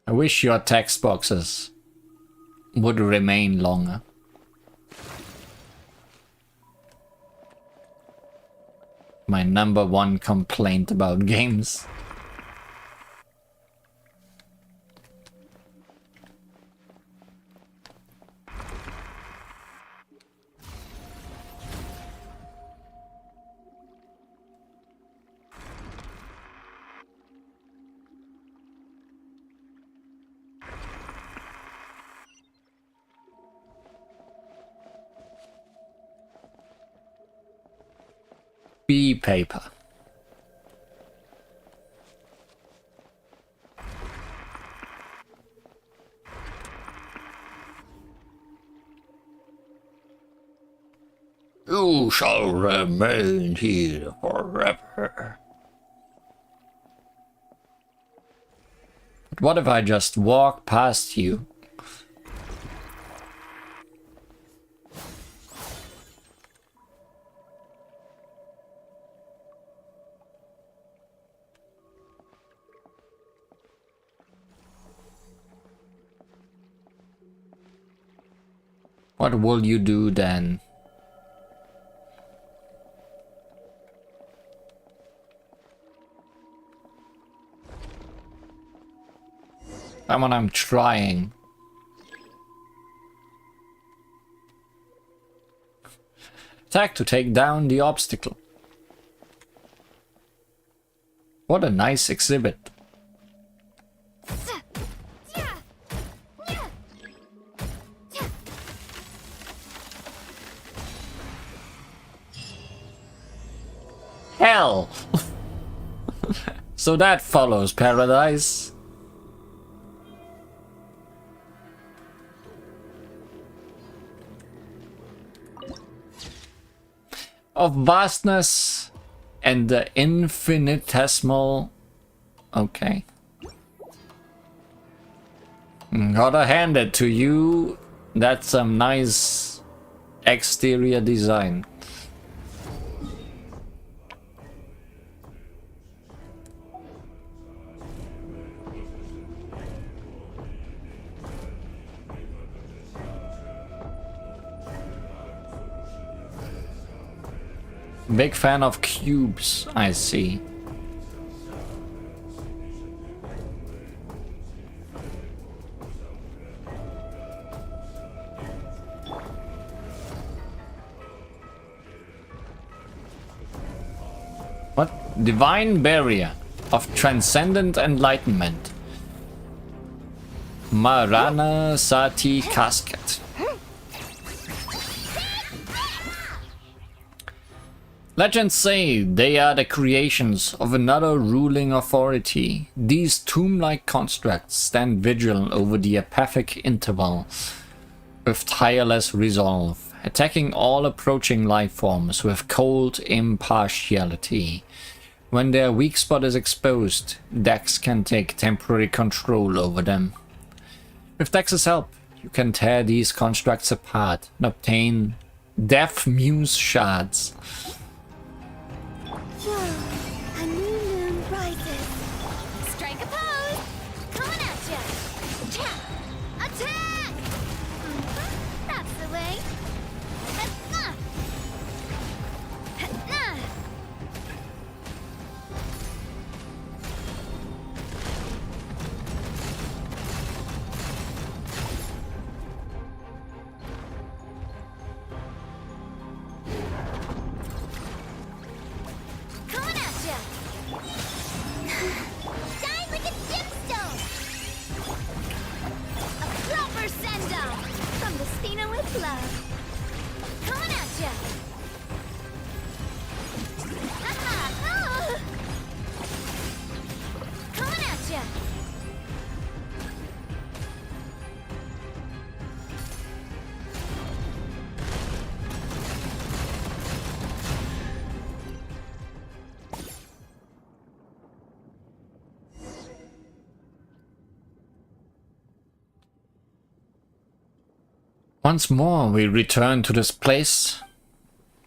I wish your text boxes would remain longer. My #1 complaint about games. B paper. You shall remain here forever. But what if I just walk past you? What will you do then? Come on, I'm trying. Attack to take down the obstacle. What a nice exhibit. hell? So that follows paradise. Of vastness and the infinitesimal. Okay. Gotta hand it to you. That's some nice exterior design. Big fan of cubes, I see. What? Divine barrier of transcendent enlightenment. Marana Sati casket. Legends say they are the creations of another ruling authority. These tomb-like constructs stand vigil over the apathic interval with tireless resolve, attacking all approaching life forms with cold impartiality. When their weak spot is exposed, Dex can take temporary control over them. With Dex's help, you can tear these constructs apart and obtain Death Muse shards. A new moon rises. Strike a pose. Coming at ya. Attack! That's the way. Coming at ya. Shine like a gemstone. A proper send-off from the Spina with love. Coming at ya. Coming at ya. Once more we return to this place.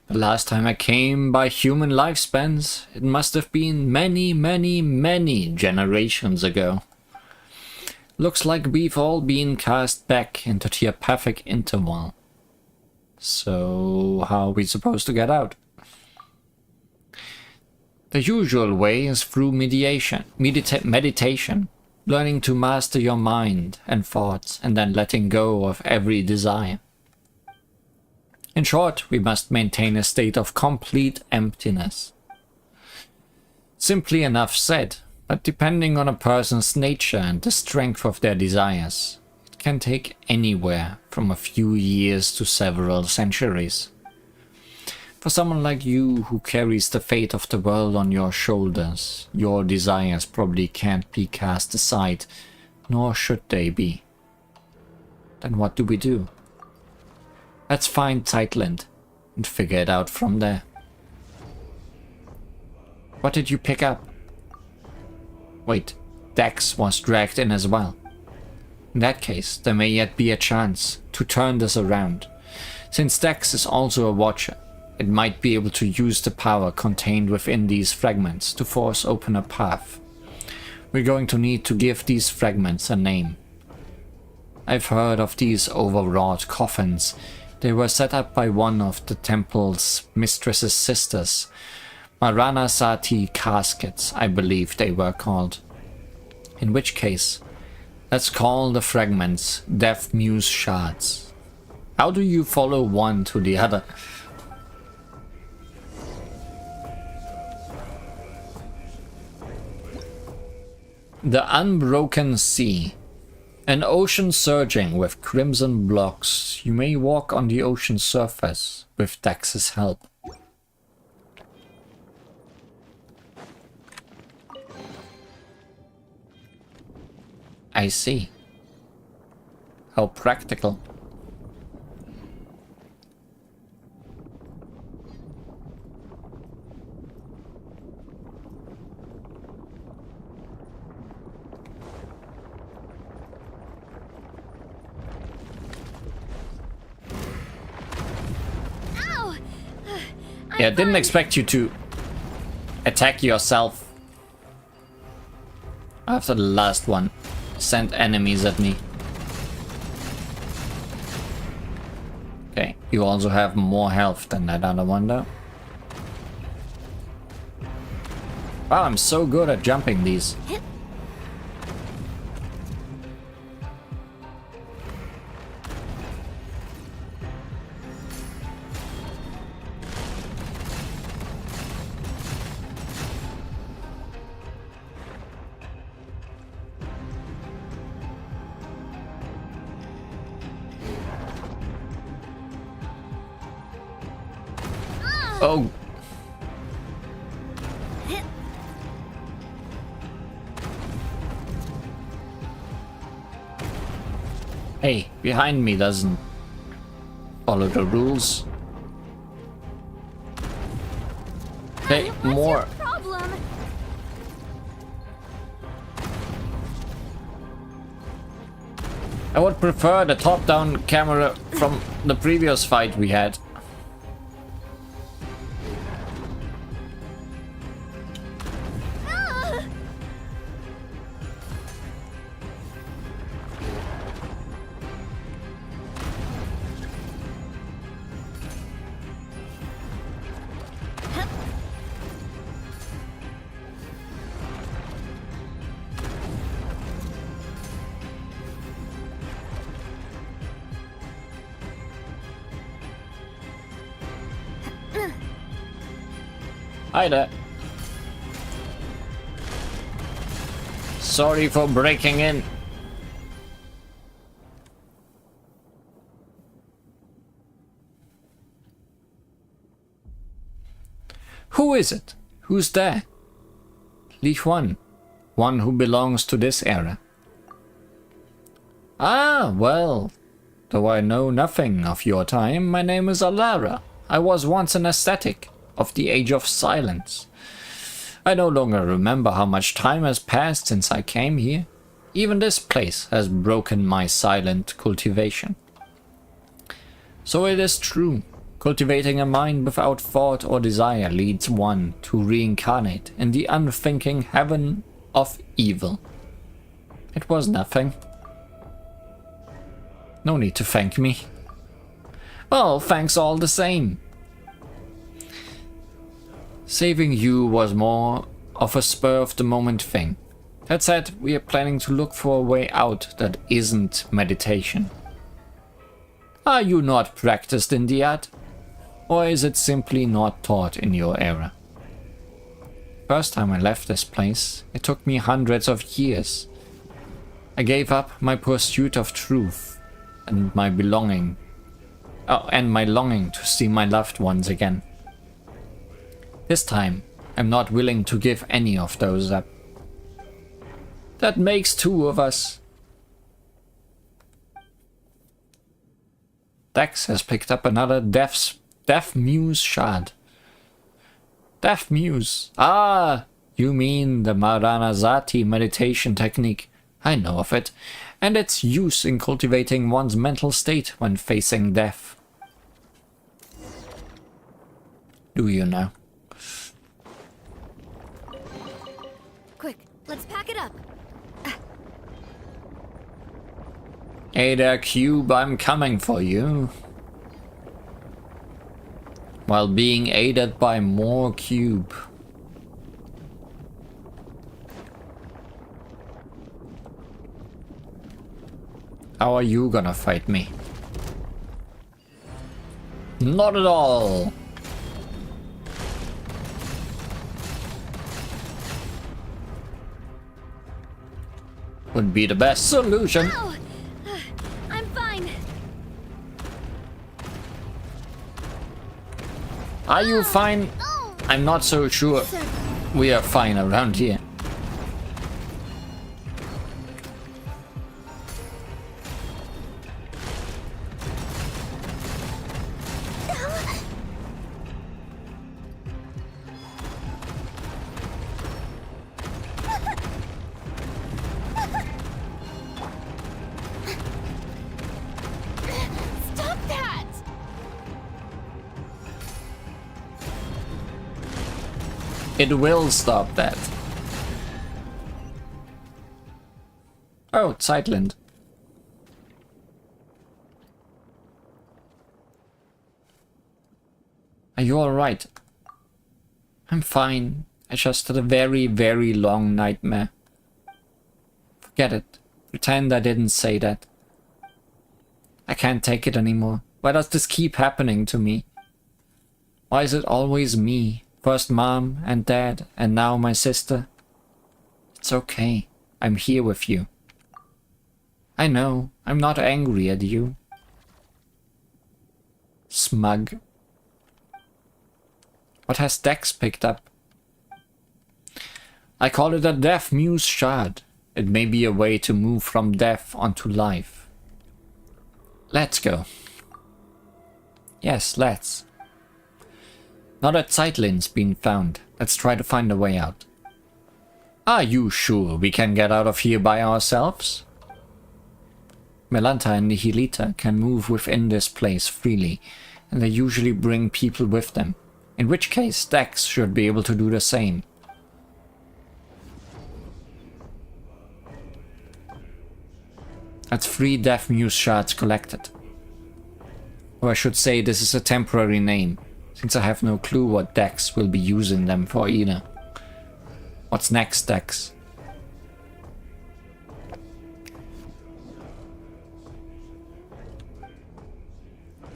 The last time I came by human lifespans, it must have been many, many, many generations ago. Looks like we've all been cast back into the apathic interval. So how are we supposed to get out? The usual way is through meditation, learning to master your mind and thoughts and then letting go of every desire. In short, we must maintain a state of complete emptiness. Simply enough said, but depending on a person's nature and the strength of their desires, it can take anywhere from a few years to several centuries. For someone like you who carries the fate of the world on your shoulders, your desires probably can't be cast aside, nor should they be. Then what do we do? Let's find Tightland and figure it out from there. What did you pick up? Wait, Dex was dragged in as well. In that case, there may yet be a chance to turn this around. Since Dex is also a watcher, it might be able to use the power contained within these fragments to force open a path. We're going to need to give these fragments a name. I've heard of these overwrought coffins. They were set up by one of the temple's mistress's sisters. Marana Sati caskets, I believe they were called. In which case, let's call the fragments Death Muse shards. How do you follow one to the other? The Unbroken Sea. An ocean surging with crimson blocks. You may walk on the ocean surface with Dex's help. I see. How practical. Ow! Yeah, didn't expect you to attack yourself after the last one sent enemies at me. Okay, you also have more health than that other one though. Wow, I'm so good at jumping these. Oh. Hey, behind me doesn't follow the rules. Okay, What's more. your problem? I would prefer the top-down camera from the previous fight we had. Ah! Hi there. Sorry for breaking in. Who is it? Who's there? Leave one. One who belongs to this era. Ah, well. Though I know nothing of your time, my name is Alara. I was once an ascetic of the Age of Silence. I no longer remember how much time has passed since I came here. Even this place has broken my silent cultivation. So it is true. Cultivating a mind without thought or desire leads one to reincarnate in the unthinking heaven of evil. It was nothing. No need to thank me. Well, thanks all the same. Saving you was more of a spur-of-the-moment thing. That said, we are planning to look for a way out that isn't meditation. Are you not practiced in the art? Or is it simply not taught in your era? First time I left this place, it took me hundreds of years. I gave up my pursuit of truth and my longing to see my loved ones again. This time, I'm not willing to give any of those up. That makes two of us. Dex has picked up another Deaf Muse shard. Deaf Muse. Ah, you mean the Maranazati meditation technique. I know of it, and its use in cultivating one's mental state when facing death. Do you know? Quick, let's pack it up. Hey there, Cube, I'm coming for you. While being aided by more Cube. How are you gonna fight me? Not at all. Would be the best solution. Ow! I'm fine. Are you fine? Oh, I'm not so sure we are fine around here. It will stop that. Oh, Zeitland. Are you alright? I'm fine. I just had a very, very long nightmare. Forget it. Pretend I didn't say that. I can't take it anymore. Why does this keep happening to me? Why is it always me? First mom and dad, and now my sister. It's okay. I'm here with you. I know. I'm not angry at you. Smug. What has Dex picked up? I call it a deaf muse shard. It may be a way to move from death onto life. Let's go. Yes, let's. Now that Zeitlin's been found, let's try to find a way out. Are you sure we can get out of here by ourselves? Melanta and Nihilita can move within this place freely, and they usually bring people with them, in which case Dex should be able to do the same. That's 3 Deaf Muse shards collected. Or I should say this is a temporary name, since I have no clue what Dex will be using them for either. What's next, Dex?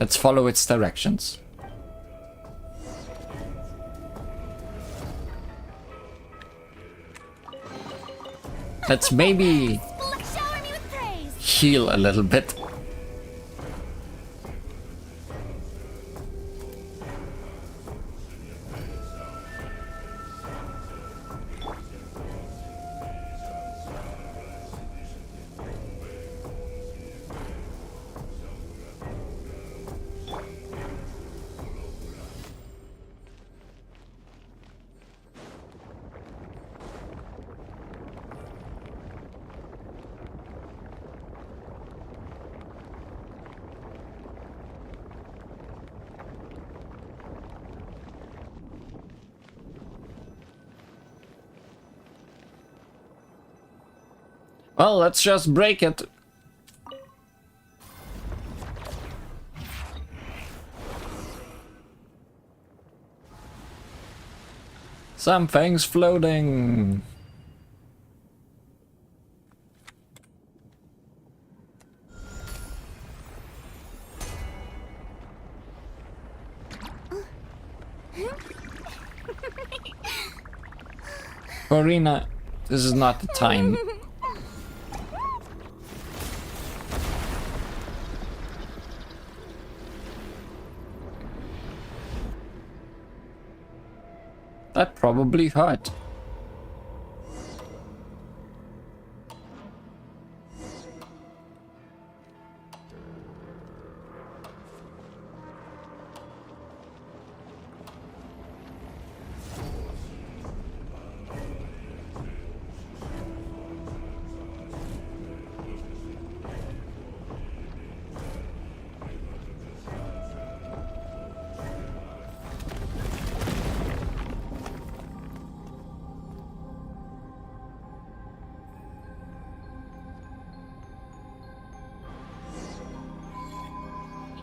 Let's follow its directions. Let's maybe Shower me with praise. heal a little bit. Well, let's just break it. Something's floating. Corina, this is not the time. That probably hurt.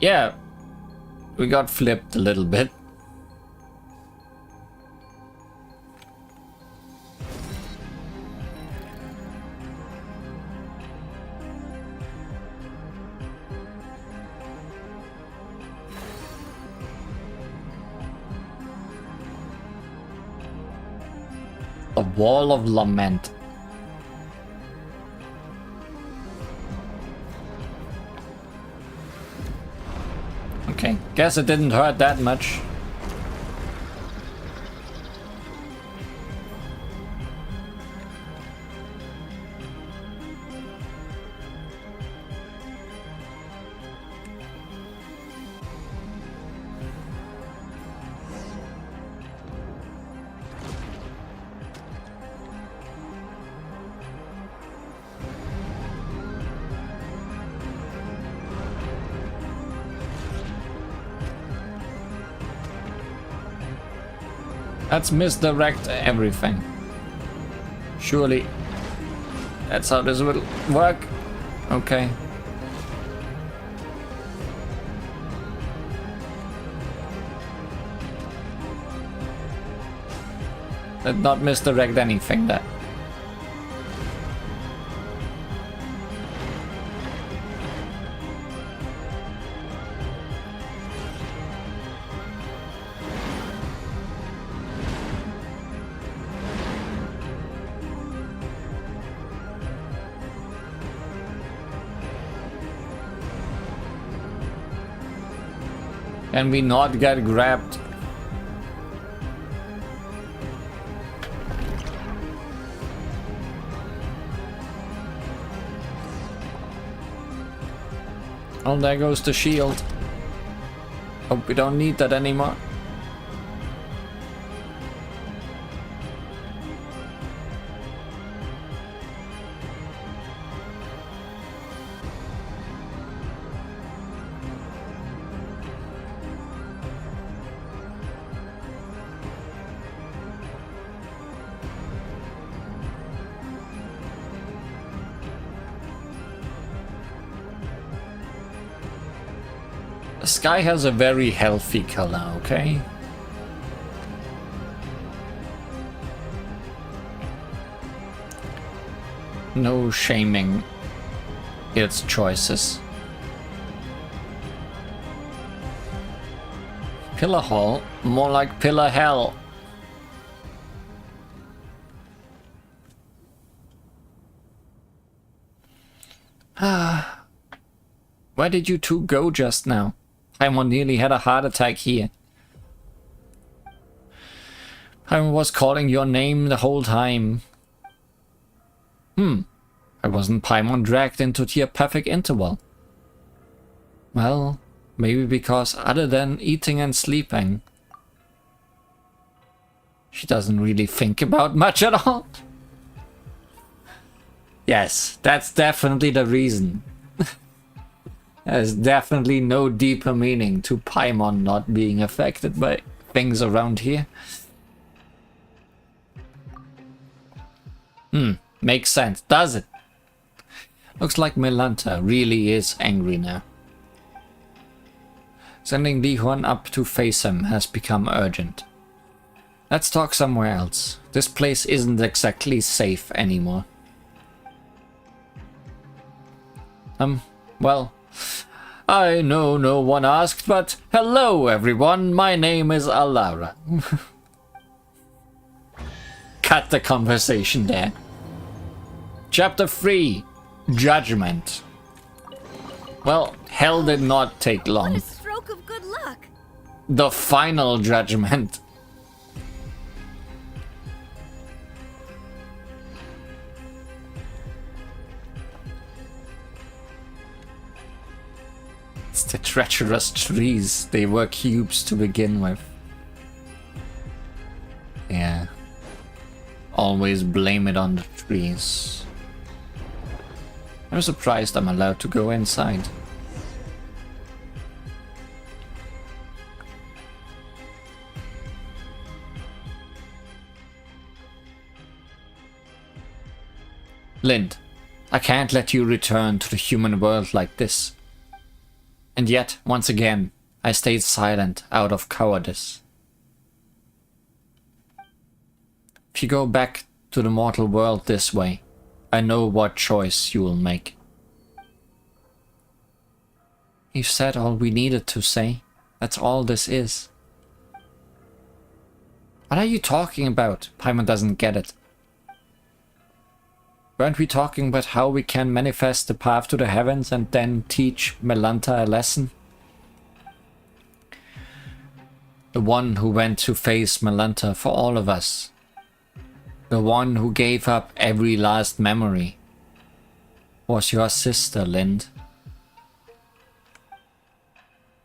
Yeah, we got flipped a little bit. A wall of lament. Okay, guess it didn't hurt that much. Let's misdirect everything. Surely that's how this will work. Okay. Let's not misdirect anything there. Can we not get grabbed? Oh, there goes the shield. Hope we don't need that anymore. The sky has a very healthy color, okay? No shaming its choices. Pillar hall, more like pillar hell. Where did you two go just now? Paimon nearly had a heart attack here. I was calling your name the whole time. I wasn't Paimon dragged into telepathic interval. Well, maybe because other than eating and sleeping, she doesn't really think about much at all. Yes, that's definitely the reason. There's definitely no deeper meaning to Paimon not being affected by things around here. Makes sense, does it? Looks like Melanta really is angry now. Sending Li Huan up to face him has become urgent. Let's talk somewhere else. This place isn't exactly safe anymore. Well, I know no one asked, but hello everyone, my name is Alara. Cut the conversation there. Chapter 3, Judgment. Well, hell did not take What a long. stroke of good luck. The final judgment. It's the treacherous trees. They were cubes to begin with. Yeah. Always blame it on the trees. I'm surprised I'm allowed to go inside. Lind, I can't let you return to the human world like this. And yet, once again, I stayed silent out of cowardice. If you go back to the mortal world this way, I know what choice you will make. You've said all we needed to say. That's all this is. What are you talking about? Paimon doesn't get it. Weren't we talking about how we can manifest the path to the heavens and then teach Melanta a lesson? The one who went to face Melanta for all of us. The one who gave up every last memory. Was your sister, Lind.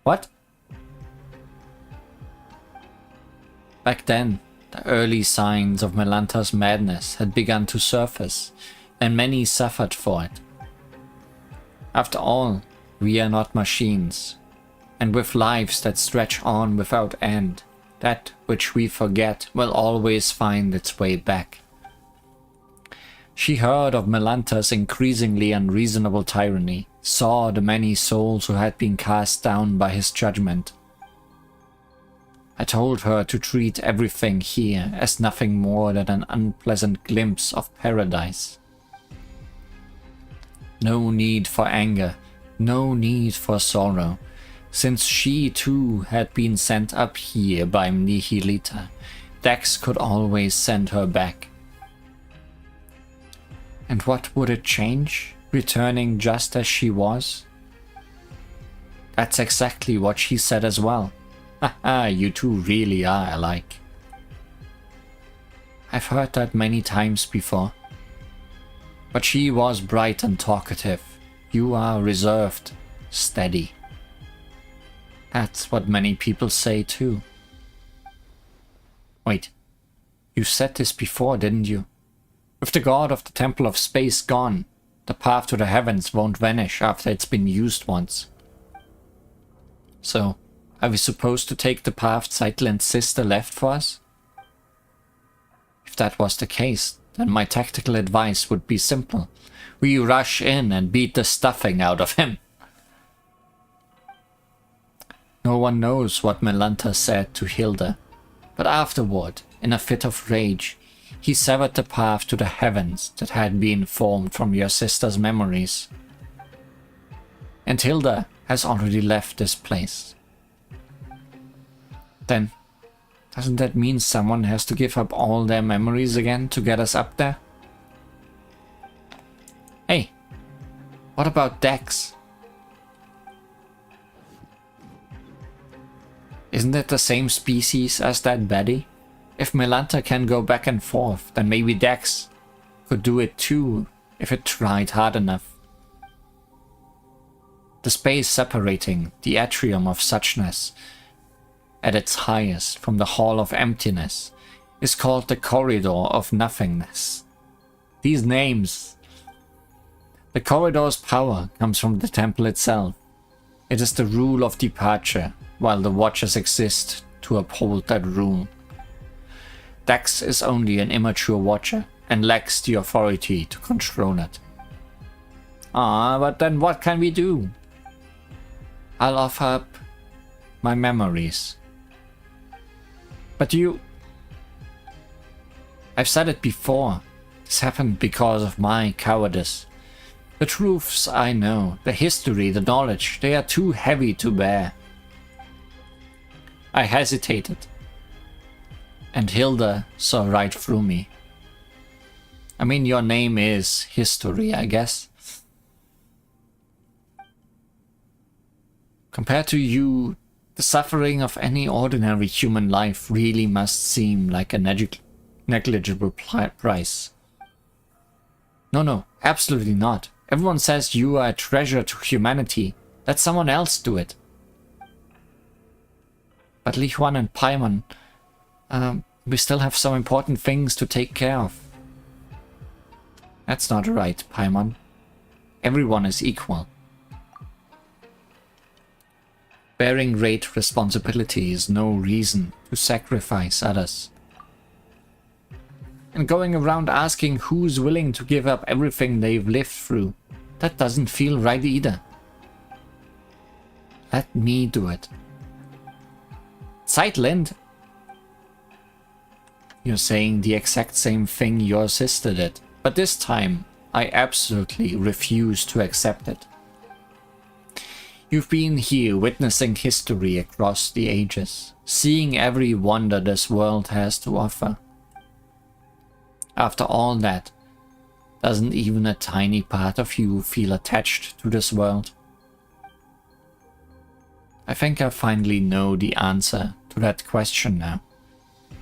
What? Back then, the early signs of Melanta's madness had begun to surface, and many suffered for it. After all, we are not machines, and with lives that stretch on without end, that which we forget will always find its way back. She heard of Melanta's increasingly unreasonable tyranny, saw the many souls who had been cast down by his judgment. I told her to treat everything here as nothing more than an unpleasant glimpse of paradise. No need for anger, no need for sorrow, since she too had been sent up here by Nihilita. Dex could always send her back. And what would it change, returning just as she was? That's exactly what she said as well. Haha, you two really are alike. I've heard that many times before. But she was bright and talkative. You are reserved, steady. That's what many people say too. Wait, you said this before, didn't you? With the god of the Temple of Space gone, the path to the heavens won't vanish after it's been used once. So, are we supposed to take the path Zeitland's sister left for us? If that was the case, then my tactical advice would be simple. We rush in and beat the stuffing out of him. No one knows what Melanta said to Hilda, but afterward, in a fit of rage, he severed the path to the heavens that had been formed from your sister's memories. And Hilda has already left this place. Then, doesn't that mean someone has to give up all their memories again to get us up there? Hey, what about Dex? Isn't it the same species as that Betty? If Melanta can go back and forth, then maybe Dex could do it too, if it tried hard enough. The space separating the atrium of suchness at its highest from the hall of emptiness is called the corridor of nothingness. These names. The corridor's power comes from the temple itself. It is the rule of departure, while the watchers exist to uphold that rule. Dex is only an immature watcher and lacks the authority to control it. But then what can we do? I'll offer up my memories. But I've said it before. This happened because of my cowardice. The truths I know, the history, the knowledge, they are too heavy to bear. I hesitated. And Hilda saw right through me. I mean, your name is history, I guess. Compared to you, the suffering of any ordinary human life really must seem like a negligible price. No, absolutely not. Everyone says you are a treasure to humanity. Let someone else do it. But Li Huan and Paimon, we still have some important things to take care of. That's not right, Paimon. Everyone is equal. Bearing great responsibility is no reason to sacrifice others. And going around asking who's willing to give up everything they've lived through, that doesn't feel right either. Let me do it. Zeitland? You're saying the exact same thing your sister did, but this time I absolutely refuse to accept it. You've been here witnessing history across the ages, seeing every wonder this world has to offer. After all that, doesn't even a tiny part of you feel attached to this world? I think I finally know the answer to that question now.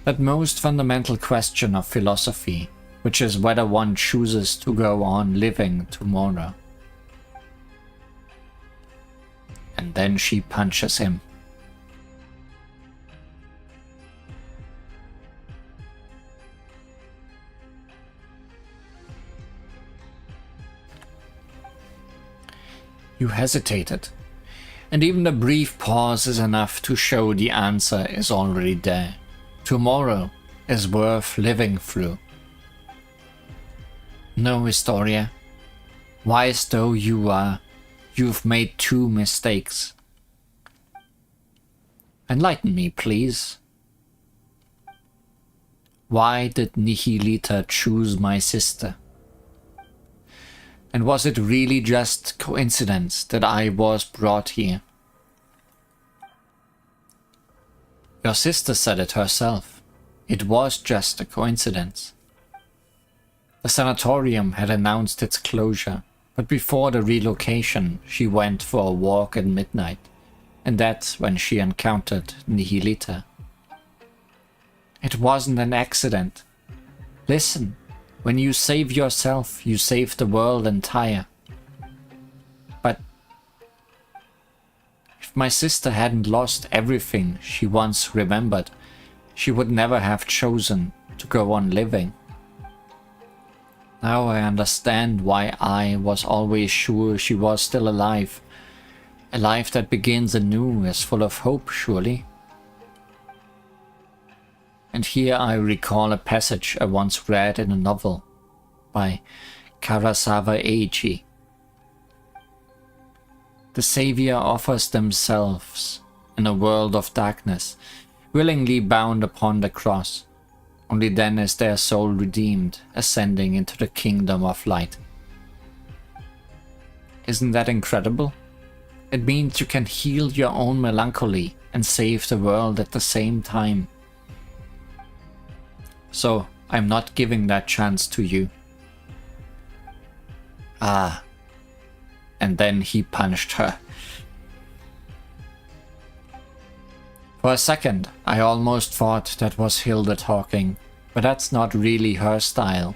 That most fundamental question of philosophy, which is whether one chooses to go on living tomorrow. And then she punches him. You hesitated. And even the brief pause is enough to show the answer is already there. Tomorrow is worth living through. No, Historia. Wise though you are, you've made 2 mistakes. Enlighten me, please. Why did Nihilita choose my sister? And was it really just coincidence that I was brought here? Your sister said it herself. It was just a coincidence. The sanatorium had announced its closure, but before the relocation she went for a walk at midnight, and that's when she encountered Nihilita. It wasn't an accident. Listen. When you save yourself, you save the world entire. But if my sister hadn't lost everything she once remembered, she would never have chosen to go on living. Now I understand why I was always sure she was still alive. A life that begins anew is full of hope, surely. And here I recall a passage I once read in a novel by Karasawa Eiji. The Savior offers themselves in a world of darkness, willingly bound upon the cross. Only then is their soul redeemed, ascending into the kingdom of light. Isn't that incredible? It means you can heal your own melancholy and save the world at the same time. So, I'm not giving that chance to you. Ah. And then he punched her. For a second, I almost thought that was Hilda talking, but that's not really her style.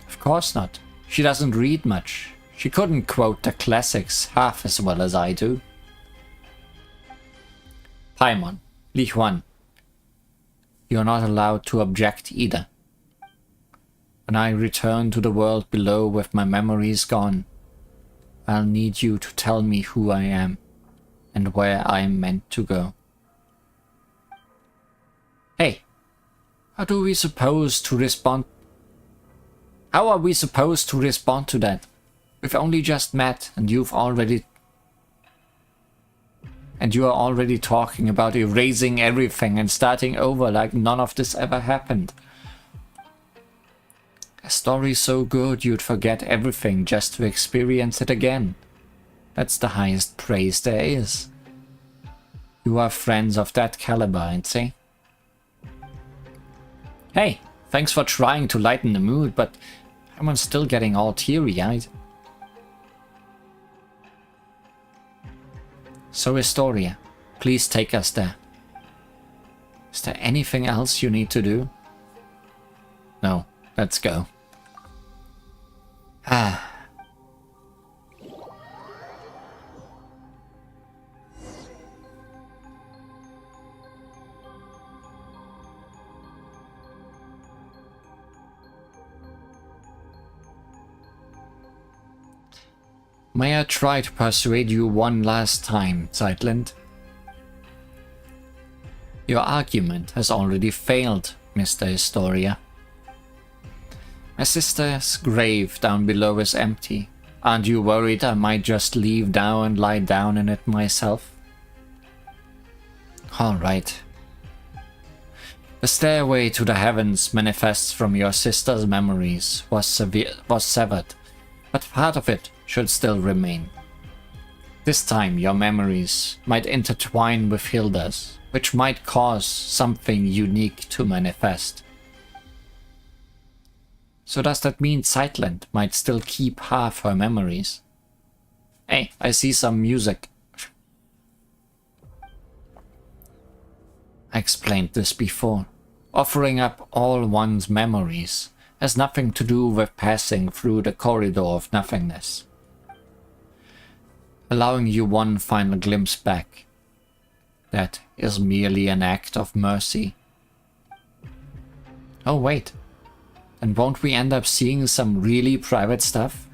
Of course not. She doesn't read much. She couldn't quote the classics half as well as I do. Paimon, Li Huan. You're not allowed to object either. When I return to the world below with my memories gone, I'll need you to tell me who I am and where I'm meant to go. Hey, how are we supposed to respond to that? We've only just met and you are already talking about erasing everything and starting over like none of this ever happened. A story so good you'd forget everything just to experience it again. That's the highest praise there is. You are friends of that caliber, ain't they? Hey, thanks for trying to lighten the mood, but I'm still getting all teary-eyed. So Historia, please take us there. Is there anything else you need to do? No, let's go. Ah. May I try to persuade you one last time, Zeitland? Your argument has already failed, Mr. Historia. My sister's grave down below is empty. Aren't you worried I might just leave now and lie down in it myself? Alright. The stairway to the heavens manifests from your sister's memories was severed, but part of it should still remain. This time your memories might intertwine with Hilda's, which might cause something unique to manifest. So does that mean Zeitland might still keep half her memories? Hey, I see some music. I explained this before. Offering up all one's memories has nothing to do with passing through the corridor of nothingness. Allowing you one final glimpse back. That is merely an act of mercy. Oh wait, and won't we end up seeing some really private stuff?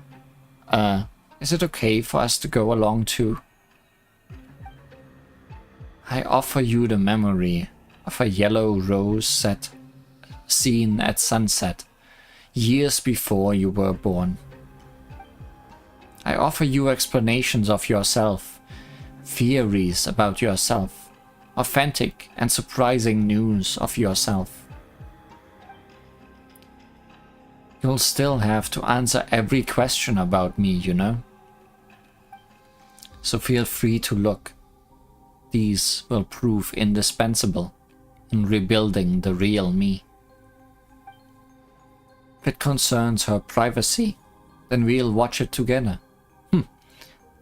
Is it okay for us to go along too? I offer you the memory of a yellow rose seen at sunset, years before you were born. I offer you explanations of yourself, theories about yourself, authentic and surprising news of yourself. You'll still have to answer every question about me, you know? So feel free to look. These will prove indispensable in rebuilding the real me. If it concerns her privacy, then we'll watch it together.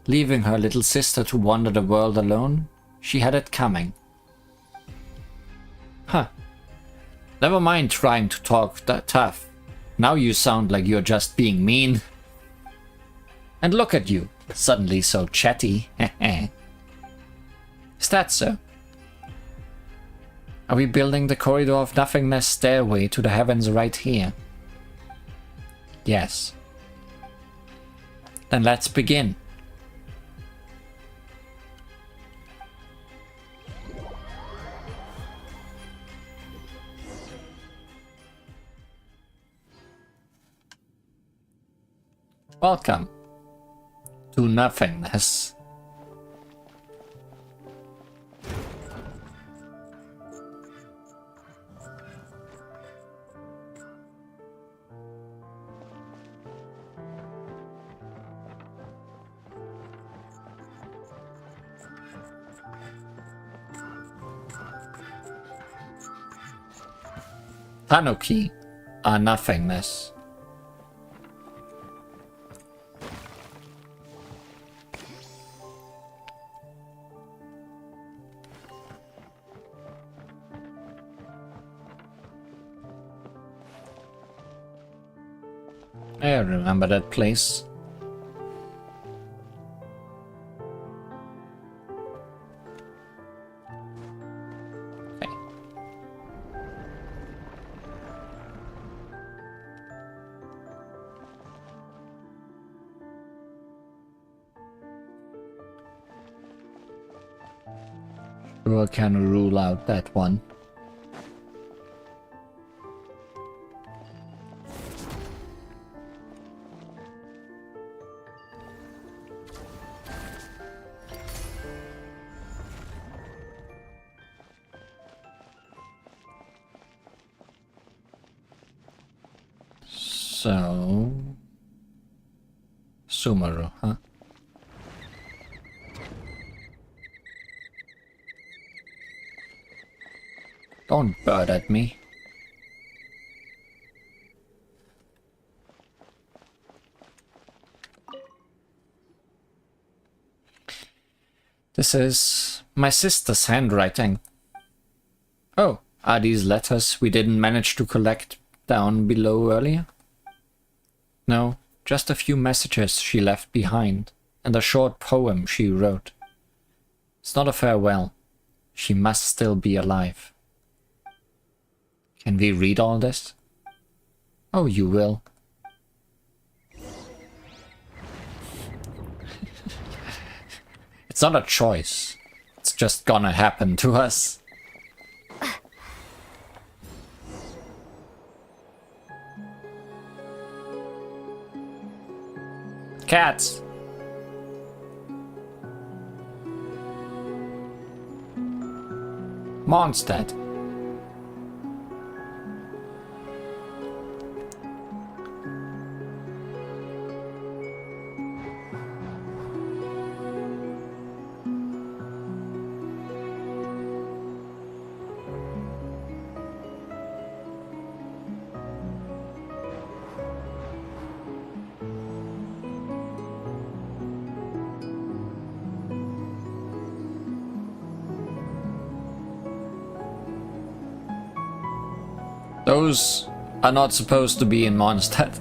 Leaving her little sister to wander the world alone, she had it coming. Huh. Never mind trying to talk tough. Now you sound like you're just being mean. And look at you, suddenly so chatty. Is that so? Are we building the corridor of nothingness stairway to the heavens right here? Yes. Then let's begin. Welcome to nothingness. Tanuki are nothingness. I remember that place. Okay. Sure can rule out that one. So, Sumeru, huh? Don't bird at me. This is my sister's handwriting. Oh, are these letters we didn't manage to collect down below earlier? No, just a few messages she left behind, and a short poem she wrote. It's not a farewell. She must still be alive. Can we read all this? Oh, you will. It's not a choice. It's just gonna happen to us. Cats. Mondstadt. Those are not supposed to be in Mondstadt.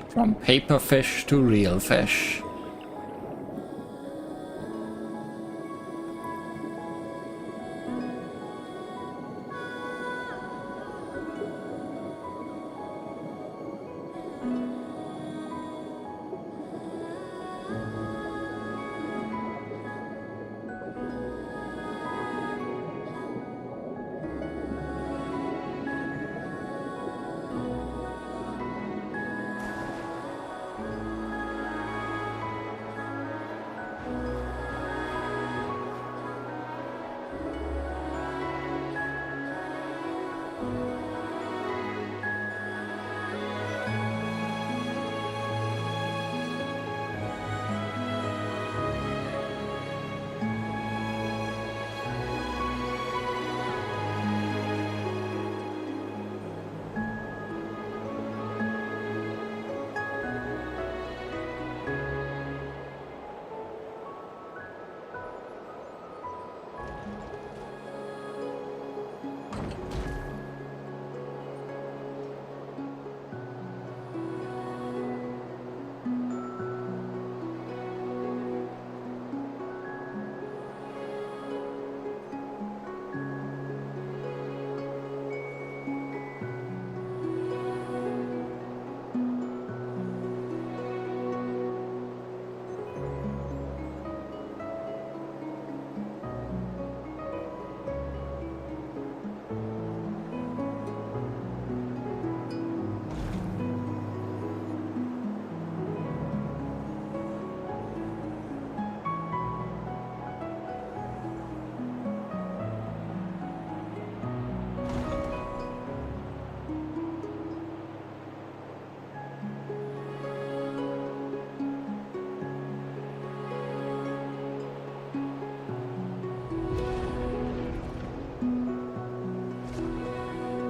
From paper fish to real fish.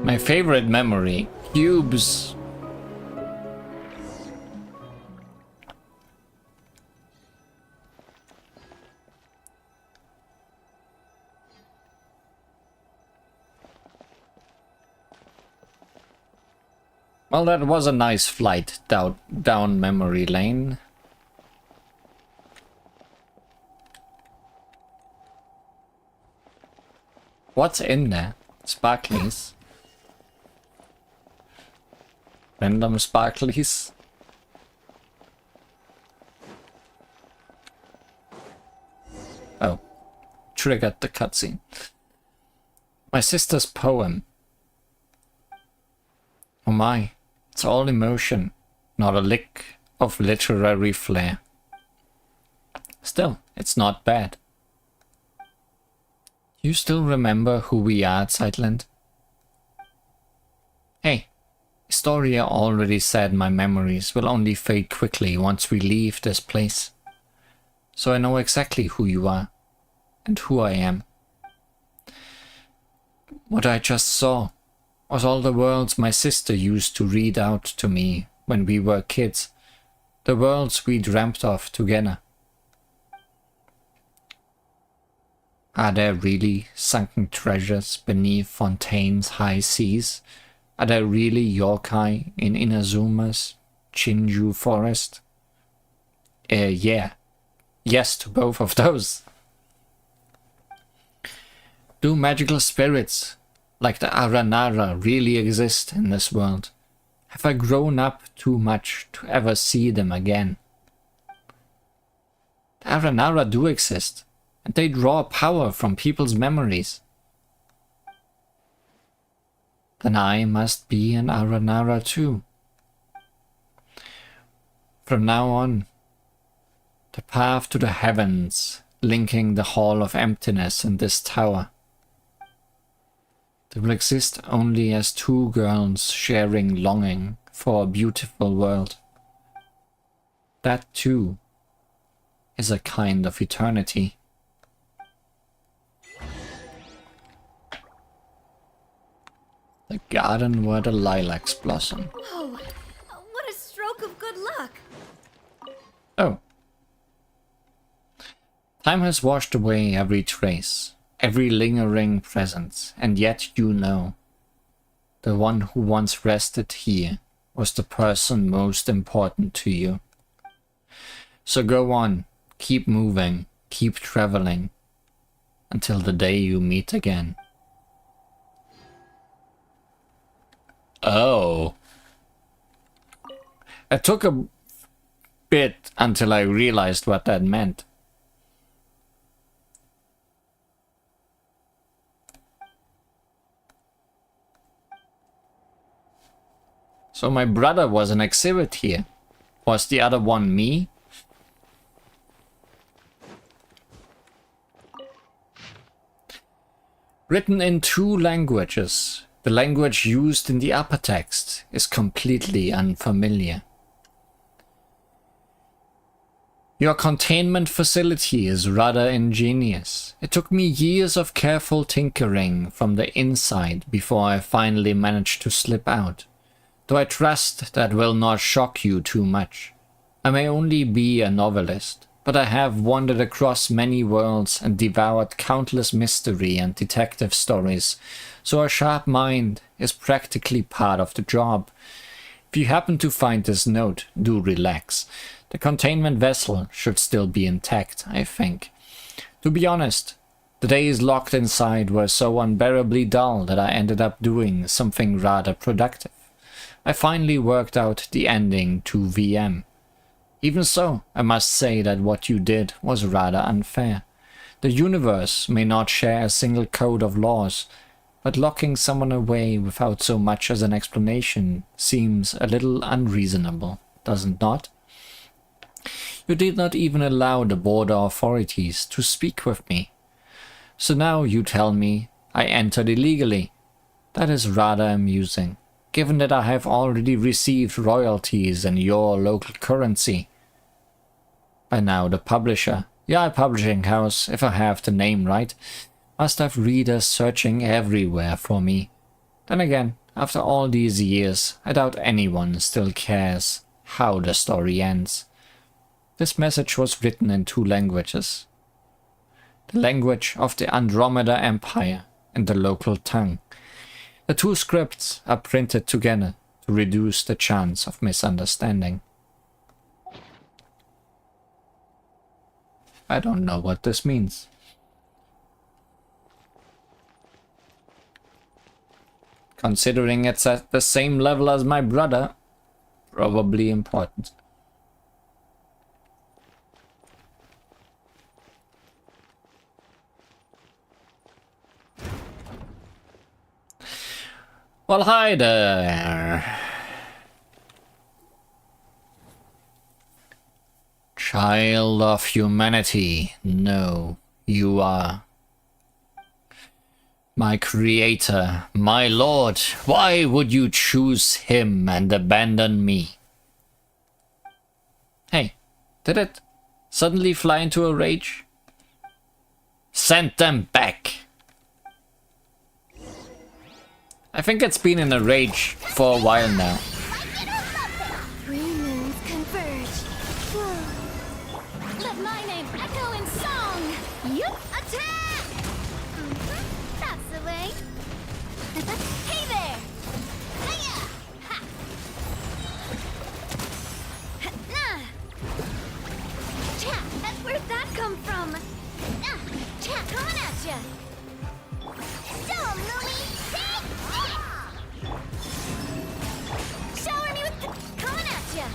My favorite memory, cubes. Well, that was a nice flight down memory lane. What's in there? Sparklies. Random sparklies. Oh, triggered the cutscene. My sister's poem. Oh my, it's all emotion, not a lick of literary flair. Still, it's not bad. You still remember who we are at Sightland? Hey, Historia already said my memories will only fade quickly once we leave this place. So I know exactly who you are, and who I am. What I just saw was all the worlds my sister used to read out to me when we were kids, the worlds we dreamt of together. Are there really sunken treasures beneath Fontaine's high seas? Are there really yokai in Inazuma's Chinju forest? Yeah. Yes to both of those. Do magical spirits like the Aranara really exist in this world? Have I grown up too much to ever see them again? The Aranara do exist, and they draw power from people's memories. Then I must be an Aranara too. From now on, the path to the heavens, linking the Hall of Emptiness and this tower, they will exist only as two girls sharing longing for a beautiful world. That too is a kind of eternity. The garden where the lilacs blossom. Oh, what a stroke of good luck. Oh. Time has washed away every trace, every lingering presence, and yet you know. The one who once rested here was the person most important to you. So go on, keep moving, keep traveling, until the day you meet again. Oh. It took a bit until I realized what that meant. So my brother was an exhibit here. Was the other one me? Written in 2 languages, the language used in the upper text is completely unfamiliar. Your containment facility is rather ingenious. It took me years of careful tinkering from the inside before I finally managed to slip out. Though I trust that will not shock you too much. I may only be a novelist, but I have wandered across many worlds and devoured countless mystery and detective stories, so a sharp mind is practically part of the job. If you happen to find this note, do relax. The containment vessel should still be intact, I think. To be honest, the days locked inside were so unbearably dull that I ended up doing something rather productive. I finally worked out the ending to VM. Even so, I must say that what you did was rather unfair. The universe may not share a single code of laws, but locking someone away without so much as an explanation seems a little unreasonable, does it not? You did not even allow the border authorities to speak with me. So now you tell me I entered illegally. That is rather amusing, given that I have already received royalties in your local currency. By now the publisher, your publishing house, if I have the name right, must have readers searching everywhere for me. Then again, after all these years, I doubt anyone still cares how the story ends. This message was written in 2 languages. The language of the Andromeda Empire and the local tongue. The 2 scripts are printed together to reduce the chance of misunderstanding. I don't know what this means. Considering it's at the same level as my brother, probably important. Well, hi there. Child of humanity, no, you are. My creator, my lord, why would you choose him and abandon me? Hey, did it suddenly fly into a rage? Send them back. I think it's been in a rage for a while now. 3 moons converge. Whoa. Let my name echo in song. Yup, attack! That's the way. Hey there! Hiya! Ha! Nah! Chat, where'd that come from? Chat, coming at ya! So, Louie! Shower me with coming at ya!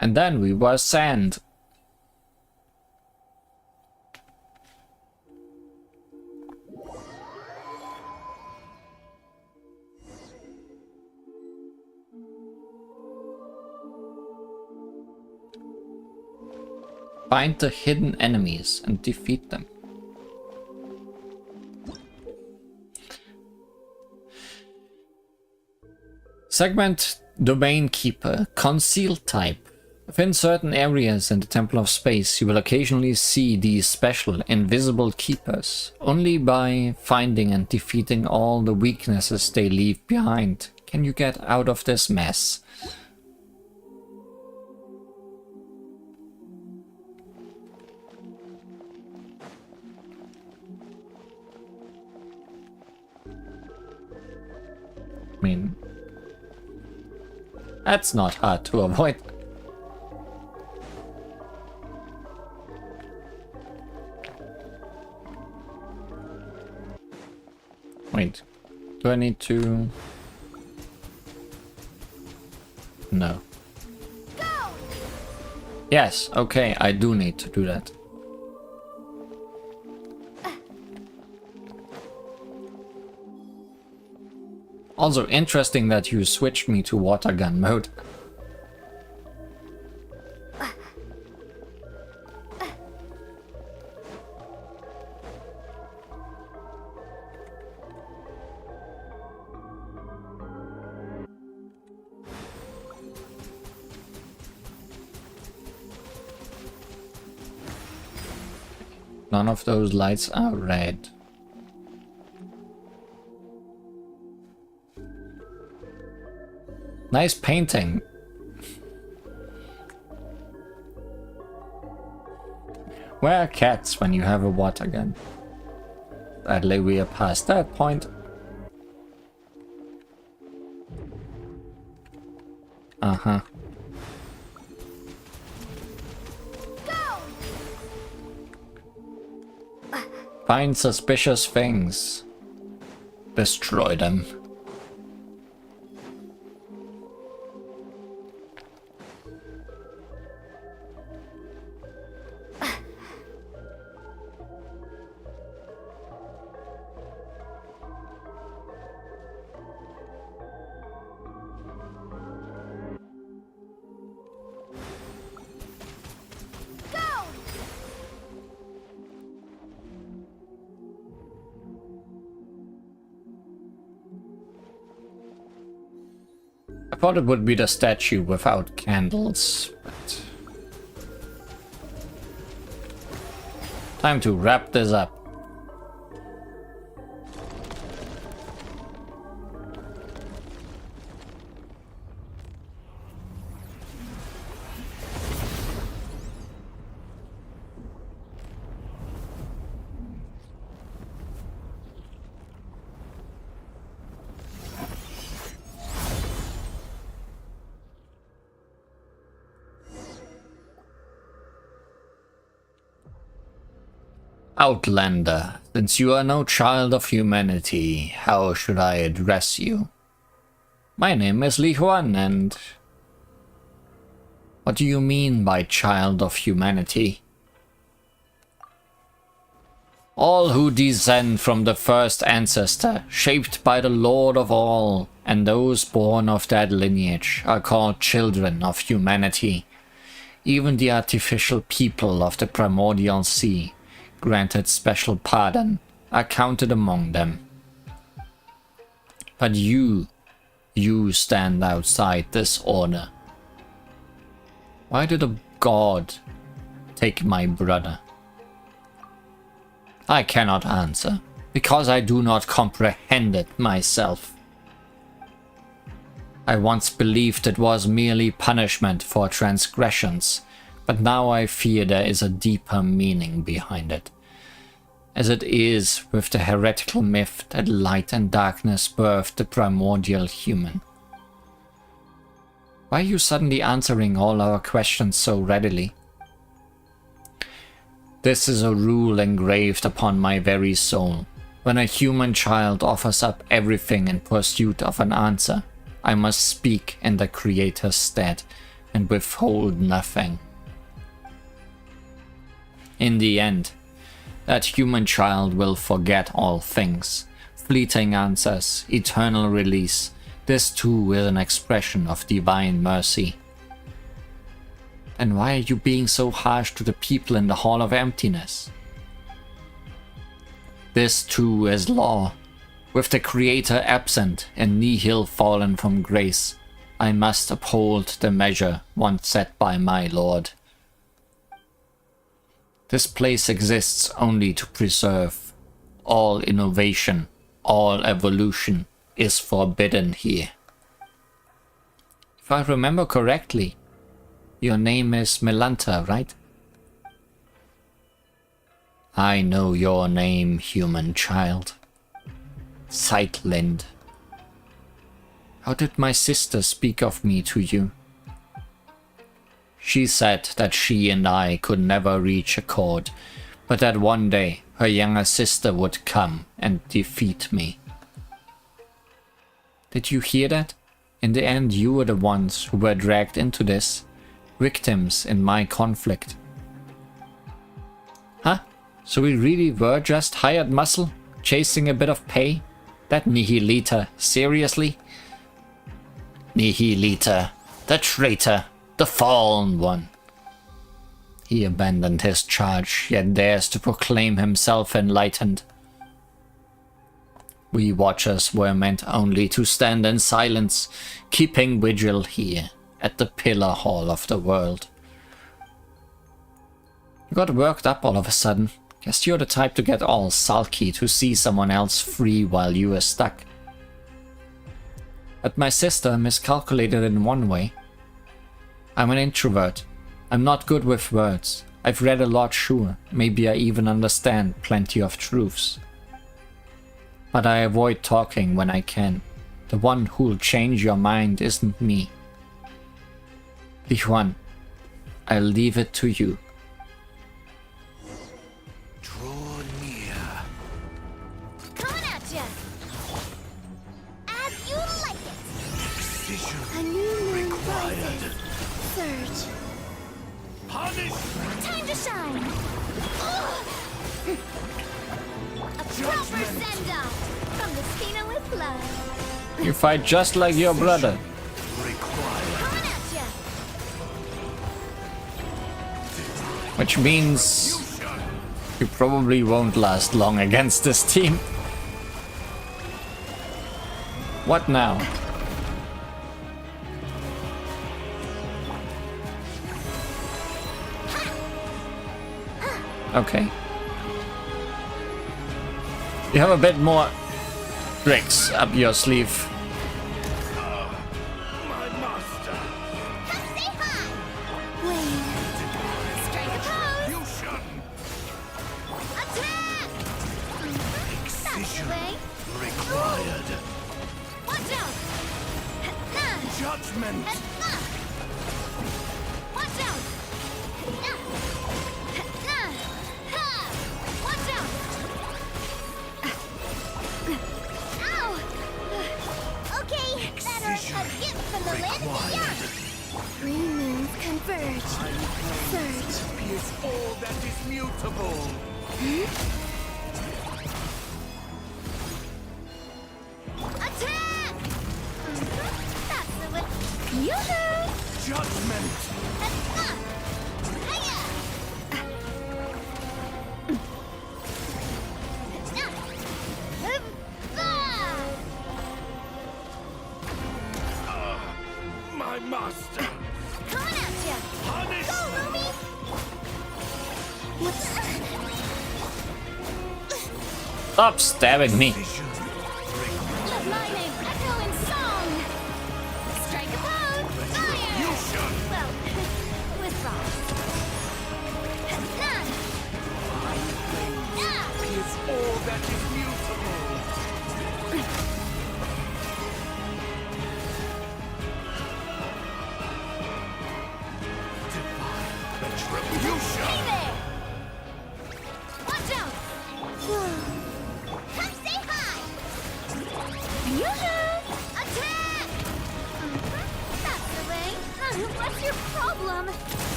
And then we were sand. Find the hidden enemies and defeat them. Segment Domain Keeper, Conceal type. Within certain areas in the Temple of Space, you will occasionally see these special, invisible keepers. Only by finding and defeating all the weaknesses they leave behind can you get out of this mess. I mean, that's not hard to avoid. Wait, do I need to? No. Go! Yes, okay, I do need to do that. Also interesting that you switched me to water gun mode. None of those lights are red. Nice painting. Where are cats when you have a water gun? Sadly, we are past that point. Uh-huh. Find suspicious things. Destroy them. I thought it would be the statue without candles, but... Time to wrap this up. Outlander, since you are no child of humanity, how should I address you? My name is Li Huan, and... What do you mean by child of humanity? All who descend from the first ancestor, shaped by the Lord of all, and those born of that lineage, are called children of humanity. Even the artificial people of the primordial sea, granted special pardon, are counted among them. But you stand outside this order. Why did a god take my brother? I cannot answer, because I do not comprehend it myself. I once believed it was merely punishment for transgressions, but now I fear there is a deeper meaning behind it, as it is with the heretical myth that light and darkness birthed the primordial human. Why are you suddenly answering all our questions so readily? This is a rule engraved upon my very soul. When a human child offers up everything in pursuit of an answer, I must speak in the Creator's stead and withhold nothing. In the end, that human child will forget all things. Fleeting answers, eternal release. This too is an expression of divine mercy. And why are you being so harsh to the people in the Hall of Emptiness? This too is law. With the Creator absent and nihil fallen from grace, I must uphold the measure once set by my lord. This place exists only to preserve. All innovation, all evolution is forbidden here. If I remember correctly, your name is Melanta, right? I know your name, human child. Sightlind. How did my sister speak of me to you? She said that she and I could never reach accord, but that one day her younger sister would come and defeat me. Did you hear that? In the end, you were the ones who were dragged into this, victims in my conflict. Huh? So we really were just hired muscle, chasing a bit of pay? That Nihilita, seriously? Nihilita, the traitor, the fallen one. He abandoned his charge, yet dares to proclaim himself enlightened. We watchers were meant only to stand in silence, keeping vigil here, at the pillar hall of the world. You got worked up all of a sudden. Guess you're the type to get all sulky to see someone else free while you were stuck. But my sister miscalculated in one way. I'm an introvert. I'm not good with words. I've read a lot, sure. Maybe I even understand plenty of truths. But I avoid talking when I can. The one who'll change your mind isn't me. Lihuan, I'll leave it to you. Draw near. Coming at ya! As you like it! Precision A new moon required. rises. Surge. Punish! Time to shine! Ugh. A proper send-off from the Stina with love. You fight just like your brother. Required. Coming at ya! Which means you probably won't last long against this team. What now? Okay. You have a bit more tricks up your sleeve. My master. Come say hi! Wait. Strike a pose! Fusion. Attack! That's the Precision way. required. Watch out! Nah. Judgment. Nah. Watch out! Nah. Nah. Ha. Watch out! Ow! Okay, that's a gift from the land of the young. Three moons converge. Surge. Pierce all that is mutable. Attack! That's the way. Yoo-hoo! Judgment. My master. Coming at ya! Punish. Go, Ruby! Stop stabbing me. Precision Let my name echo in song! Strike a pose! Fire! Fusion. Well, with frost. Pierce all that is mutable. Divine retribution. Hey there! Watch out! Come say hi! Yoo-hoo! Attack! That's the way. What's your problem?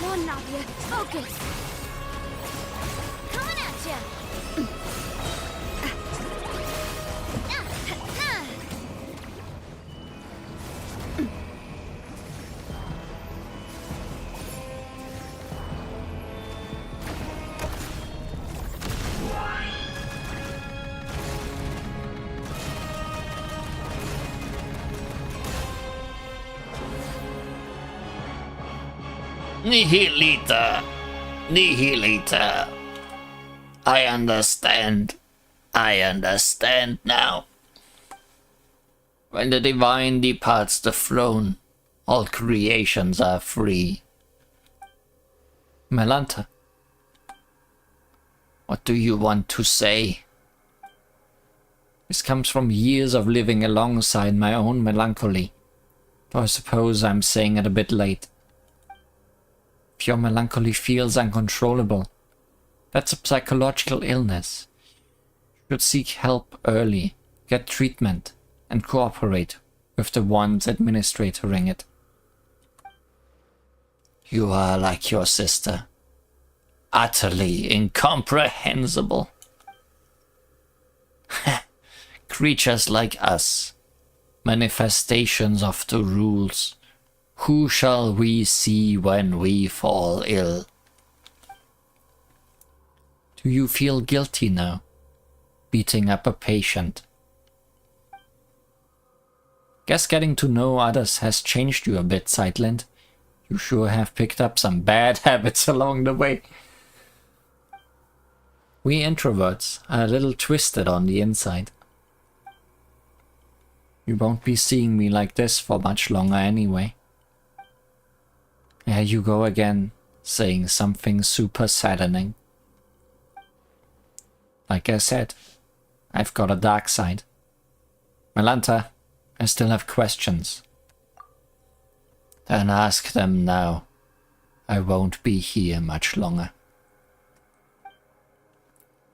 One of you, focus! Coming at ya! Nihilita. Nihilita. I understand. I understand now. When the divine departs the throne, all creations are free. Melanta, what do you want to say? This comes from years of living alongside my own melancholy. Though I suppose I'm saying it a bit late. If your melancholy feels uncontrollable, that's a psychological illness. You should seek help early, get treatment, and cooperate with the ones administrating it. You are like your sister. Utterly incomprehensible. Creatures like us. Manifestations of the rules. Who shall we see when we fall ill? Do you feel guilty now? Beating up a patient? Guess getting to know others has changed you a bit, Sightland. You sure have picked up some bad habits along the way. We introverts are a little twisted on the inside. You won't be seeing me like this for much longer anyway. There you go again, saying something super saddening. Like I said, I've got a dark side. Melanta, I still have questions. Then ask them now. I won't be here much longer.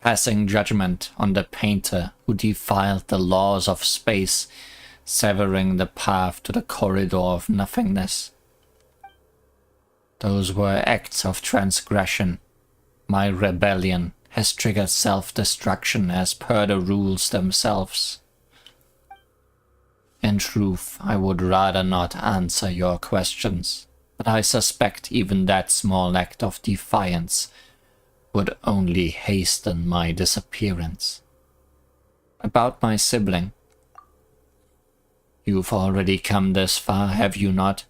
Passing judgment on the painter who defiled the laws of space, severing the path to the corridor of nothingness. Those were acts of transgression. My rebellion has triggered self-destruction as per the rules themselves. In truth, I would rather not answer your questions, but I suspect even that small act of defiance would only hasten my disappearance. About my sibling. You've already come this far, have you not?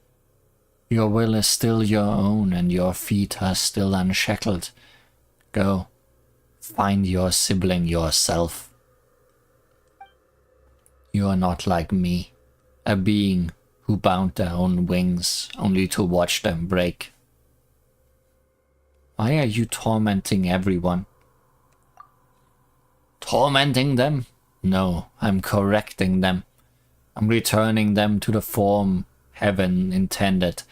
Your will is still your own and your feet are still unshackled. Go, find your sibling yourself. You are not like me, a being who bound their own wings only to watch them break. Why are you tormenting everyone? Tormenting them? No, I'm correcting them. I'm returning them to the form heaven intended.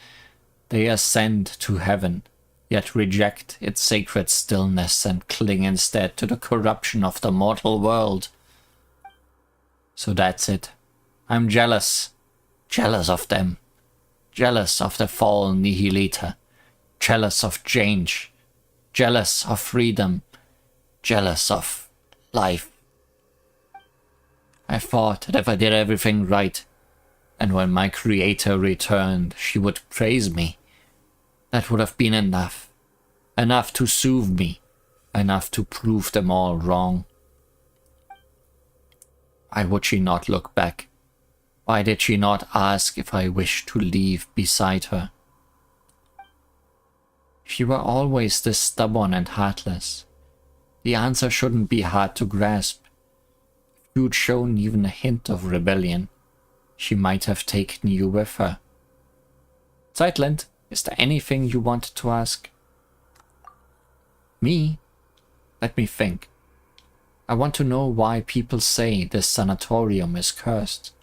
They ascend to heaven, yet reject its sacred stillness and cling instead to the corruption of the mortal world. So that's it. I'm jealous. Jealous of them. Jealous of the fallen Nihilita. Jealous of change. Jealous of freedom. Jealous of life. I thought that if I did everything right, and when my creator returned, she would praise me, that would have been enough. Enough to soothe me. Enough to prove them all wrong. Why would she not look back? Why did she not ask if I wished to leave beside her? If you were always this stubborn and heartless, the answer shouldn't be hard to grasp. If you'd shown even a hint of rebellion, she might have taken you with her. Sightland, is there anything you wanted to ask? Me? Let me think. I want to know why people say this sanatorium is cursed.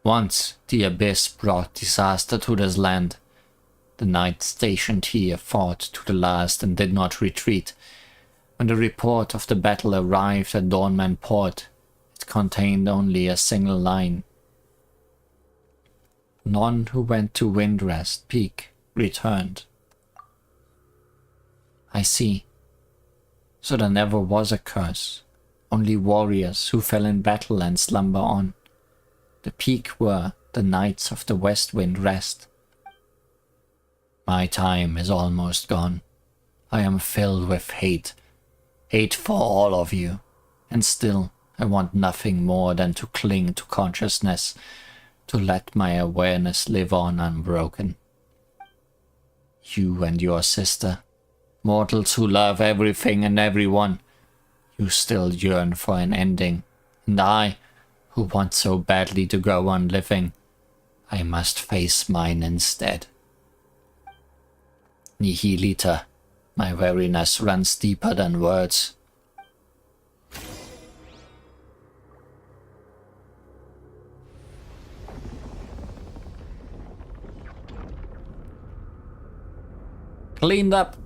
Once the Abyss brought disaster to this land. The knights stationed here fought to the last and did not retreat. When the report of the battle arrived at Dawnman Port, it contained only a single line. None who went to Windrest Peak returned. I see. So there never was a curse, only warriors who fell in battle and slumber on. The peak where the knights of the West Wind rest. My time is almost gone. I am filled with hate. Hate for all of you. And still, I want nothing more than to cling to consciousness, to let my awareness live on unbroken. You and your sister, mortals who love everything and everyone, you still yearn for an ending. And I, who want so badly to go on living, I must face mine instead. Nihilita, my weariness runs deeper than words. Cleaned up.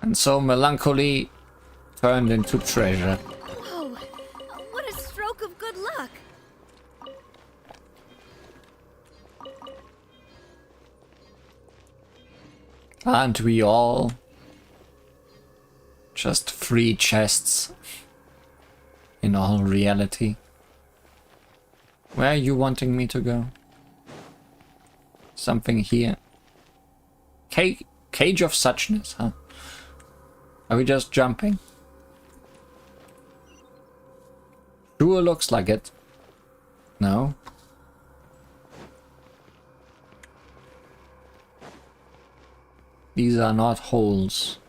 And so melancholy turned into treasure. Whoa, what a stroke of good luck. Aren't we all just free chests in all reality? Where are you wanting me to go? Something here. Cage of suchness, huh? Are we just jumping? Sure looks like it. No? These are not holes.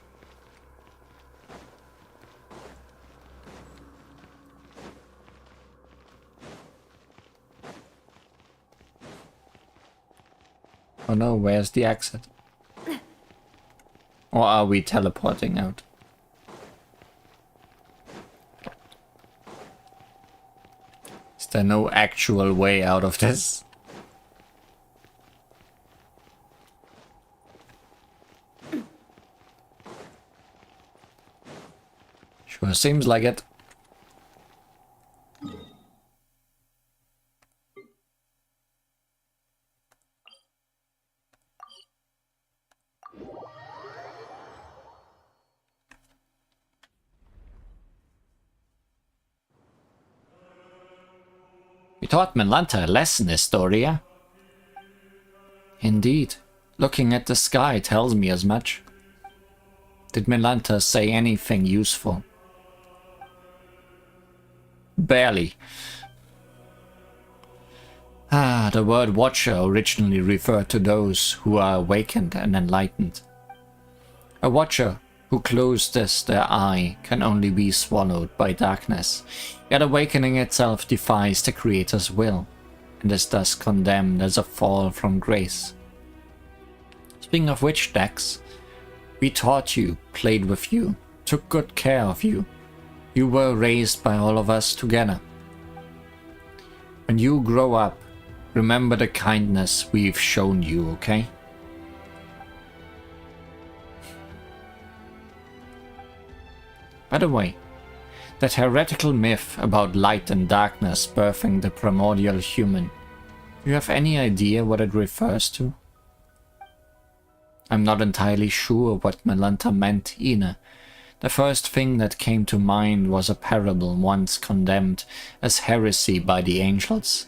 Oh no, where's the exit? Or are we teleporting out? Is there no actual way out of this? Sure seems like it. We taught Melanta a lesson, Historia. Indeed. Looking at the sky tells me as much. Did Melanta say anything useful? Barely. The word Watcher originally referred to those who are awakened and enlightened. A Watcher who closes their eye can only be swallowed by darkness, yet awakening itself defies the Creator's will, and is thus condemned as a fall from grace. Speaking of which, Dex, we taught you, played with you, took good care of you. You were raised by all of us together. When you grow up, remember the kindness we've shown you, okay? By the way, that heretical myth about light and darkness birthing the primordial human, do you have any idea what it refers to? I'm not entirely sure what Melanta meant either. The first thing that came to mind was a parable once condemned as heresy by the angels.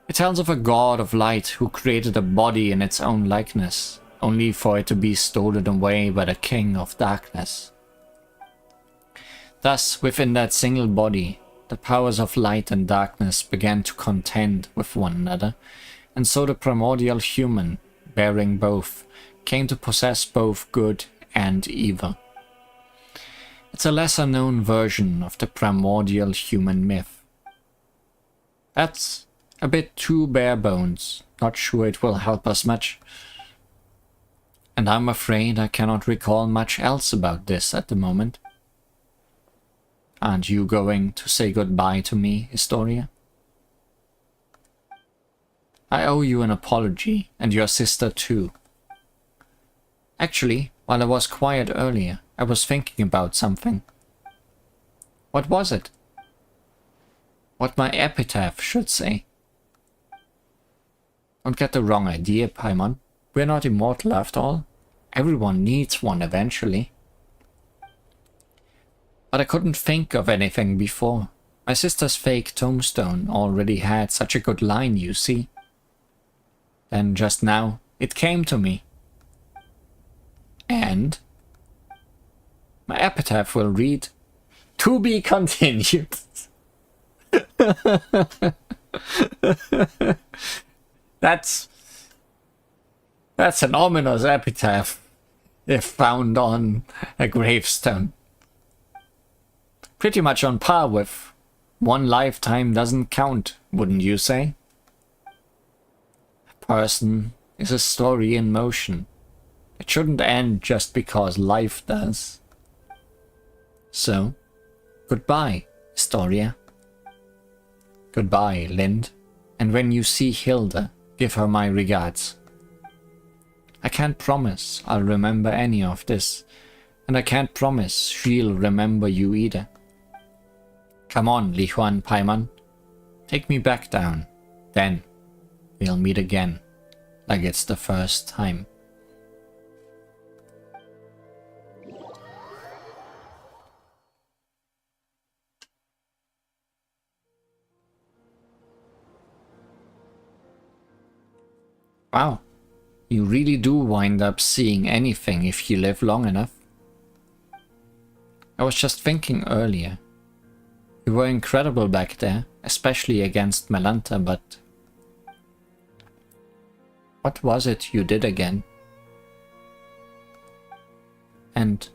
It tells of a god of light who created a body in its own likeness, only for it to be stolen away by the king of darkness. Thus, within that single body, the powers of light and darkness began to contend with one another, and so the primordial human, bearing both, came to possess both good and evil. It's a lesser-known version of the primordial human myth. That's a bit too bare bones, not sure it will help us much. And I'm afraid I cannot recall much else about this at the moment. Aren't you going to say goodbye to me, Historia? I owe you an apology, and your sister too. Actually, while I was quiet earlier, I was thinking about something. What was it? What my epitaph should say. Don't get the wrong idea, Paimon. We're not immortal after all. Everyone needs one eventually. But I couldn't think of anything before. My sister's fake tombstone already had such a good line, you see. Then just now, it came to me. And my epitaph will read, "To be continued." That's an ominous epitaph if found on a gravestone. Pretty much on par with "One lifetime doesn't count," wouldn't you say? A person is a story in motion. It shouldn't end just because life does. So, goodbye, Historia. Goodbye, Lind. And when you see Hilda, give her my regards. I can't promise I'll remember any of this, and I can't promise she'll remember you either. Come on, Li Huan Paimon. Take me back down. Then we'll meet again, like it's the first time. Wow, you really do wind up seeing anything if you live long enough. I was just thinking earlier. You were incredible back there, especially against Melanta, but what was it you did again? And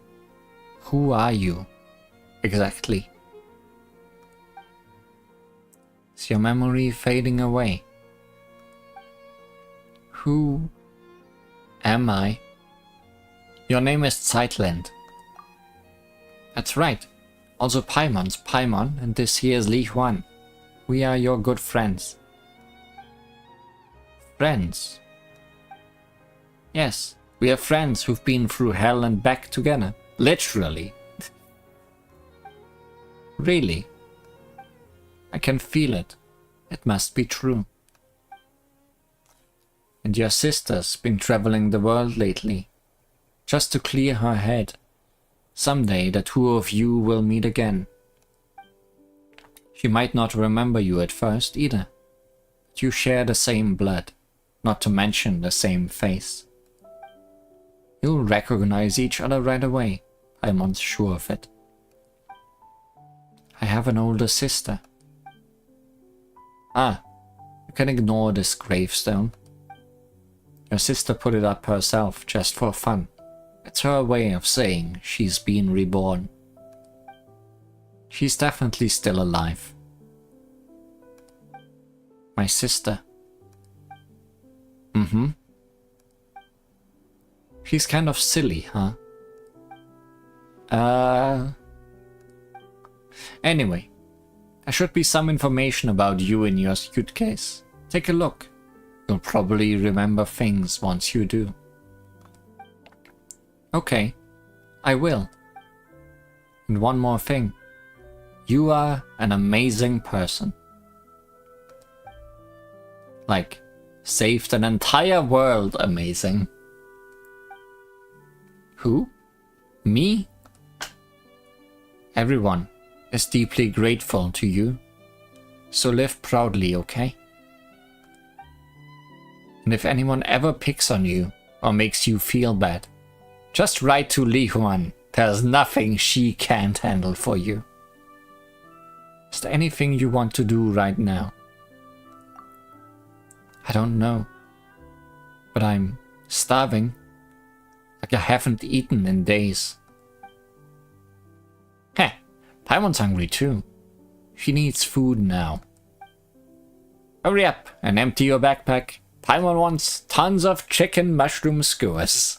who are you exactly? Is your memory fading away? Who am I? Your name is Zeitland. That's right. Also Paimon's Paimon, and this here is Li Huan. We are your good friends. Friends? Yes, we are friends who've been through hell and back together. Literally. Really? I can feel it. It must be true. And your sister's been traveling the world lately, just to clear her head. Someday the two of you will meet again. She might not remember you at first either, but you share the same blood, not to mention the same face. You'll recognize each other right away, I'm sure of it. I have an older sister. Ah, you can ignore this gravestone. Your sister put it up herself just for fun. It's her way of saying she's been reborn. She's definitely still alive. My sister. Mm-hmm. She's kind of silly, huh? Anyway, there should be some information about you in your suitcase. Take a look. You'll probably remember things once you do. Okay, I will. And one more thing. You are an amazing person. Like, saved an entire world amazing. Who? Me? Everyone is deeply grateful to you. So live proudly, okay? And if anyone ever picks on you or makes you feel bad, just write to Li Huan. There's nothing she can't handle for you. Is there anything you want to do right now? I don't know. But I'm starving. Like I haven't eaten in days. Heh, Paimon's hungry too. She needs food now. Hurry up and empty your backpack. Paimon wants tons of chicken mushroom skewers.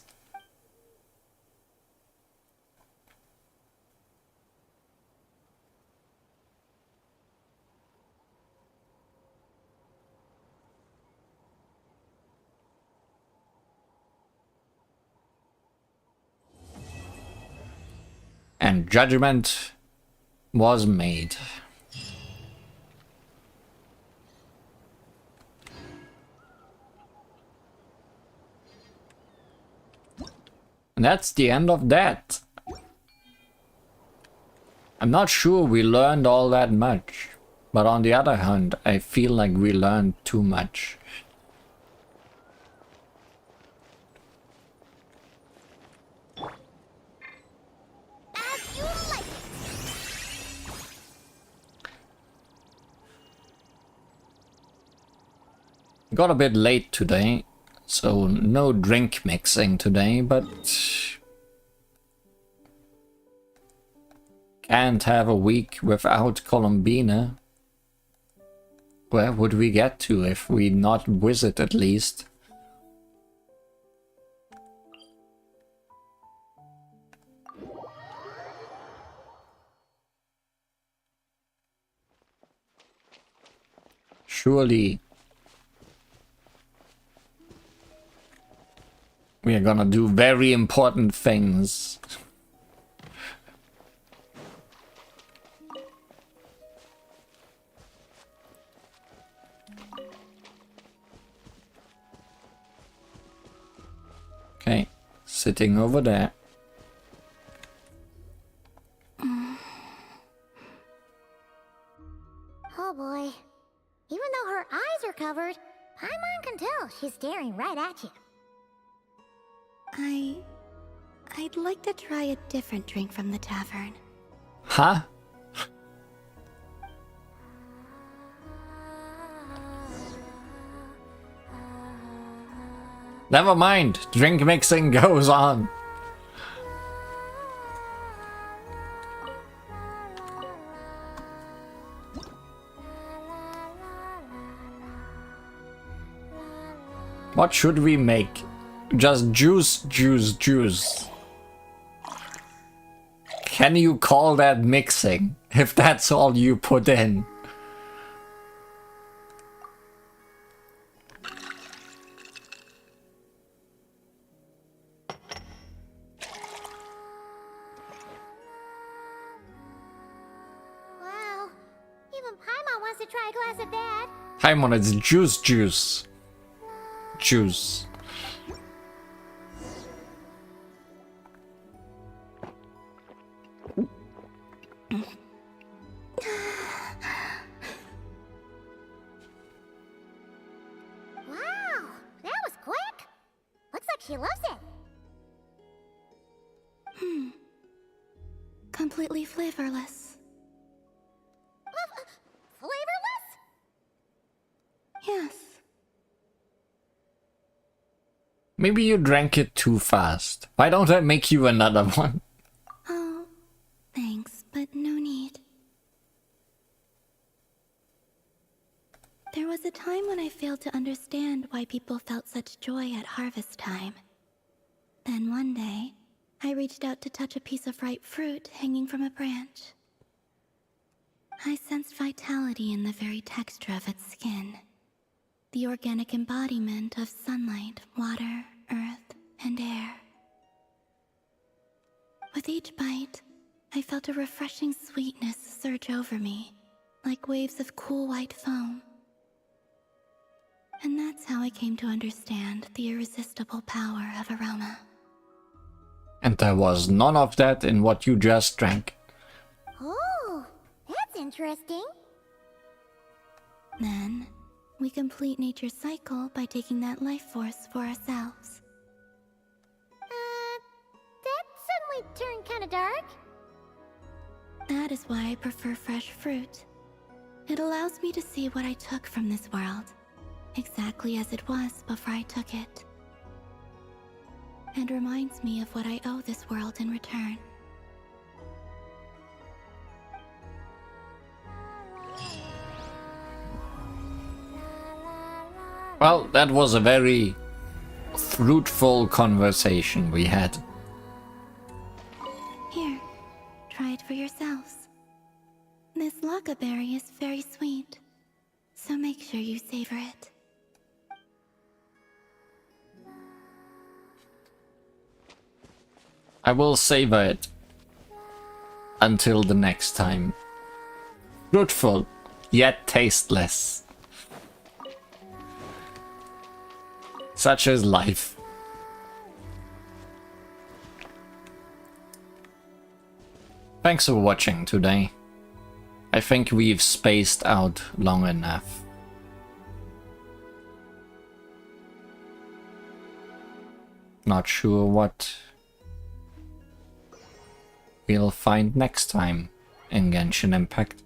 And judgment was made. And that's the end of that. I'm not sure we learned all that much, but on the other hand, I feel like we learned too much. Got a bit late today, so no drink mixing today, but can't have a week without Columbina. Where would we get to if we not visit at least? Surely we are gonna do very important things. Okay, sitting over there. Oh boy. Even though her eyes are covered, Paimon can tell she's staring right at you. I'd like to try a different drink from the tavern. Huh? Never mind, drink mixing goes on. What should we make? Just juice, juice, juice. Can you call that mixing, if that's all you put in? Wow. Even Paimon wants to try a glass of that. Paimon, it's juice, juice. Juice. Wow, that was quick. Looks like she loves it. Completely flavorless. Flavorless? Yes. Maybe you drank it too fast. Why don't I make you another one? Oh, thanks, but no need. There was a time when I failed to understand why people felt such joy at harvest time. Then one day, I reached out to touch a piece of ripe fruit hanging from a branch. I sensed vitality in the very texture of its skin. The organic embodiment of sunlight, water, earth, and air. With each bite, I felt a refreshing sweetness surge over me, like waves of cool white foam. And that's how I came to understand the irresistible power of aroma. And there was none of that in what you just drank. Oh, that's interesting. Then, we complete nature's cycle by taking that life force for ourselves. That suddenly turned kind of dark. That is why I prefer fresh fruit. It allows me to see what I took from this world, exactly as it was before I took it. And reminds me of what I owe this world in return. Well, that was a very fruitful conversation we had. Here, try it for yourselves. This laka berry is very sweet, so make sure you savor it. I will savor it until the next time. Fruitful, yet tasteless. Such is life. Thanks for watching today. I think we've spaced out long enough. Not sure what we'll find next time in Genshin Impact.